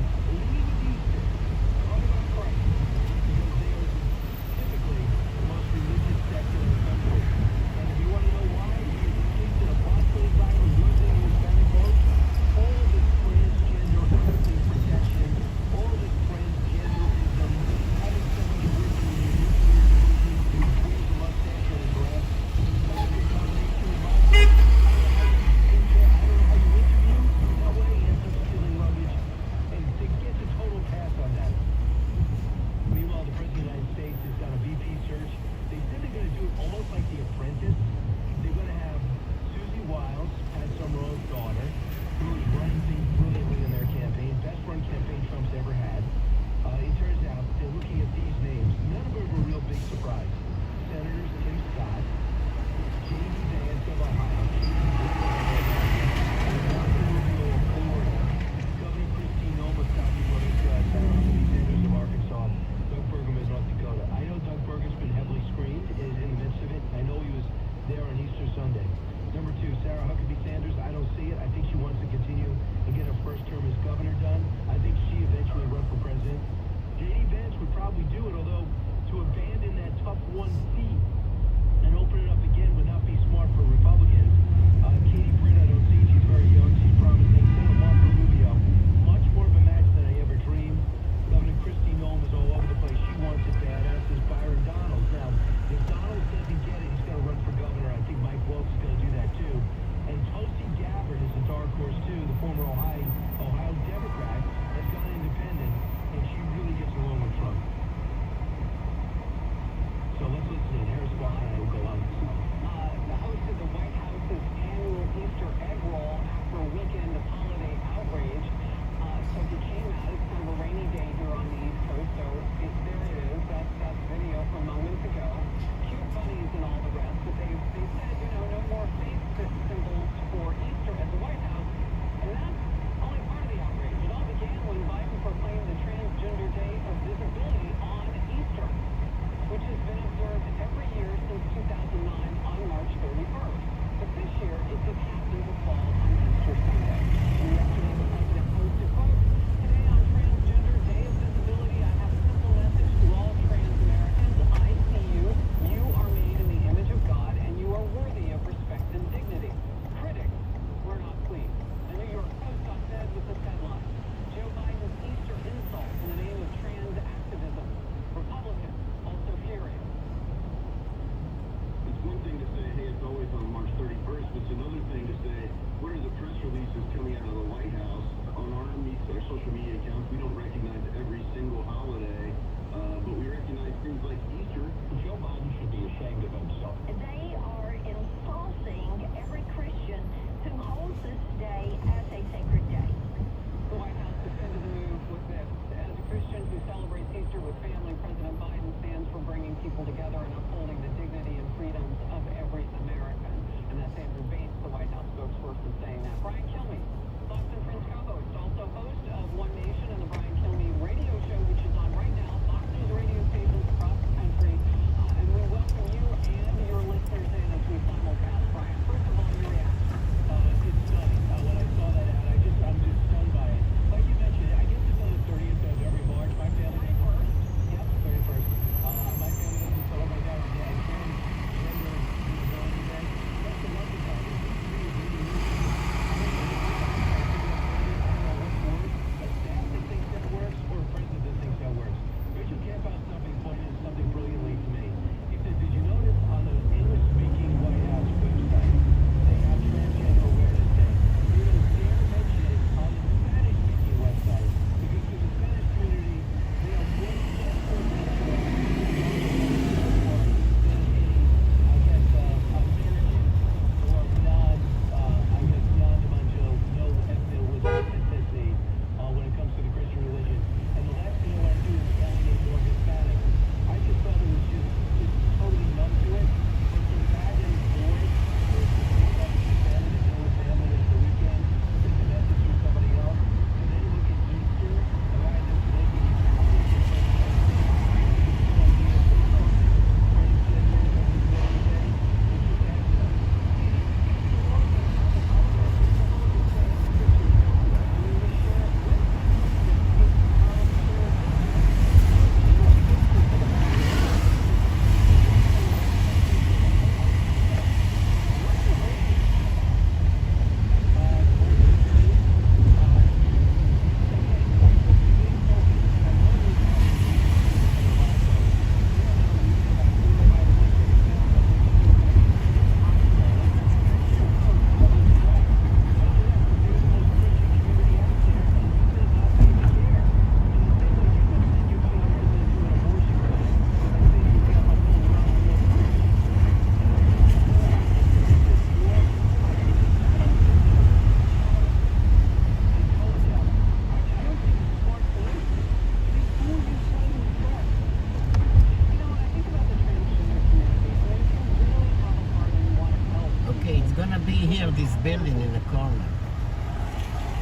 be here, this building in the corner.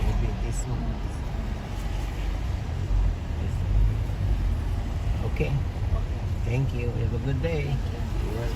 Maybe this one. Okay. Thank you. Have a good day. You're welcome.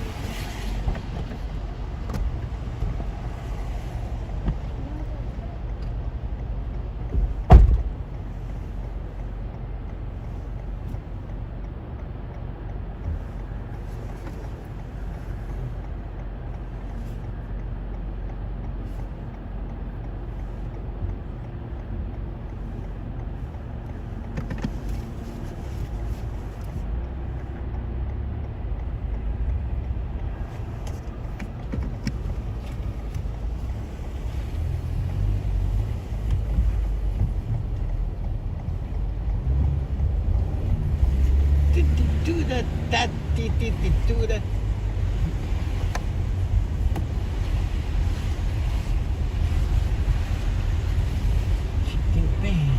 Do that, do that. Chicken bang.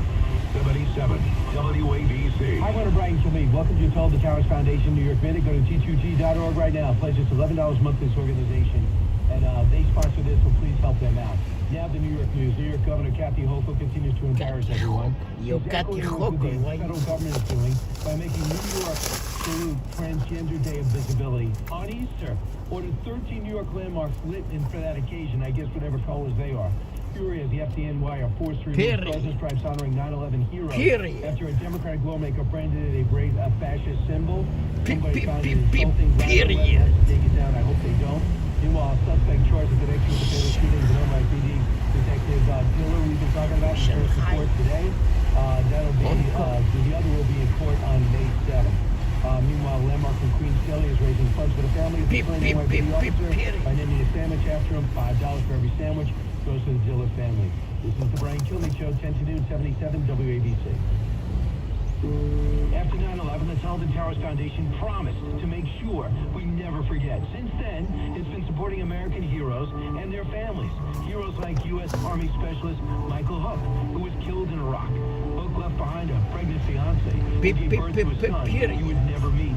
77 WABC. Hi, Governor Brian Kilmeade. Welcome to the Towers Foundation, New York Minute. Go to T2T.org right now. Pledge us $11 a month to this organization. And they sponsor this, so please help them out. Now the New York news. New York Governor Kathy Hochul continues to embarrass everyone. Yo, She's Kathy echoing what Hochul, the why? federal government is doing by making New York salute Transgender Day of Visibility on Easter. Ordered 13 New York landmarks lit in for that occasion, I guess whatever colors they are. Furious, the FDNY are forced to remove license stripes honoring 9/11 heroes. After a Democratic lawmaker branded it a fascist symbol. Somebody found it insulting. Period. Has to take it down. I hope they don't. Meanwhile, suspect charged with connection with the fatal shooting of an NYPD Detective Diller, we've been talking about in first report today. That'll be, the other will be in court on May 7th. Meanwhile, Landmark from Queens Kelly is raising funds for the family of the slain NYPD officer by naming a sandwich after him. $5 for every sandwich goes to the Diller family. This is the Brian Kilmeade Show, 10 to noon, 77 WABC. After 9/11, the Sullivan Towers Foundation promised to make sure we never forget. Since then, it's been supporting American heroes and their families. Heroes like U.S. Army Specialist Michael Hook, who was killed in Iraq. Hook left behind a pregnant fiance who gave birth to a son you would never meet.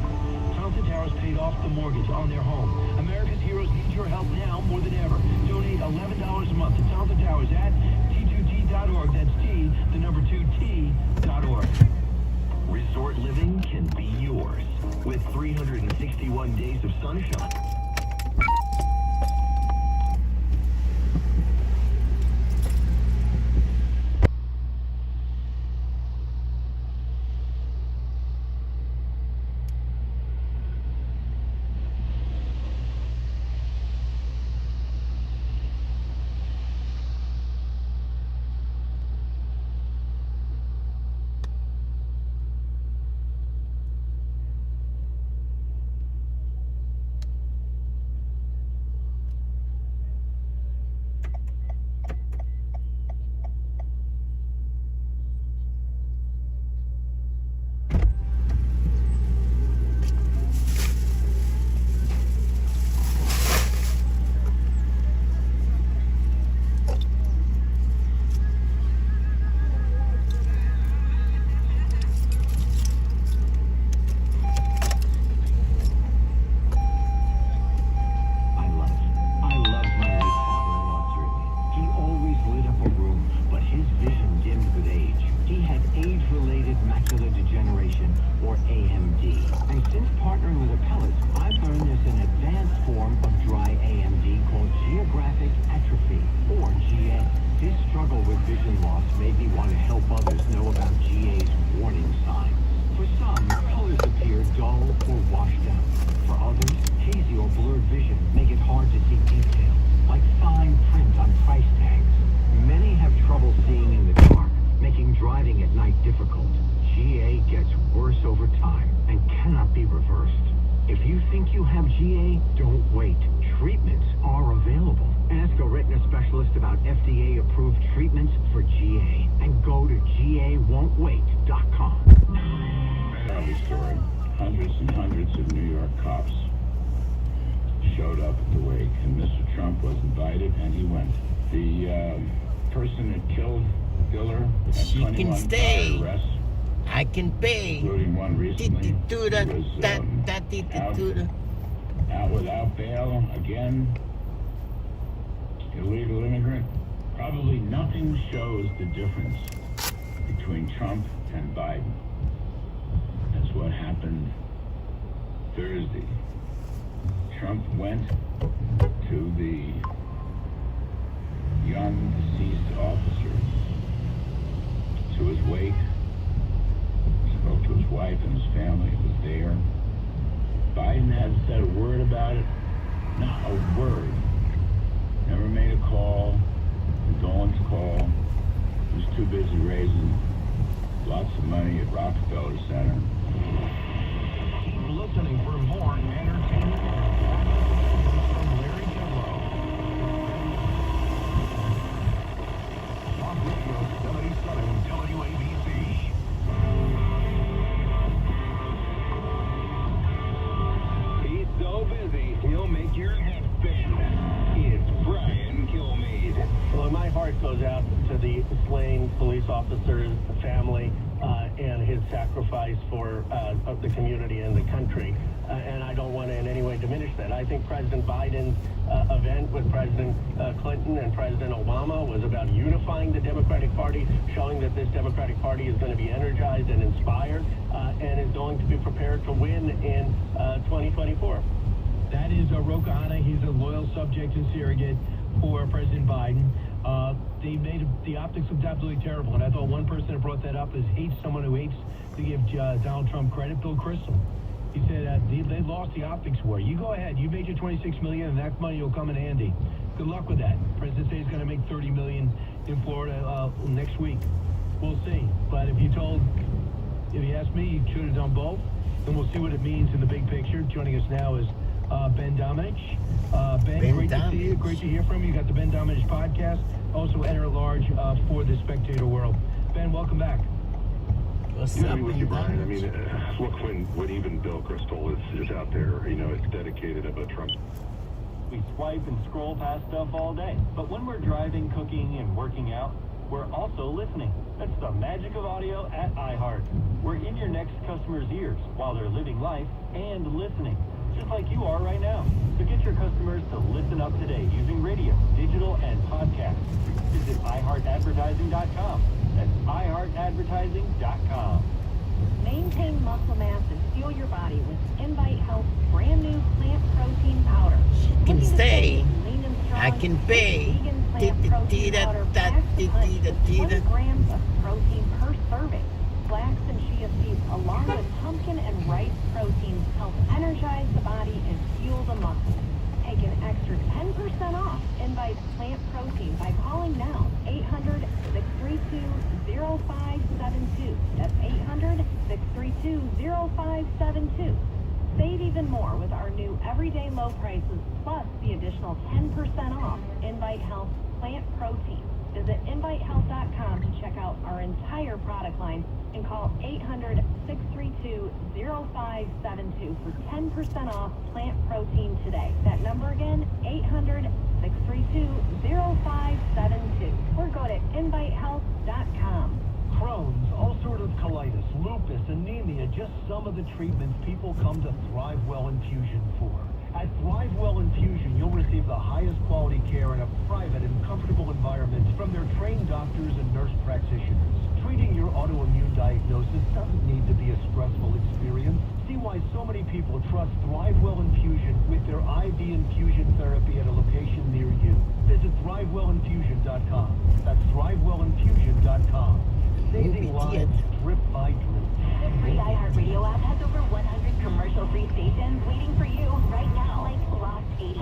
Sullivan Towers paid off the mortgage on their home. America's heroes need your help now more than ever. Donate $11 a month to Sullivan Towers at T2T.org. That's T, the number 2T.org. Resort living can be yours with 361 days of sunshine. I can pay. Including one recently was out without bail again. illegal immigrant. Probably nothing shows the difference between Trump and Biden. That's what happened Thursday. Trump went to the young deceased officer, to his wake, spoke to his wife and his family, was there. Biden hasn't said a word about it, not a word. Never made a call, condolence call. He was too busy raising lots of money at Rockefeller Center. Keep listening for more entertainment from Larry Kudlow. Talk Radio 77 WABC. He's so busy, he'll make your head spin. It's Brian Kilmeade. Well, my heart goes out to the slain police officers, the family, and his sacrifice for the community and the country. And I don't want to in any way diminish that. I think President Biden's event with President Clinton and President Obama was about unifying the Democratic Party, showing that this Democratic Party is going to be energized and inspired, and is going to be prepared to win in 2024. That is Roka Hanna. He's a loyal subject and surrogate for President Biden. They made the optics look absolutely terrible, and I thought one person that brought that up is someone who hates to give Donald Trump credit, Bill Kristol. He said they lost the optics war. You go ahead. You made your $26 million, and that money will come in handy. Good luck with that. President says he's going to make $30 million in Florida next week. We'll see. But if you ask me, you should have done both, and we'll see what it means in the big picture. Joining us now is Ben Dominic. Ben, great to see you. Great to hear from you. You got the Ben Dominic podcast. Also enter at large for the Spectator World. Ben, welcome back. What's Good up, to be with you, Brian. I Ben? mean, look, when even Bill Kristol is out there, it's dedicated about Trump. We swipe and scroll past stuff all day, but when we're driving, cooking, and working out, we're also listening. That's the magic of audio at iHeart. We're in your next customer's ears while they're living life and listening, just like you are right now. So get your customers to listen up today using radio, digital, and podcast. Visit iHeartAdvertising.com. That's iHeartAdvertising.com. Maintain muscle mass and fuel your body with Invite Health's brand new plant protein powder. Can stay. Lean and strong, I can pay. vegan plant protein powder packs a punch with 20 grams of protein per serving. Flax and chia seeds along with pumpkin and rice proteins help energize the body and fuel the muscles. Take an extra 10% off Invite plant protein by calling now 800-632-0572. That's 800-632-0572. Save even more with our new everyday low prices plus the additional 10% off Invite Health plant protein. Visit invitehealth.com to check out our entire product line and call 800-632-0572 for 10% off plant protein today. That number again, 800-632-0572. Or go to invitehealth.com. Crohn's, ulcerative colitis, lupus, anemia, just some of the treatments people come to ThriveWell Infusion for. At ThriveWell Infusion, you'll receive the highest quality care in a private and comfortable environment from their trained doctors and nurse practitioners. Treating your autoimmune diagnosis doesn't need to be a stressful experience. See why so many people trust ThriveWell Infusion with their IV infusion therapy at a location near you. Visit ThriveWellInfusion.com. That's ThriveWellInfusion.com. Saving lives drip by drip. The free iHeartRadio app has over 100 commercial-free stations waiting for you right now, like Lost 80s.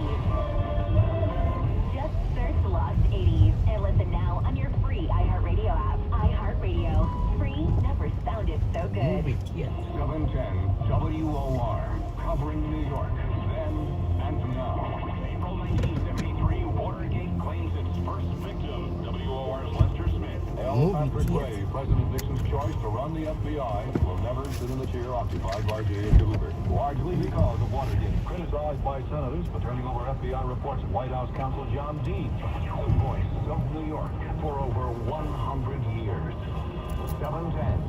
Just search Lost 80s and listen now on your free iHeartRadio app. iHeartRadio. Free never sounded so good. 710 WOR, covering New York, then and now. April 1973, Watergate claims its first victim. WOR's Lester Smith. L. Patrick Ray, President Nixon's choice to run the FBI, will never sit in the chair occupied by J. Edgar Hoover, largely because of Watergate. Criticized by senators for turning over FBI reports at White House counsel John Dean, the voice of New York for over 100 years. 710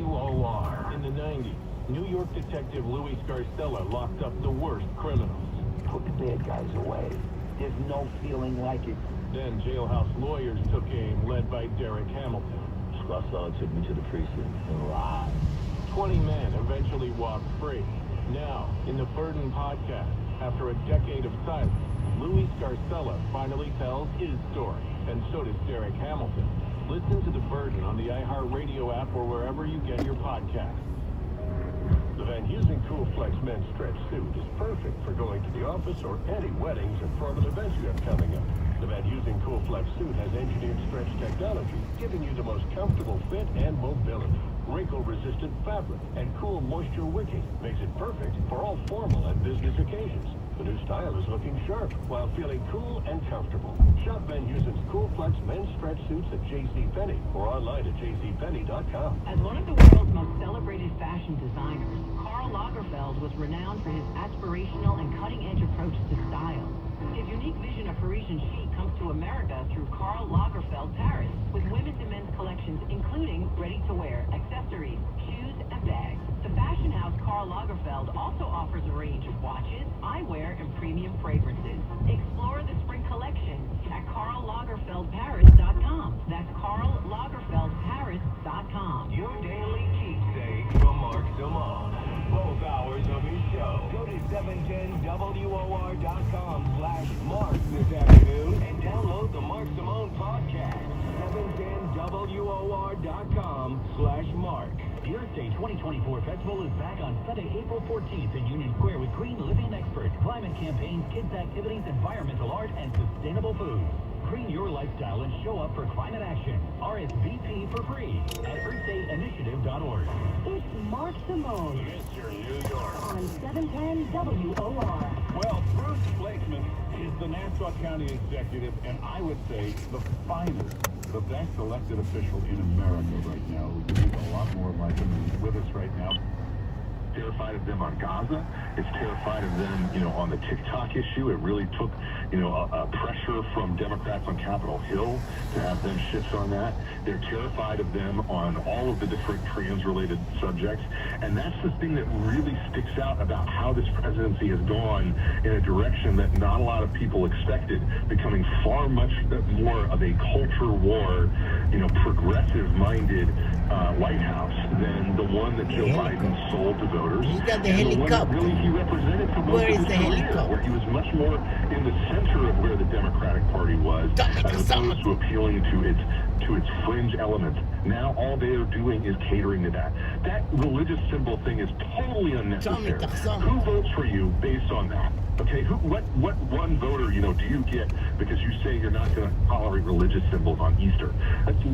WOR. In the 90s, New York detective Louis Scarcella locked up the worst criminals. Put the bad guys away. There's no feeling like it. Then jailhouse lawyers took aim, led by Derek Hamilton. Scott took me to the precinct and lied. 20 men eventually walked free. Now, in the Burden podcast, after a decade of silence, Louis Scarcella finally tells his story, and so does Derek Hamilton. Listen to The Burden on the iHeartRadio app or wherever you get your podcasts. The Van Heusen Cool Flex men's stretch suit is perfect for going to the office or any weddings and formal events you have coming up. The Van Heusen Cool Flex suit has engineered stretch technology, giving you the most comfortable fit and mobility. Wrinkle-resistant fabric and cool moisture wicking makes it perfect for all formal and business occasions. The new style is looking sharp while feeling cool and comfortable. Shop Van Heusen's Cool Flex men's stretch suits at JCPenney or online at jcpenney.com. As one of the world's most celebrated fashion designers, Karl Lagerfeld was renowned for his aspirational and cutting-edge approach to style. His unique vision of Parisian chic comes to America through Karl Lagerfeld Paris, with women's and men's collections including ready-to-wear, accessories, shoes, and bags. The fashion house Karl Lagerfeld also offers a range of watches, eyewear, and premium fragrances. Explore the spring collection at karllagerfeldparis.com. That's karllagerfeldparis.com. Your daily keepsake from Mark Simone. Both hours of his show. Go to 710WOR.com/Mark this afternoon and download the Mark Simone podcast. 710WOR.com/Mark. The Earth Day 2024 Festival is back on Sunday, April 14th in Union Square with green living experts, climate campaigns, kids activities, environmental art, and sustainable foods. Green your lifestyle and show up for climate action. RSVP for free at earthdayinitiative.org. It's Mark Simone It's your New York. on 710 WOR. Well, Bruce Blakeman is the Nassau County executive, and I would say the finest, the best elected official in America right now. We need a lot more like him. He's with us right now. Terrified of them on Gaza. It's terrified of them, on the TikTok issue. It really took, a pressure from Democrats on Capitol Hill to have them shift on that. They're terrified of them on all of the different trans-related subjects. And that's the thing that really sticks out about how this presidency has gone in a direction that not a lot of people expected, becoming far much more of a culture war, progressive-minded White House than the one that Joe Biden sold to voters. He's got the and helicopter. The one that really he represented for most Where of is his the career, helicopter? where he was much more in the center of where the Democratic Party was, as opposed to appealing to its fringe elements. Now all they are doing is catering to that. That religious symbol thing is totally unnecessary. Who votes for you based on that? Okay, what one voter, do you get because you say you're not going to tolerate religious symbols on Easter? That's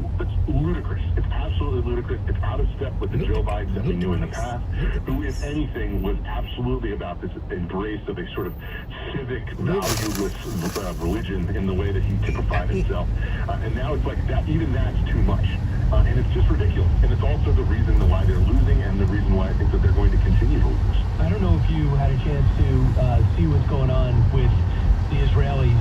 ludicrous. It's absolutely ludicrous. It's out of step with the Joe Biden that we knew in the past, who, if anything, was absolutely about this embrace of a sort of civic, valueless religion in the way that he typified himself. And now it's like that. Even that's too much. And it's just ridiculous. And it's also the reason why they're losing and the reason why I think that they're going to continue to lose. I don't know if you had a chance to see what's going on with the Israelis.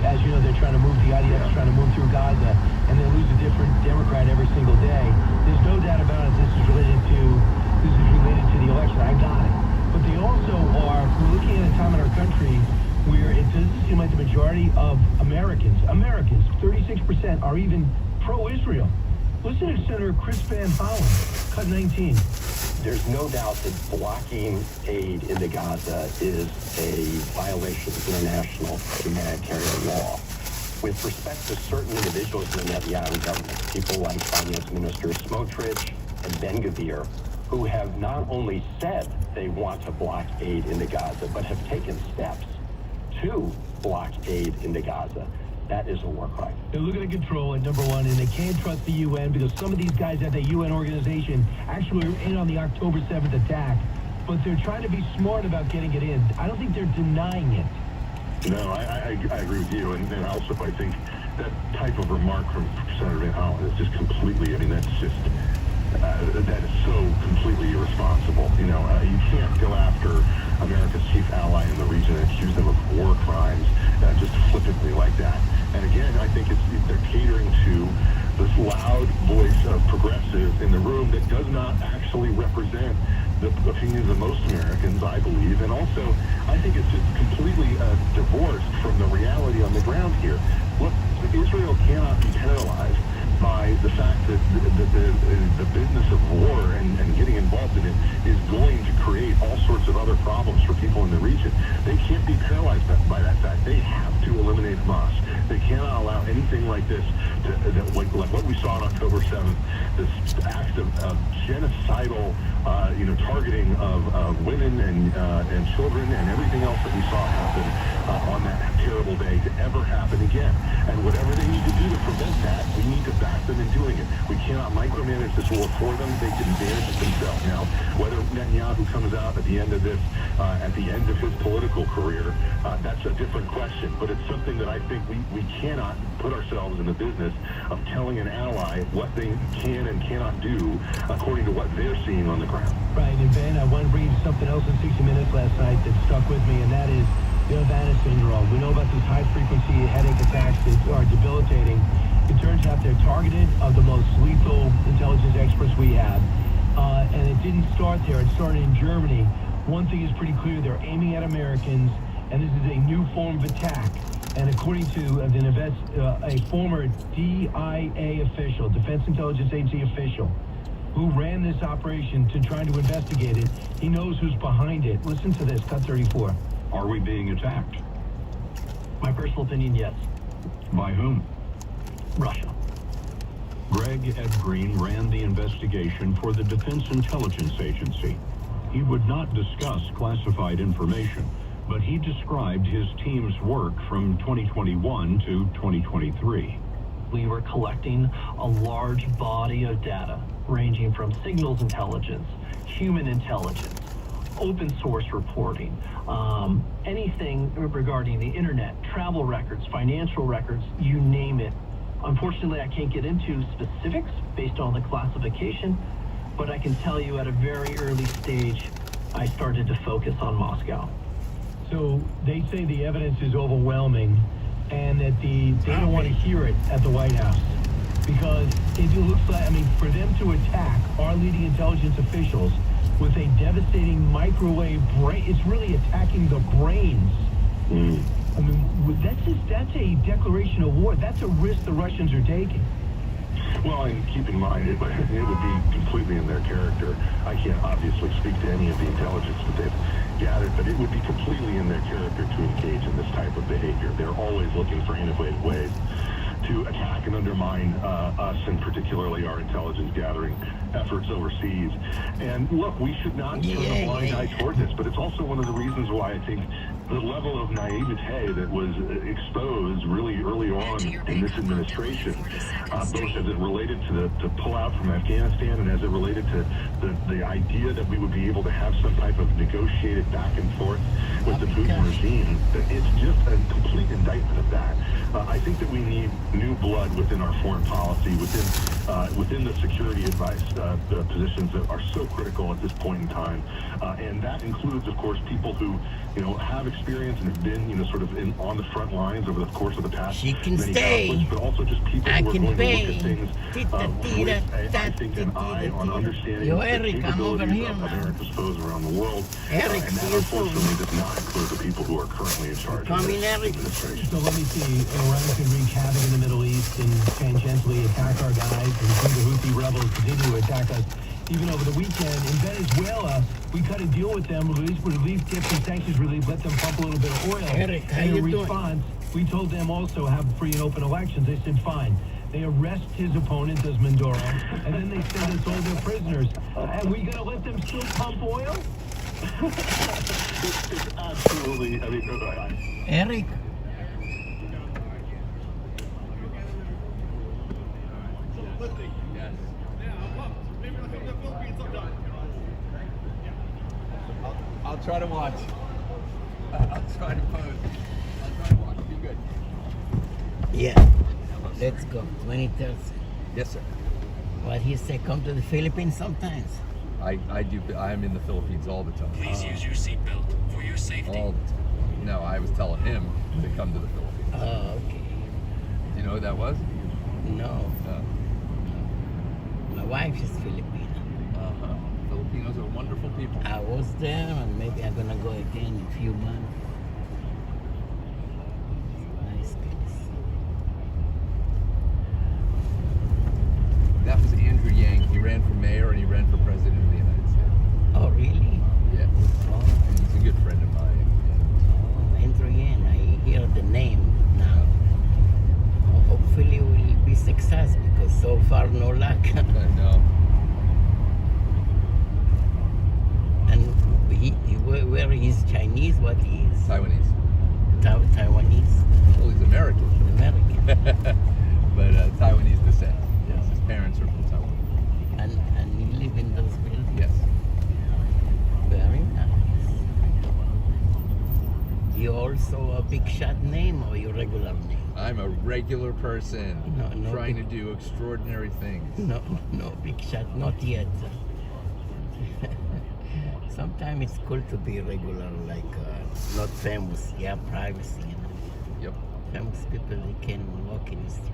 As you know, they're trying to move, the IDF is trying to move through Gaza, and they lose a different Democrat every single day. There's no doubt about it. This is related to the election. I got it. But they also are, we're looking at a time in our country where it doesn't seem like the majority of Americans, 36% are even pro-Israel. Listen to Senator Chris Van Hollen, cut 19. There's no doubt that blocking aid into Gaza is a violation of international humanitarian law. With respect to certain individuals in the Netanyahu government, people like Finance Minister Smotrich and Ben-Gvir, who have not only said they want to block aid into Gaza, but have taken steps to block aid into Gaza. That is a war crime. They're looking to control it, number one, and they can't trust the UN because some of these guys at the UN organization actually were in on the October 7th attack, but they're trying to be smart about getting it in. I don't think they're denying it. No, I agree with you, and also I think that type of remark from Senator Van Hollen is just completely, that's just, that is so completely irresponsible. You can't go after America's chief ally in the region and accuse them of war crimes just flippantly like that. And again, I think they're catering to this loud voice of progressives in the room that does not actually represent the opinions of most Americans, I believe. And also, I think it's just completely divorced from by the fact that the business of war and getting involved in it is going to create all sorts of other problems for people in the region. They can't be paralyzed by that fact. They have to eliminate Hamas. They cannot allow anything like this, like what we saw on October 7th, this act of genocidal, targeting of women and children and everything else that we saw happen on that terrible day to ever happen again. And whatever they need to do to prevent that, we need to back them in doing it. We cannot micromanage this war for them. They can manage it themselves. Now, whether Netanyahu comes out at the end of this, at the end of his political career, that's a different question. But it's something that I think we cannot put ourselves in the business of telling an ally what they can and cannot do according to what they're seeing on the ground. Right, and Ben, I want to read something else in 60 Minutes last night that stuck with me, and that is the Havana syndrome. We know about these high-frequency headache attacks that are debilitating. It turns out they're targeted of the most lethal intelligence experts we have. And it didn't start there. It started in Germany. One thing is pretty clear. They're aiming at Americans, and this is a new form of attack. And according to a former DIA official, Defense Intelligence Agency official, who ran this operation to try to investigate it, he knows who's behind it. Listen to this, cut 34. Are we being attacked? My personal opinion, yes. By whom? Russia. Greg Ed Green ran the investigation for the Defense Intelligence Agency. He would not discuss classified information, but he described his team's work from 2021 to 2023. We were collecting a large body of data, ranging from signals intelligence, human intelligence, open source reporting, anything regarding the internet, travel records, financial records, you name it. Unfortunately, I can't get into specifics based on the classification, but I can tell you at a very early stage, I started to focus on Moscow. So they say the evidence is overwhelming and that they don't want to hear it at the White House. Because it looks like, for them to attack our leading intelligence officials with a devastating microwave brain, it's really attacking the brains. That's a declaration of war. That's a risk the Russians are taking. Well, and keep in mind, it would be completely in their character. I can't obviously speak to any of the intelligence that they've gathered, but it would be completely in their character to engage in this type of behavior. They're always looking for innovative ways to attack and undermine us, and particularly our intelligence gathering efforts overseas. And look, we should not turn a blind eye toward this, but it's also one of the reasons why I think the level of naivete that was exposed really early on in this administration, both as it related to pull out from Afghanistan and as it related to the idea that we would be able to have some type of negotiated back and forth with the Putin regime, it's just a complete indictment of that. I think that we need new blood within our foreign policy, within the security advice positions that are so critical at this point in time, and that includes, of course, people who have experience and have been sort of on the front lines over the course of the past many conflicts, but also just people who are going to look at things with, I think, an eye on understanding the capabilities of America's foes around the world, and that unfortunately does not include the people who are currently in charge of this administration. So let me see. Iran can wreak havoc in the Middle East and tangentially attack our guys, and see the Houthi rebels continue to attack us. Even over the weekend in Venezuela, we cut a deal with them, relief gifts and sanctions relief, let them pump a little bit of oil. Eric, how and in you response, we told them also have free and open elections. They said fine. They arrest his opponent, Desmond Maduro, and then they send us all their prisoners. And we gonna let them still pump oil? It's absolutely, Eric. I'll try to watch. I'll try to post. I'll try to watch. Be good. Yeah. Let's go. 23rd. Yes, sir. What he say? Come to the Philippines sometimes. I do. I'm in the Philippines all the time. Please use your seatbelt for your safety. All the time. No, I was telling him to come to the Philippines. Oh, okay. Do you know who that was? No. My wife is Filipina. Filipinos are wonderful people. I was there, and maybe I'm gonna go again in a few months. Nice place. America. No. And where he's Chinese? What he is? Taiwanese. Taiwanese. Well, he's American. American. But Taiwanese descent. Yes, his parents are from Taiwan. And you live in those buildings? Yes. Very nice. You also a big shot name or your regular name? I'm a regular person No trying to big- do extraordinary things. No big shot, not yet. Sometimes it's cool to be regular, like not famous. Yeah, privacy. You know. Yep. Famous people, they can walk in the street.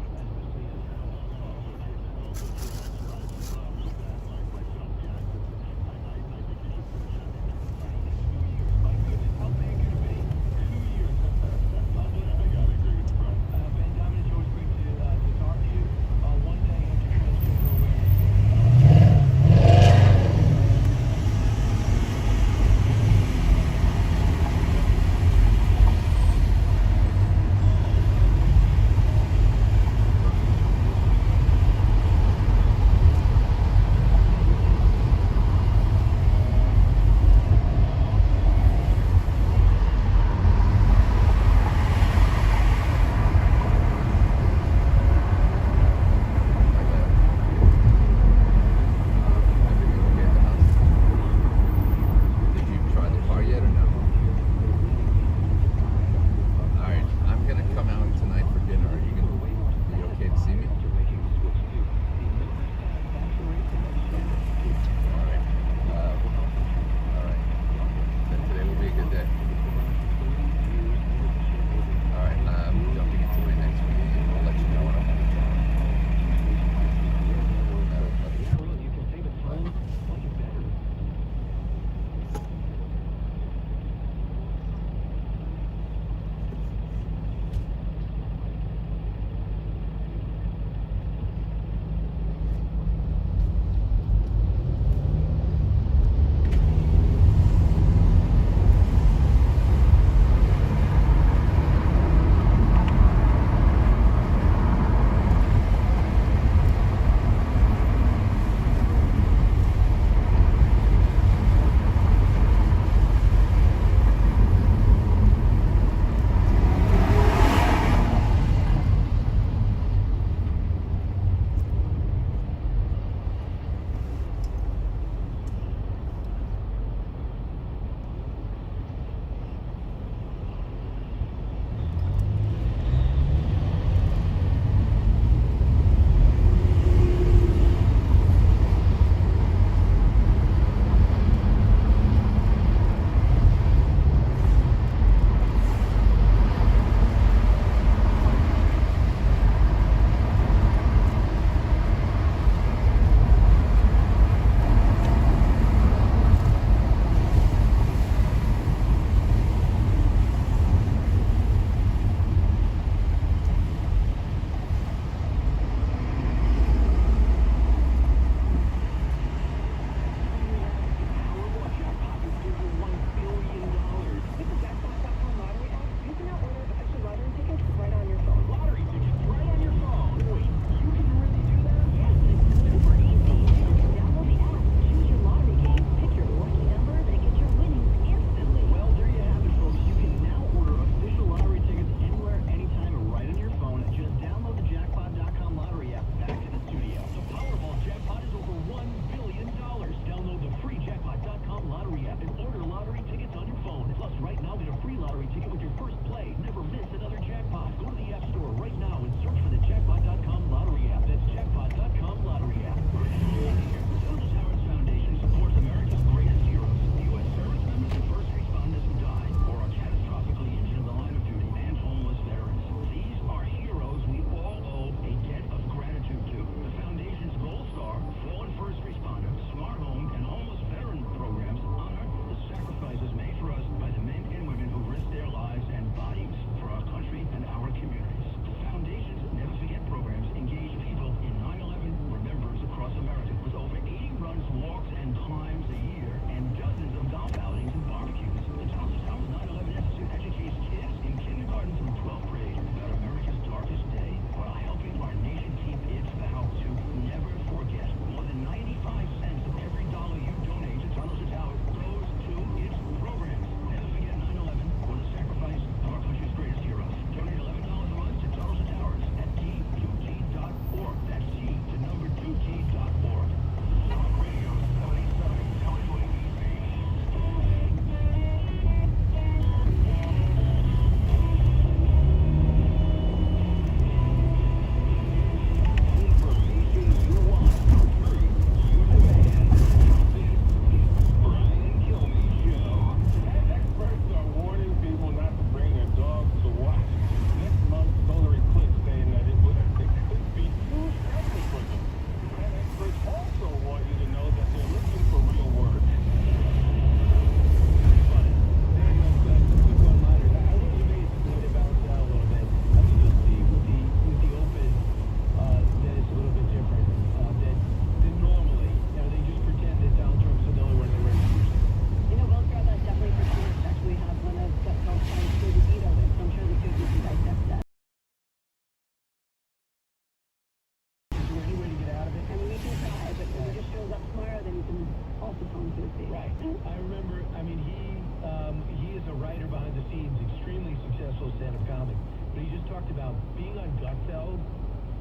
talked about being on Gutfeld,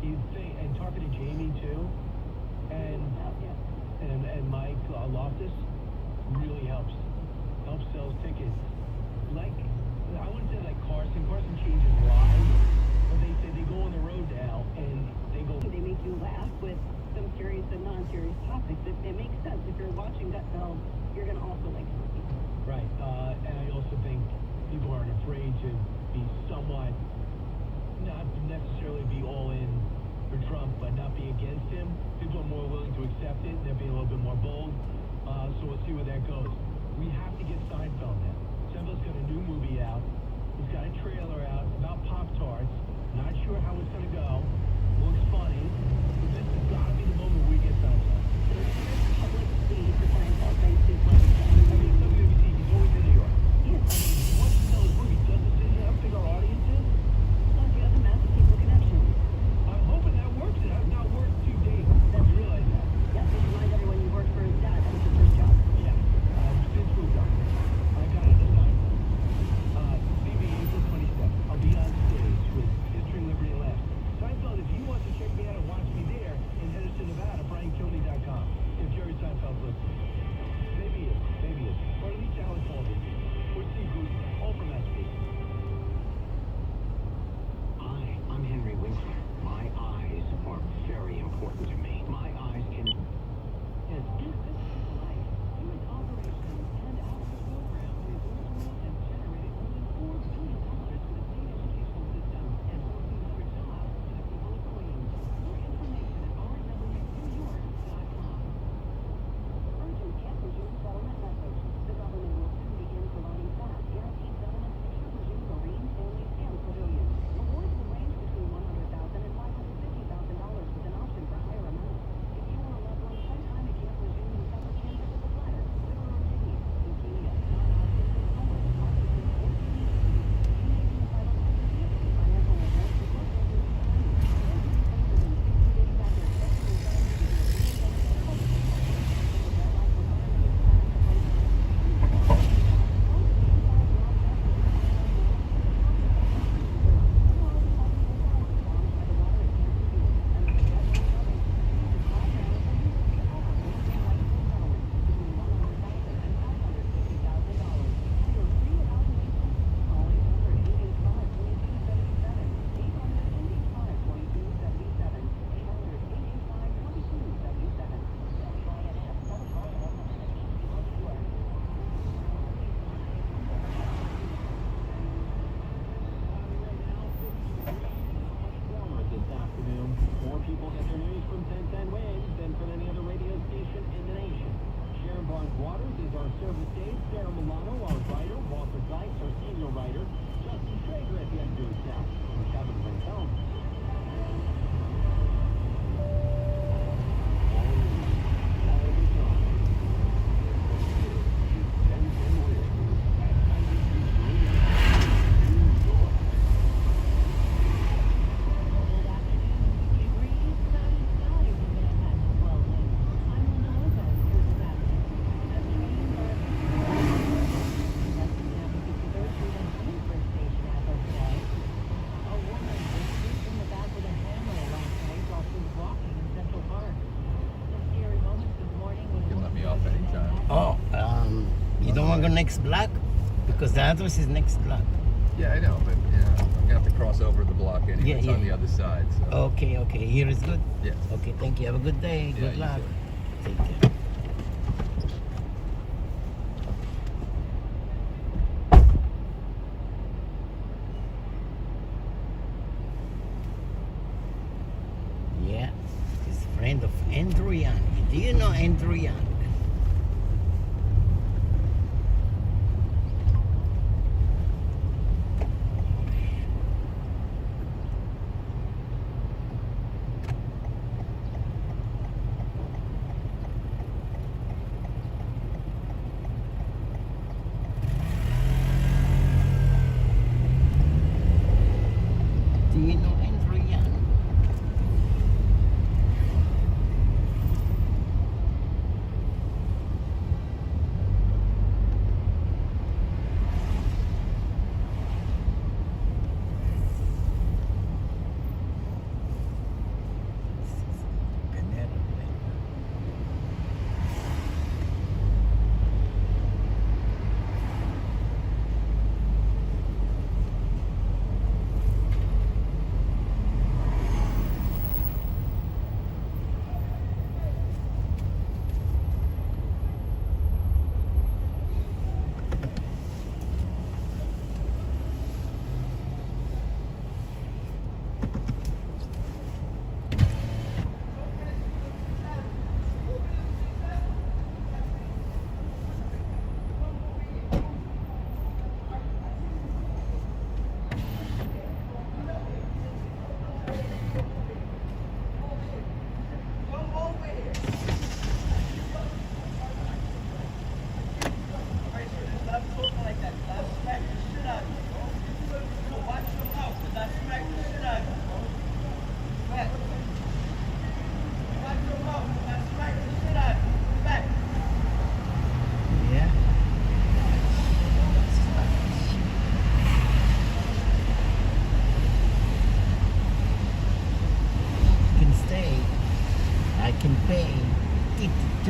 and talking to Jamie too, and Mike Loftus really helps sell tickets. Like, I wouldn't say like Carson changes lives, but they go on the road now and they make you laugh with some serious and non-serious topics. It makes sense. If you're watching Gutfeld, you're gonna also like something. Right, and I also think people aren't afraid to be somewhat, not necessarily be all in for Trump, but not be against him. People are more willing to accept it. They're being a little bit more bold. So we'll see where that goes. We have to get Seinfeld now. Seinfeld's got a new movie out. He's got a trailer out about Pop-Tarts. Not sure how it's going to go. Looks funny. But this has got to be the moment we get Seinfeld. Public speed for Seinfeld thanks to I mean, WWC, he's always in New York. Yes. I mean, once you know his movie, does the city how big our audience is? Plus, you have the massive people connection. I'm hoping that works. It has not worked to date. You realize that? Yes, just remind everyone you worked for his dad. That was your first job. Yeah. Since moved on. I got it this time. See me April 27th. I'll be on stage with History, Liberty, and Laughs. Seinfeld, if you want to check me out and watch me there in Henderson, Nevada, BrianKilney.com. If Jerry Seinfeld's listening. Maybe it. Or at least Alex Baldwin. Or Steve Guzman. All from that speech. Hi, I'm Henry Winkler. My eyes are very important to me. My eyes can... Yes, this is life. Human operations and outreach programs resourceful and generated more than $4 billion for the state educational system and 1,400 jobs for the people of Queens. More information at rwnewyork.com. Urgent can't resume settlement message. The government will soon begin providing fast, guaranteed settlements to can't resume marine, families, and civilians. Rewards will range between $100,000 and $550,000 with an option for higher amounts. If you or a loved one spend time at Camp Resume and suffer cancer with a bladder, liver or kidneys, leukemia, non-Hodgkin's lymphoma, Parkinson's, or kidney disease, you may be entitled to significant financial rewards for work over this time. Or you can claim within 60 days after accepting your settlement with your this afternoon. More people get their news from 1010 Winds than from any other radio station in the nation. Sharon Barnes Waters is our service aide. Sarah Milano, our writer. Walter Dykes, our senior writer. Justin Traeger at the editor's desk. And Kevin brings home. You don't want to go next block? Because the address is next block. Yeah, I know, but I'm gonna have to cross over the block anyway. Yeah, It's on the other side. So. Okay. Here is good? Yes. Okay, thank you. Have a good day. Yeah, Good you luck. too. Take care. Yeah, he's a friend of Andrew Young. Do you know Andrew Young? Do you know Andrew Young?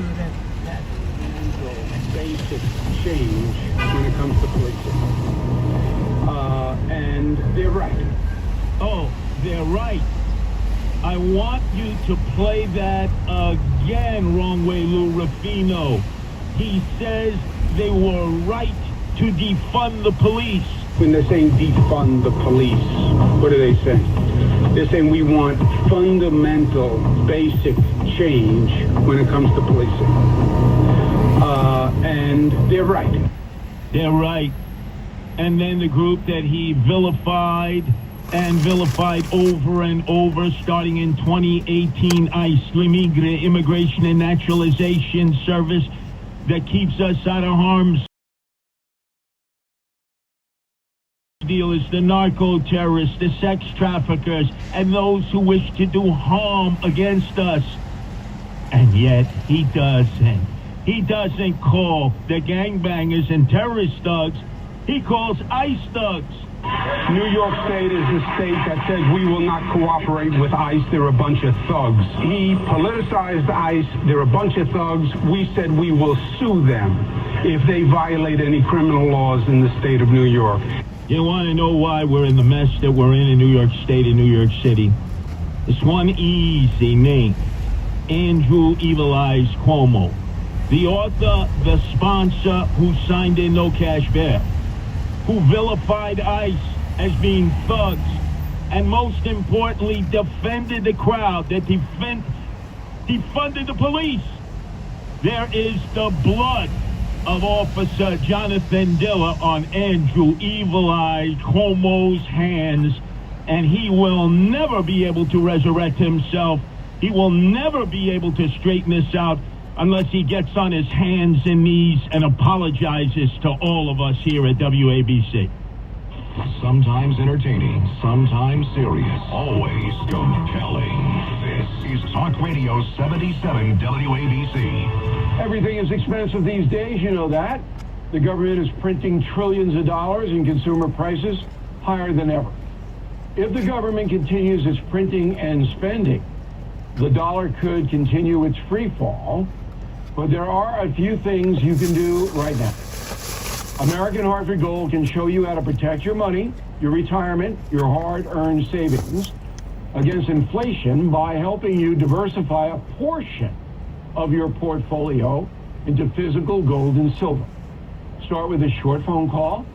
to that basic change when it comes to policing. And they're right. Oh, they're right. I want you to play that again, Wrong Way Lou Rufino. He says they were right to defund the police. When they're saying defund the police, what are they saying? They're saying we want fundamental, basic change when it comes to policing. And they're right. They're right. And then the group that he vilified over and over, starting in 2018, ICE, L'Immigrant Immigration and Naturalization Service, that keeps us out of harm's dealers, the narco-terrorists, the sex traffickers, and those who wish to do harm against us. And yet he doesn't. He doesn't call the gangbangers and terrorist thugs. He calls ICE thugs. New York State is the state that says we will not cooperate with ICE. They're a bunch of thugs. He politicized ICE. They're a bunch of thugs. We said we will sue them if they violate any criminal laws in the state of New York. You want to know why we're in the mess that we're in New York State and New York City? It's one easy name. Andrew Evil Eyes Cuomo. The author, the sponsor who signed in no cash bail, who vilified ICE as being thugs, and most importantly, defended the crowd that defunded the police. There is the blood of Officer Jonathan Diller on Andrew Evil Eye Cuomo's hands, and he will never be able to resurrect himself. He will never be able to straighten this out unless he gets on his hands and knees and apologizes to all of us here at WABC. Sometimes entertaining, sometimes serious, always compelling. This is Talk Radio 77 WABC. Everything is expensive these days, you know that. The government is printing trillions of dollars and consumer prices higher than ever. If the government continues its printing and spending, the dollar could continue its free fall. But there are a few things you can do right now. American Hartford Gold can show you how to protect your money, your retirement, your hard-earned savings against inflation by helping you diversify a portion of your portfolio into physical gold and silver. Start with a short phone call,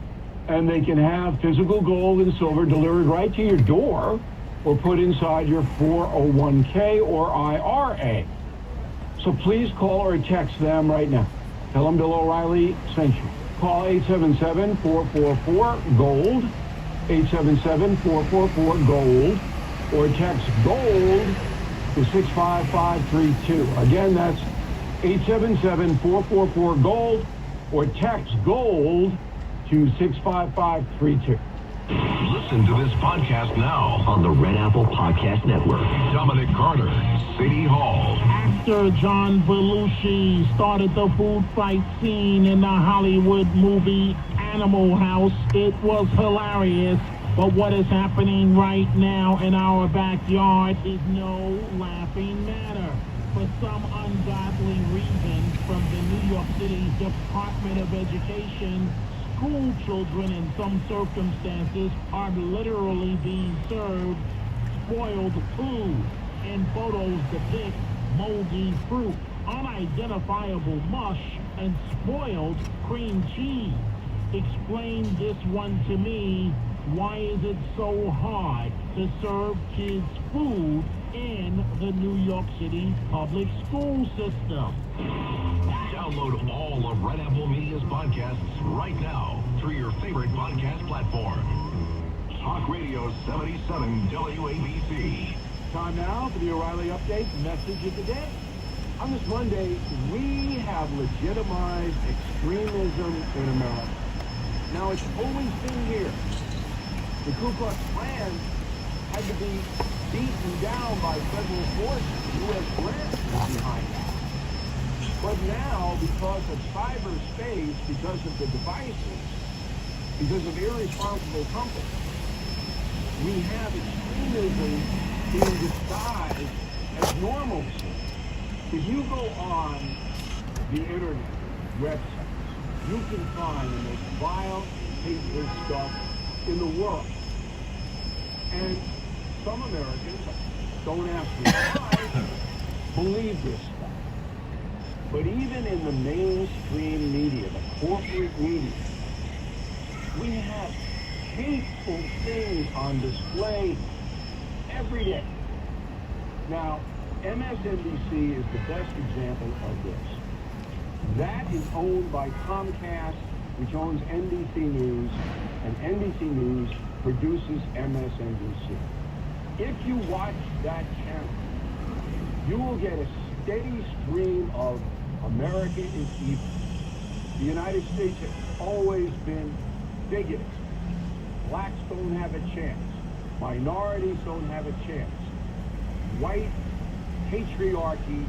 and they can have physical gold and silver delivered right to your door or put inside your 401k or IRA. So please call or text them right now. Tell them Bill O'Reilly sent you. Call 877-444-GOLD, 877-444-GOLD, or text GOLD to 65532. Again, that's 877-444-GOLD, or text GOLD to 65532. Listen to this podcast now on the Red Apple Podcast Network. Dominic Carter, City Hall. Actor John Belushi started the food fight scene in the Hollywood movie Animal House. It was hilarious, but what is happening right now in our backyard is no laughing matter. For some ungodly reason, from the New York City Department of Education, school children in some circumstances are literally being served spoiled food, and photos depict moldy fruit, unidentifiable mush, and spoiled cream cheese. Explain this one to me. Why is it so hard to serve kids food in the New York City public school system? Download all of Red Apple Media's podcasts right now through your favorite podcast platform. Talk Radio 77 WABC. Time now for the O'Reilly Update message of the day. On this Monday, we have legitimized extremism in America. Now, it's always been here. The Ku Klux Klan had to be beaten down by federal forces. U.S. grants behind that. But now, because of cyberspace, because of the devices, because of irresponsible companies, we have extremism being disguised as normalcy. If you go on the internet, websites, you can find the most vile, hateful stuff in the world. And some Americans, don't ask me why, believe this stuff. But even in the mainstream media, the corporate media, we have hateful things on display every day. Now, MSNBC is the best example of this. That is owned by Comcast, which owns NBC News, and NBC News produces MSNBC. If you watch that channel, you will get a steady stream of America is evil. The United States has always been bigoted. Blacks don't have a chance. Minorities don't have a chance. White patriarchy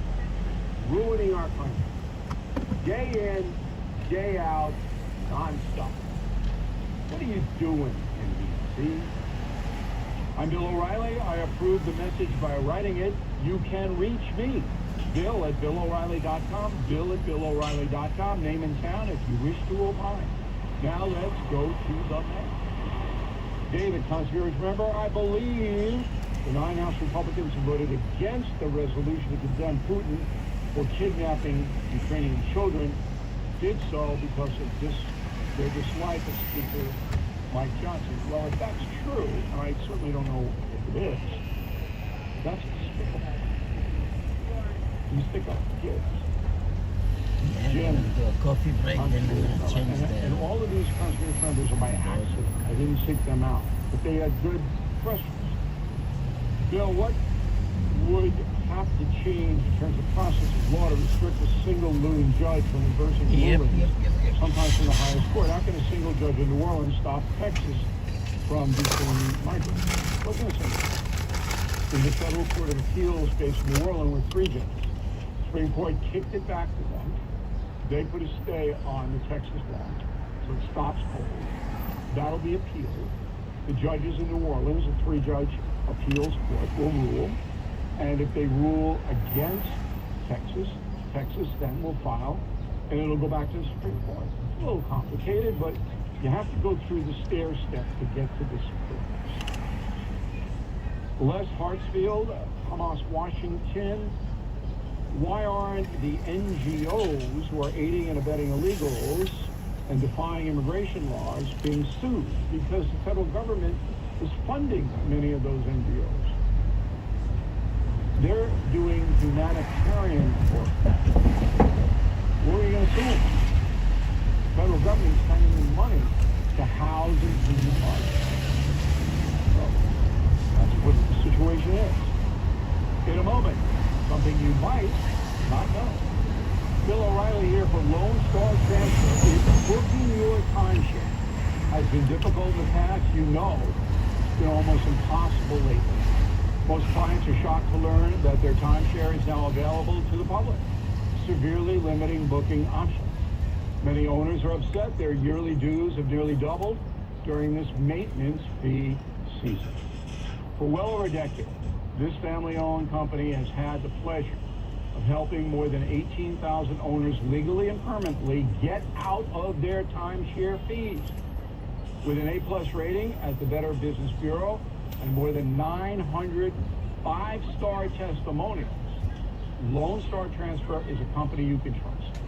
ruining our country. Day in, day out, non-stop. What are you doing, NBC? I'm Bill O'Reilly. I approve the message by writing it. You can reach me. Bill at BillO'Reilly.com. Bill at BillO'Reilly.com. Name and town if you wish to opine. Now let's go to the man. David, concierge member, I believe the 9 House Republicans who voted against the resolution to condemn Putin for kidnapping Ukrainian children did so because of their dislike of Speaker Mike Johnson. Well, if that's true, and I certainly don't know if it is, that's despicable. You stick up kids. Jim, do a coffee break, then we're going to change and all of these conservation members are by accident. I didn't seek them out, but they had good questions. Bill, what would have to change in terms of process of law to restrict a single loon judge from reversing rulings, sometimes from the highest court? How can a single judge in New Orleans stop Texas from deporting migrants? What's going to say? In the Federal Court of Appeals based in New Orleans with 3 judges. Supreme Court kicked it back to them. They put a stay on the Texas law, so it stops cold. That'll be appealed. The judges in New Orleans, a 3-judge appeals court, will rule. And if they rule against Texas, Texas then will file, and it'll go back to the Supreme Court. It's a little complicated, but you have to go through the stair step to get to the Supreme Court. Les Hartsfield, Hamas, Washington. Why aren't the NGOs who are aiding and abetting illegals and defying immigration laws being sued? Because the federal government is funding many of those NGOs. They're doing humanitarian work. What are you going to sue them? The federal government is spending them money to house and feed others. So that's what the situation is. In a moment, something you might not know. Bill O'Reilly here for Lone Star Transfer. If booking your timeshare has been difficult in the past, you know it's been almost impossible lately. Most clients are shocked to learn that their timeshare is now available to the public, severely limiting booking options. Many owners are upset their yearly dues have nearly doubled during this maintenance fee season. For well over a decade, this family-owned company has had the pleasure of helping more than 18,000 owners legally and permanently get out of their timeshare fees. With an A+ rating at the Better Business Bureau and more than 900 5-star testimonials, Lone Star Transfer is a company you can trust.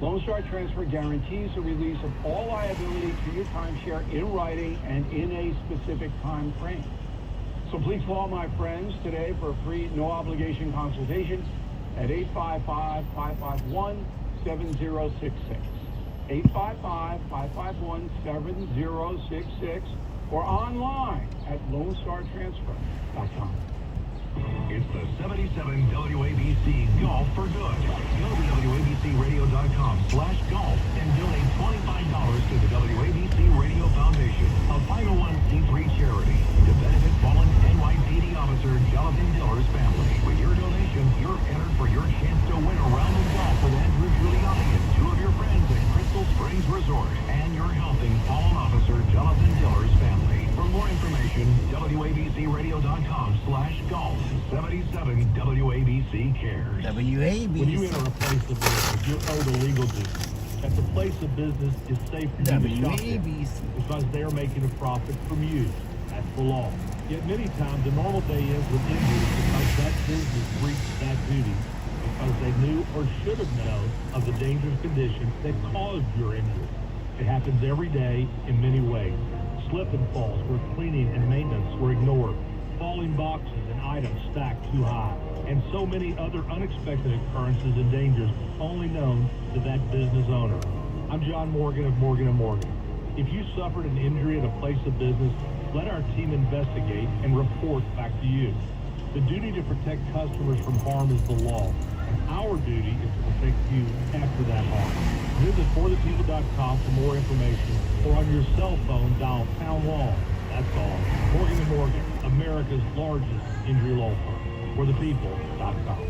Lone Star Transfer guarantees the release of all liability to your timeshare in writing and in a specific time frame. So please call my friends today for a free, no-obligation consultation at 855-551-7066. 855-551-7066 or online at LoneStarTransfer.com. It's the 77 WABC Golf for Good. Go to WABCRadio.com/golf and donate $25 to the WABC Radio Foundation, a 501c3 charity, to benefit fallen NYPD officer Jonathan Diller's family. With your donation, you're entered for your chance to win a round of golf with Andrew Giuliani and 2 of your friends at Crystal Springs Resort. And you're helping fallen officer Jonathan Diller's family. For more information, WABCRadio.com/golf. 77 WABC cares. WABC. When you enter a place of business, you're owed a legal duty. That the place of business is safe for you to shop in because they are making a profit from you. That's the law. Yet many times, a normal day ends with injuries because that business breached that duty because they knew or should have known of the dangerous condition that caused your injury. It happens every day in many ways. Slip and falls where cleaning and maintenance were ignored. Falling boxes and items stacked too high. And so many other unexpected occurrences and dangers only known to that business owner. I'm John Morgan of Morgan & Morgan. If you suffered an injury at a place of business, let our team investigate and report back to you. The duty to protect customers from harm is the law, and our duty is to protect you after that harm. Visit forthepeople.com for more information, or on your cell phone, dial pound law. That's all. Morgan & Morgan, America's largest injury law firm. forthepeople.com.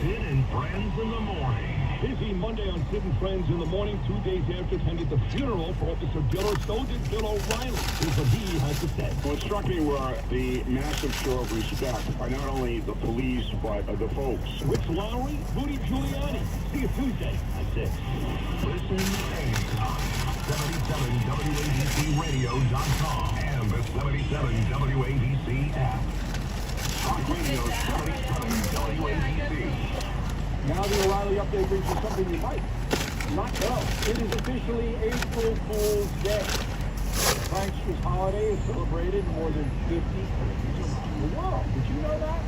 Sid and Friends in the Morning. Busy Monday on Sid and Friends in the Morning, 2 days after attended the funeral for Officer Diller. So did Bill O'Reilly. Here's what he had to say. What struck me were the massive show of respect by not only the police, but the folks. Rich Lowry, Rudy Giuliani. See you Tuesday at 6. Listen anytime. 77WABCRadio.com and the 77 WABC app. Talk Radio 77 WABC. Now the O'Reilly update brings you something you might not know. It is officially April Fool's Day. The prankster's holiday is celebrated in more than 50 countries around the world. Did you know that?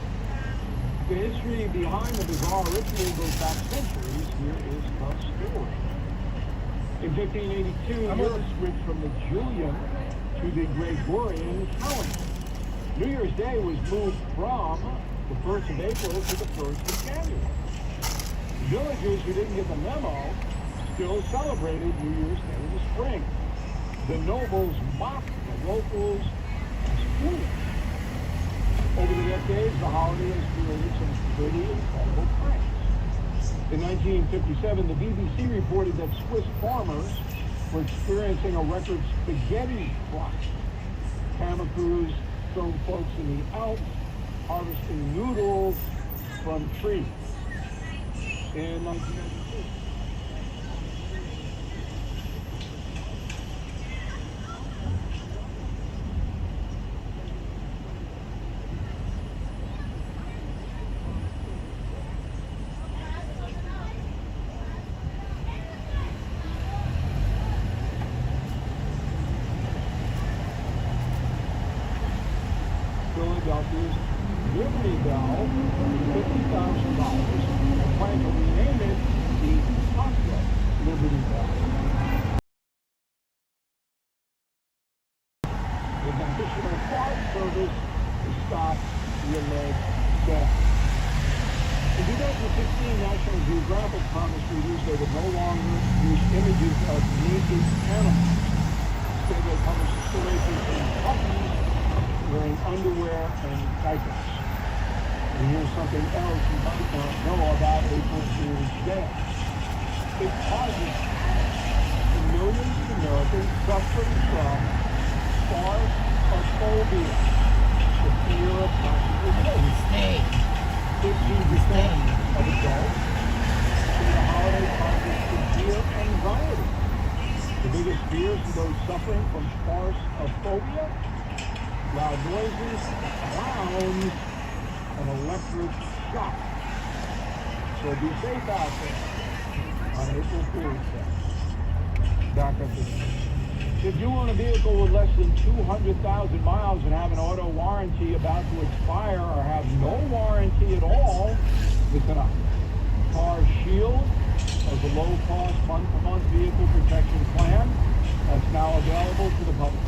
The history behind the bizarre ritual goes back centuries. Here is the story. In 1582, Europe switched from the Julian to the Gregorian calendar. New Year's Day was moved from the 1st of April to the 1st of January. Villagers who didn't get the memo still celebrated New Year's Day in the spring. The nobles mocked the locals as foolish. Over the decades, the holiday has created some pretty incredible pranks. In 1957, the BBC reported that Swiss farmers were experiencing a record spaghetti crop. Camera crews filmed folks in the Alps harvesting noodles from trees. In 1992. Philadelphia's Liberty Bell, $50,000. Plan to rename it the Chocolate Liberty Bell. With additional flight service to stop the alleged theft. In 2016, National Geographic promised readers they would no longer use images of naked animals. Instead, they published stories featuring puppies wearing underwear and diapers. And here's something else you might not know about April Fool's Day. It causes millions of Americans suffering from farsophobia, the fear of possible death. 15% of adults say the holiday causes severe anxiety. The biggest fears of those suffering from farsophobia: loud noises, clowns, an electric shock. So be safe out there on April Fool's Day. Back up to if you own a vehicle with less than 200,000 miles and have an auto warranty about to expire or have no warranty at all, listen up. Car Shield has a low-cost month-to-month vehicle protection plan that's now available to the public.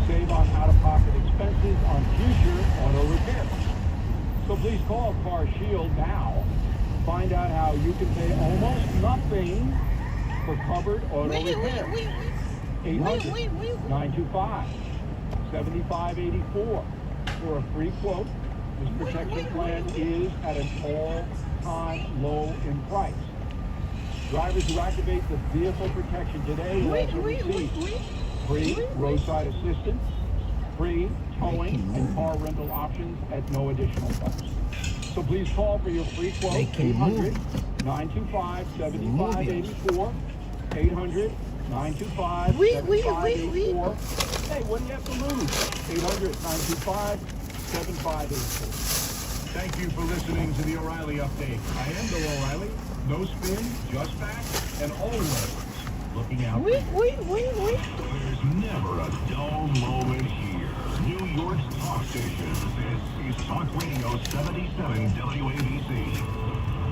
Save on out-of-pocket expenses on future auto repairs. So please call Car Shield now. Find out how you can pay almost nothing for covered auto repairs. 800-925-7584 for a free quote. This protection plan is at an all-time low in price. Drivers who activate the vehicle protection today will also receive free roadside assistance, free towing and car rental options at no additional cost. So please call for your free quote, 800-925-7584, 800-925-7584. Hey, what do you have to lose? 800-925-7584. Thank you for listening to the O'Reilly Update. I am Bill O'Reilly. No spin, just facts, and always looking out for you. There's never a dull moment here. New York's talk station. This is Talk Radio 77 WABC.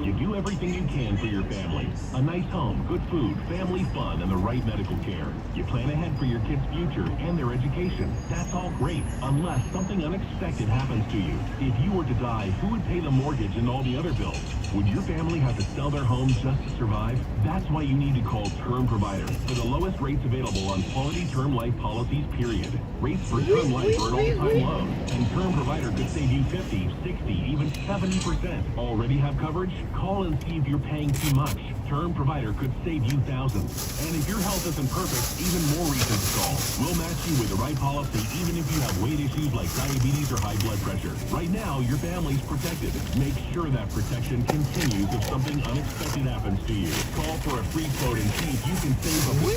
You do everything you can for your family. A nice home, good food, family fun, and the right medical care. You plan ahead for your kids' future and their education. That's all great, unless something unexpected happens to you. If you were to die, who would pay the mortgage and all the other bills? Would your family have to sell their home just to survive? That's why you need to call Term Provider for the lowest rates available on quality term life policies, period. Rates for term life are at all-time lows, and Term Provider could save you 50, 60, even 70%. Already have coverage? Call and see if you're paying too much. Term Provider could save you thousands. And if your health isn't perfect, even more reason to call. We'll match you with the right policy even if you have weight issues like diabetes or high blood pressure. Right now, your family's protected. Make sure that protection continues if something unexpected happens to you. Call for a free quote and see if you can save up to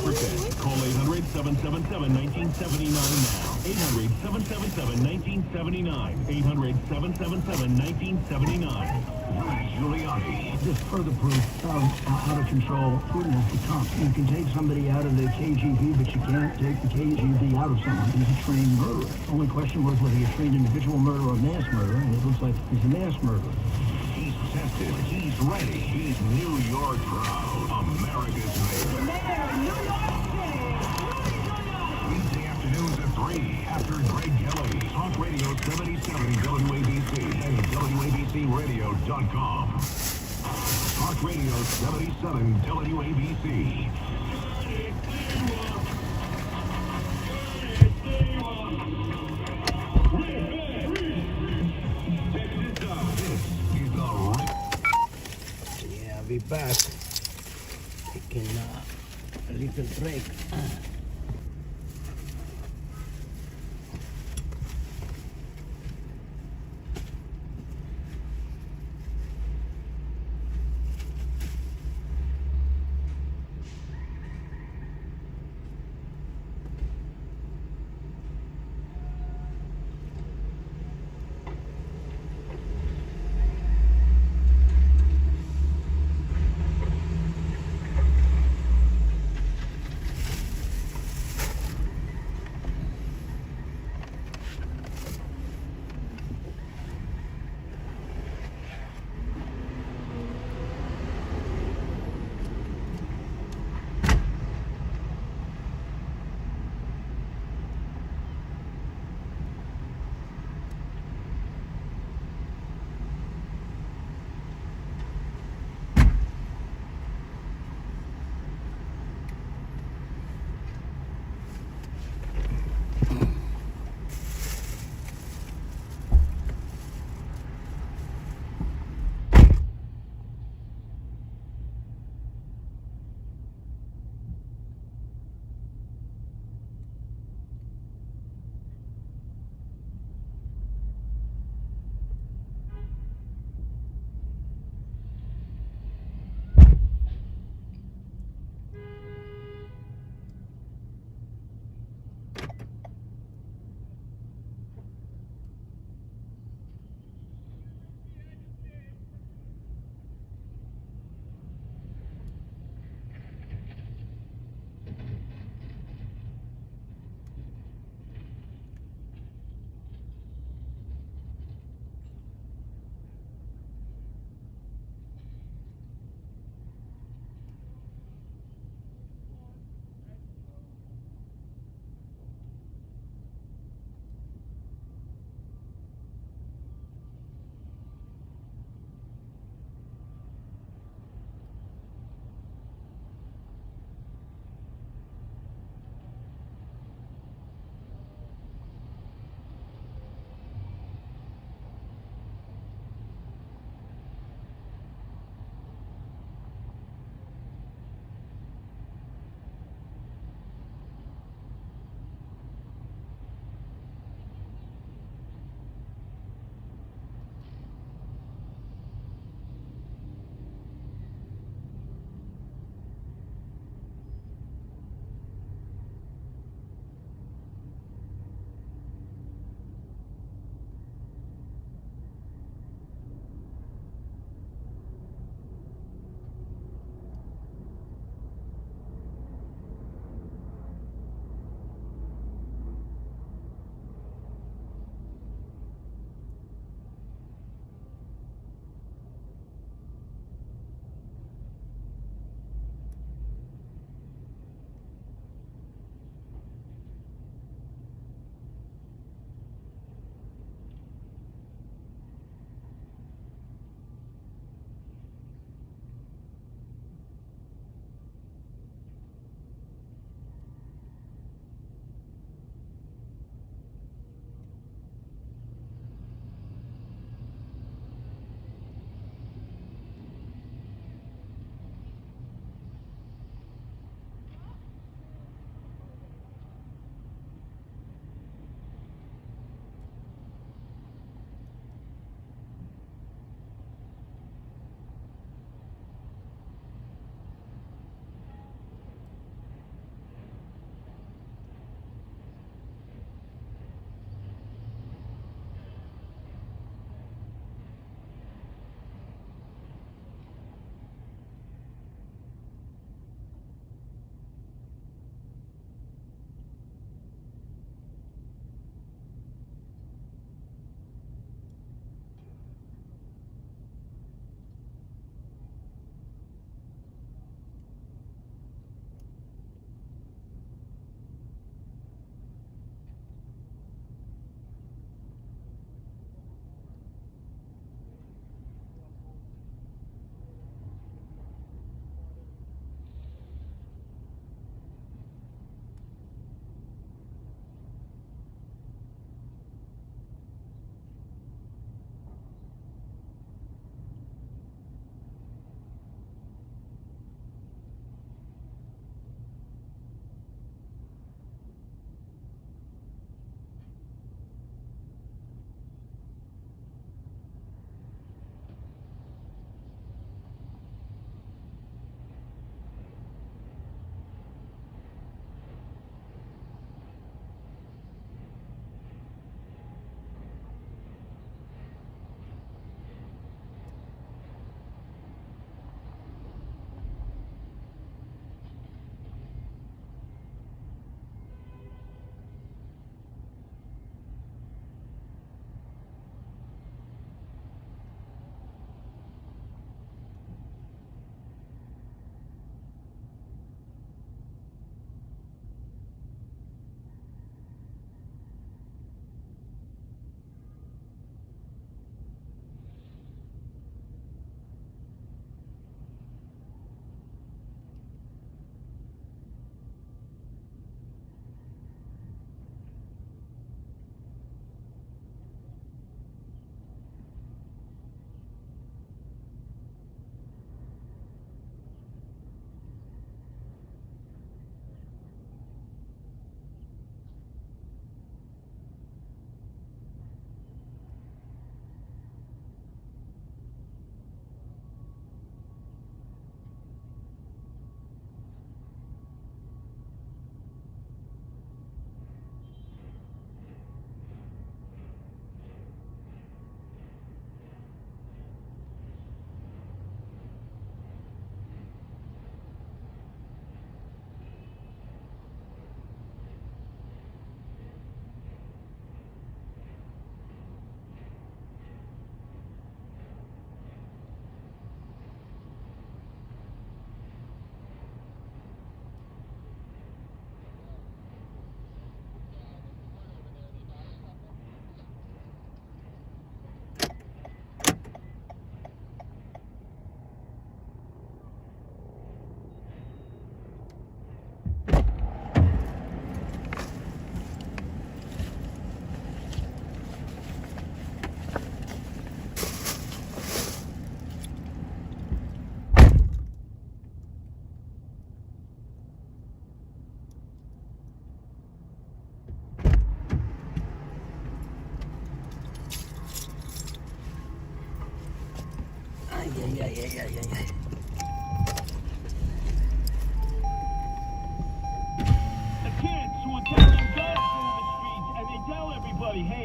70%. Call 800-777-1979 now. 800-777-1979. 800-777-1979. Giuliani. Just further proof of out of control goodness becomes. You can take somebody out of the KGB, but you can't take the KGB out of someone. He's a trained murderer. The only question was whether he's a trained individual murderer or mass murderer, and it looks like he's a mass murderer. He's tested. He's ready. He's New York proud. America's mayor. Wednesday afternoons at 3 after Greg Kelly. Talk Radio 77 WABC and WABCRadio.com. Talk Radio 77 WABC. Yeah, I'll be back. Taking a little break.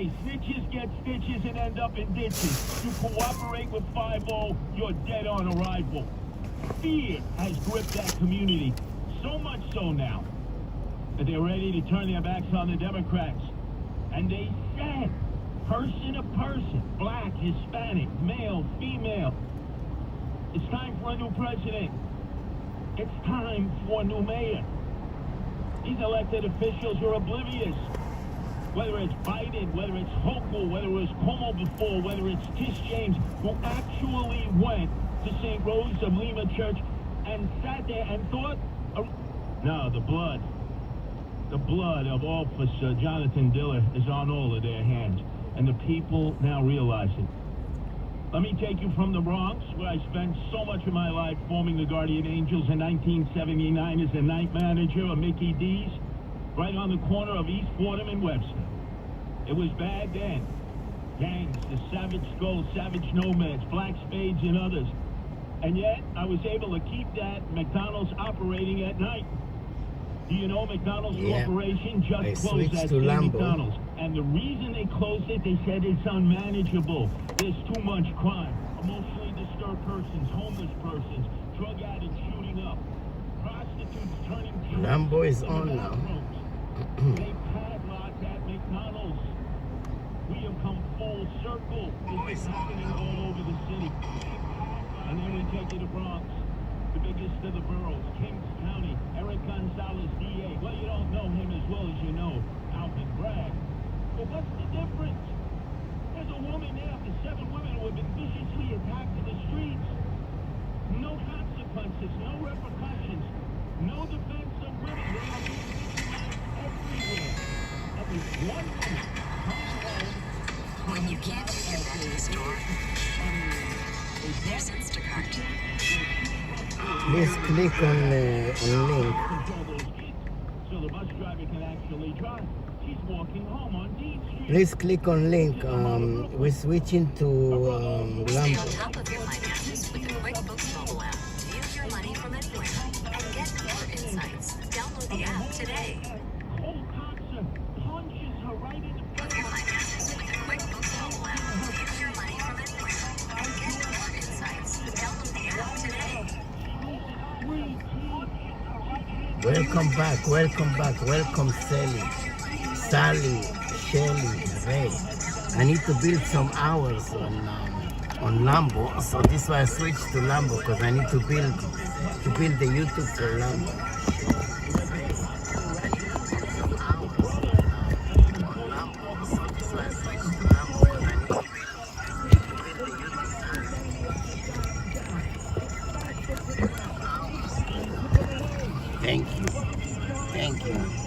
say, snitches get stitches and end up in ditches. You cooperate with 5-0, you're dead on arrival. Fear has gripped that community, so much so now that they're ready to turn their backs on the Democrats. And they said, person to person, black, Hispanic, male, female, it's time for a new president. It's time for a new mayor. These elected officials are oblivious. Whether it's Biden, whether it's Hochul, whether it was Cuomo before, whether it's Tish James, who actually went to St. Rose of Lima Church and sat there and thought, no, the blood of Officer Jonathan Diller is on all of their hands, and the people now realize it. Let me take you from the Bronx, where I spent so much of my life forming the Guardian Angels in 1979 as the night manager of Mickey D's, right on the corner of East Fordham and Webster. It was bad then. Gangs, the Savage Skulls, Savage Nomads, Black Spades, and others. And yet, I was able to keep that McDonald's operating at night. Do you know McDonald's Corporation just closed that same McDonald's? And the reason they closed it, they said it's unmanageable. There's too much crime. Emotionally disturbed persons, homeless persons, drug addicts shooting up, prostitutes turning to Lambo is on now. They padlocked at McDonald's. We have come full circle. This is happening all over the city. And then we take you to Bronx, the biggest of the boroughs, Kings County, Eric Gonzalez, DA. Well, you don't know him as well as you know Alvin Bragg. But what's the difference? There's a woman there after 7 women who have been viciously attacked in the streets. No consequences, no repercussions, no defense of women. They are being victimized everywhere. At least one woman comes home. When you can't get back to the store, there's Instacart. Please click on link. So the bus driver can actually drive. She's walking home on Dean Street. Please click on link. We're switching to Stay on Lambo. top of your finances with the QuickBooks mobile app. Use your money from anywhere and get more insights. Download the app today. With your finances with the QuickBooks mobile app. Use your money from anywhere and get more insights. Download the app today. Welcome back, welcome Sally, Shelly, Ray. I need to build some hours on Lambo, so this is why I switched to Lambo, because I need to build the YouTube for Lambo. Thank you.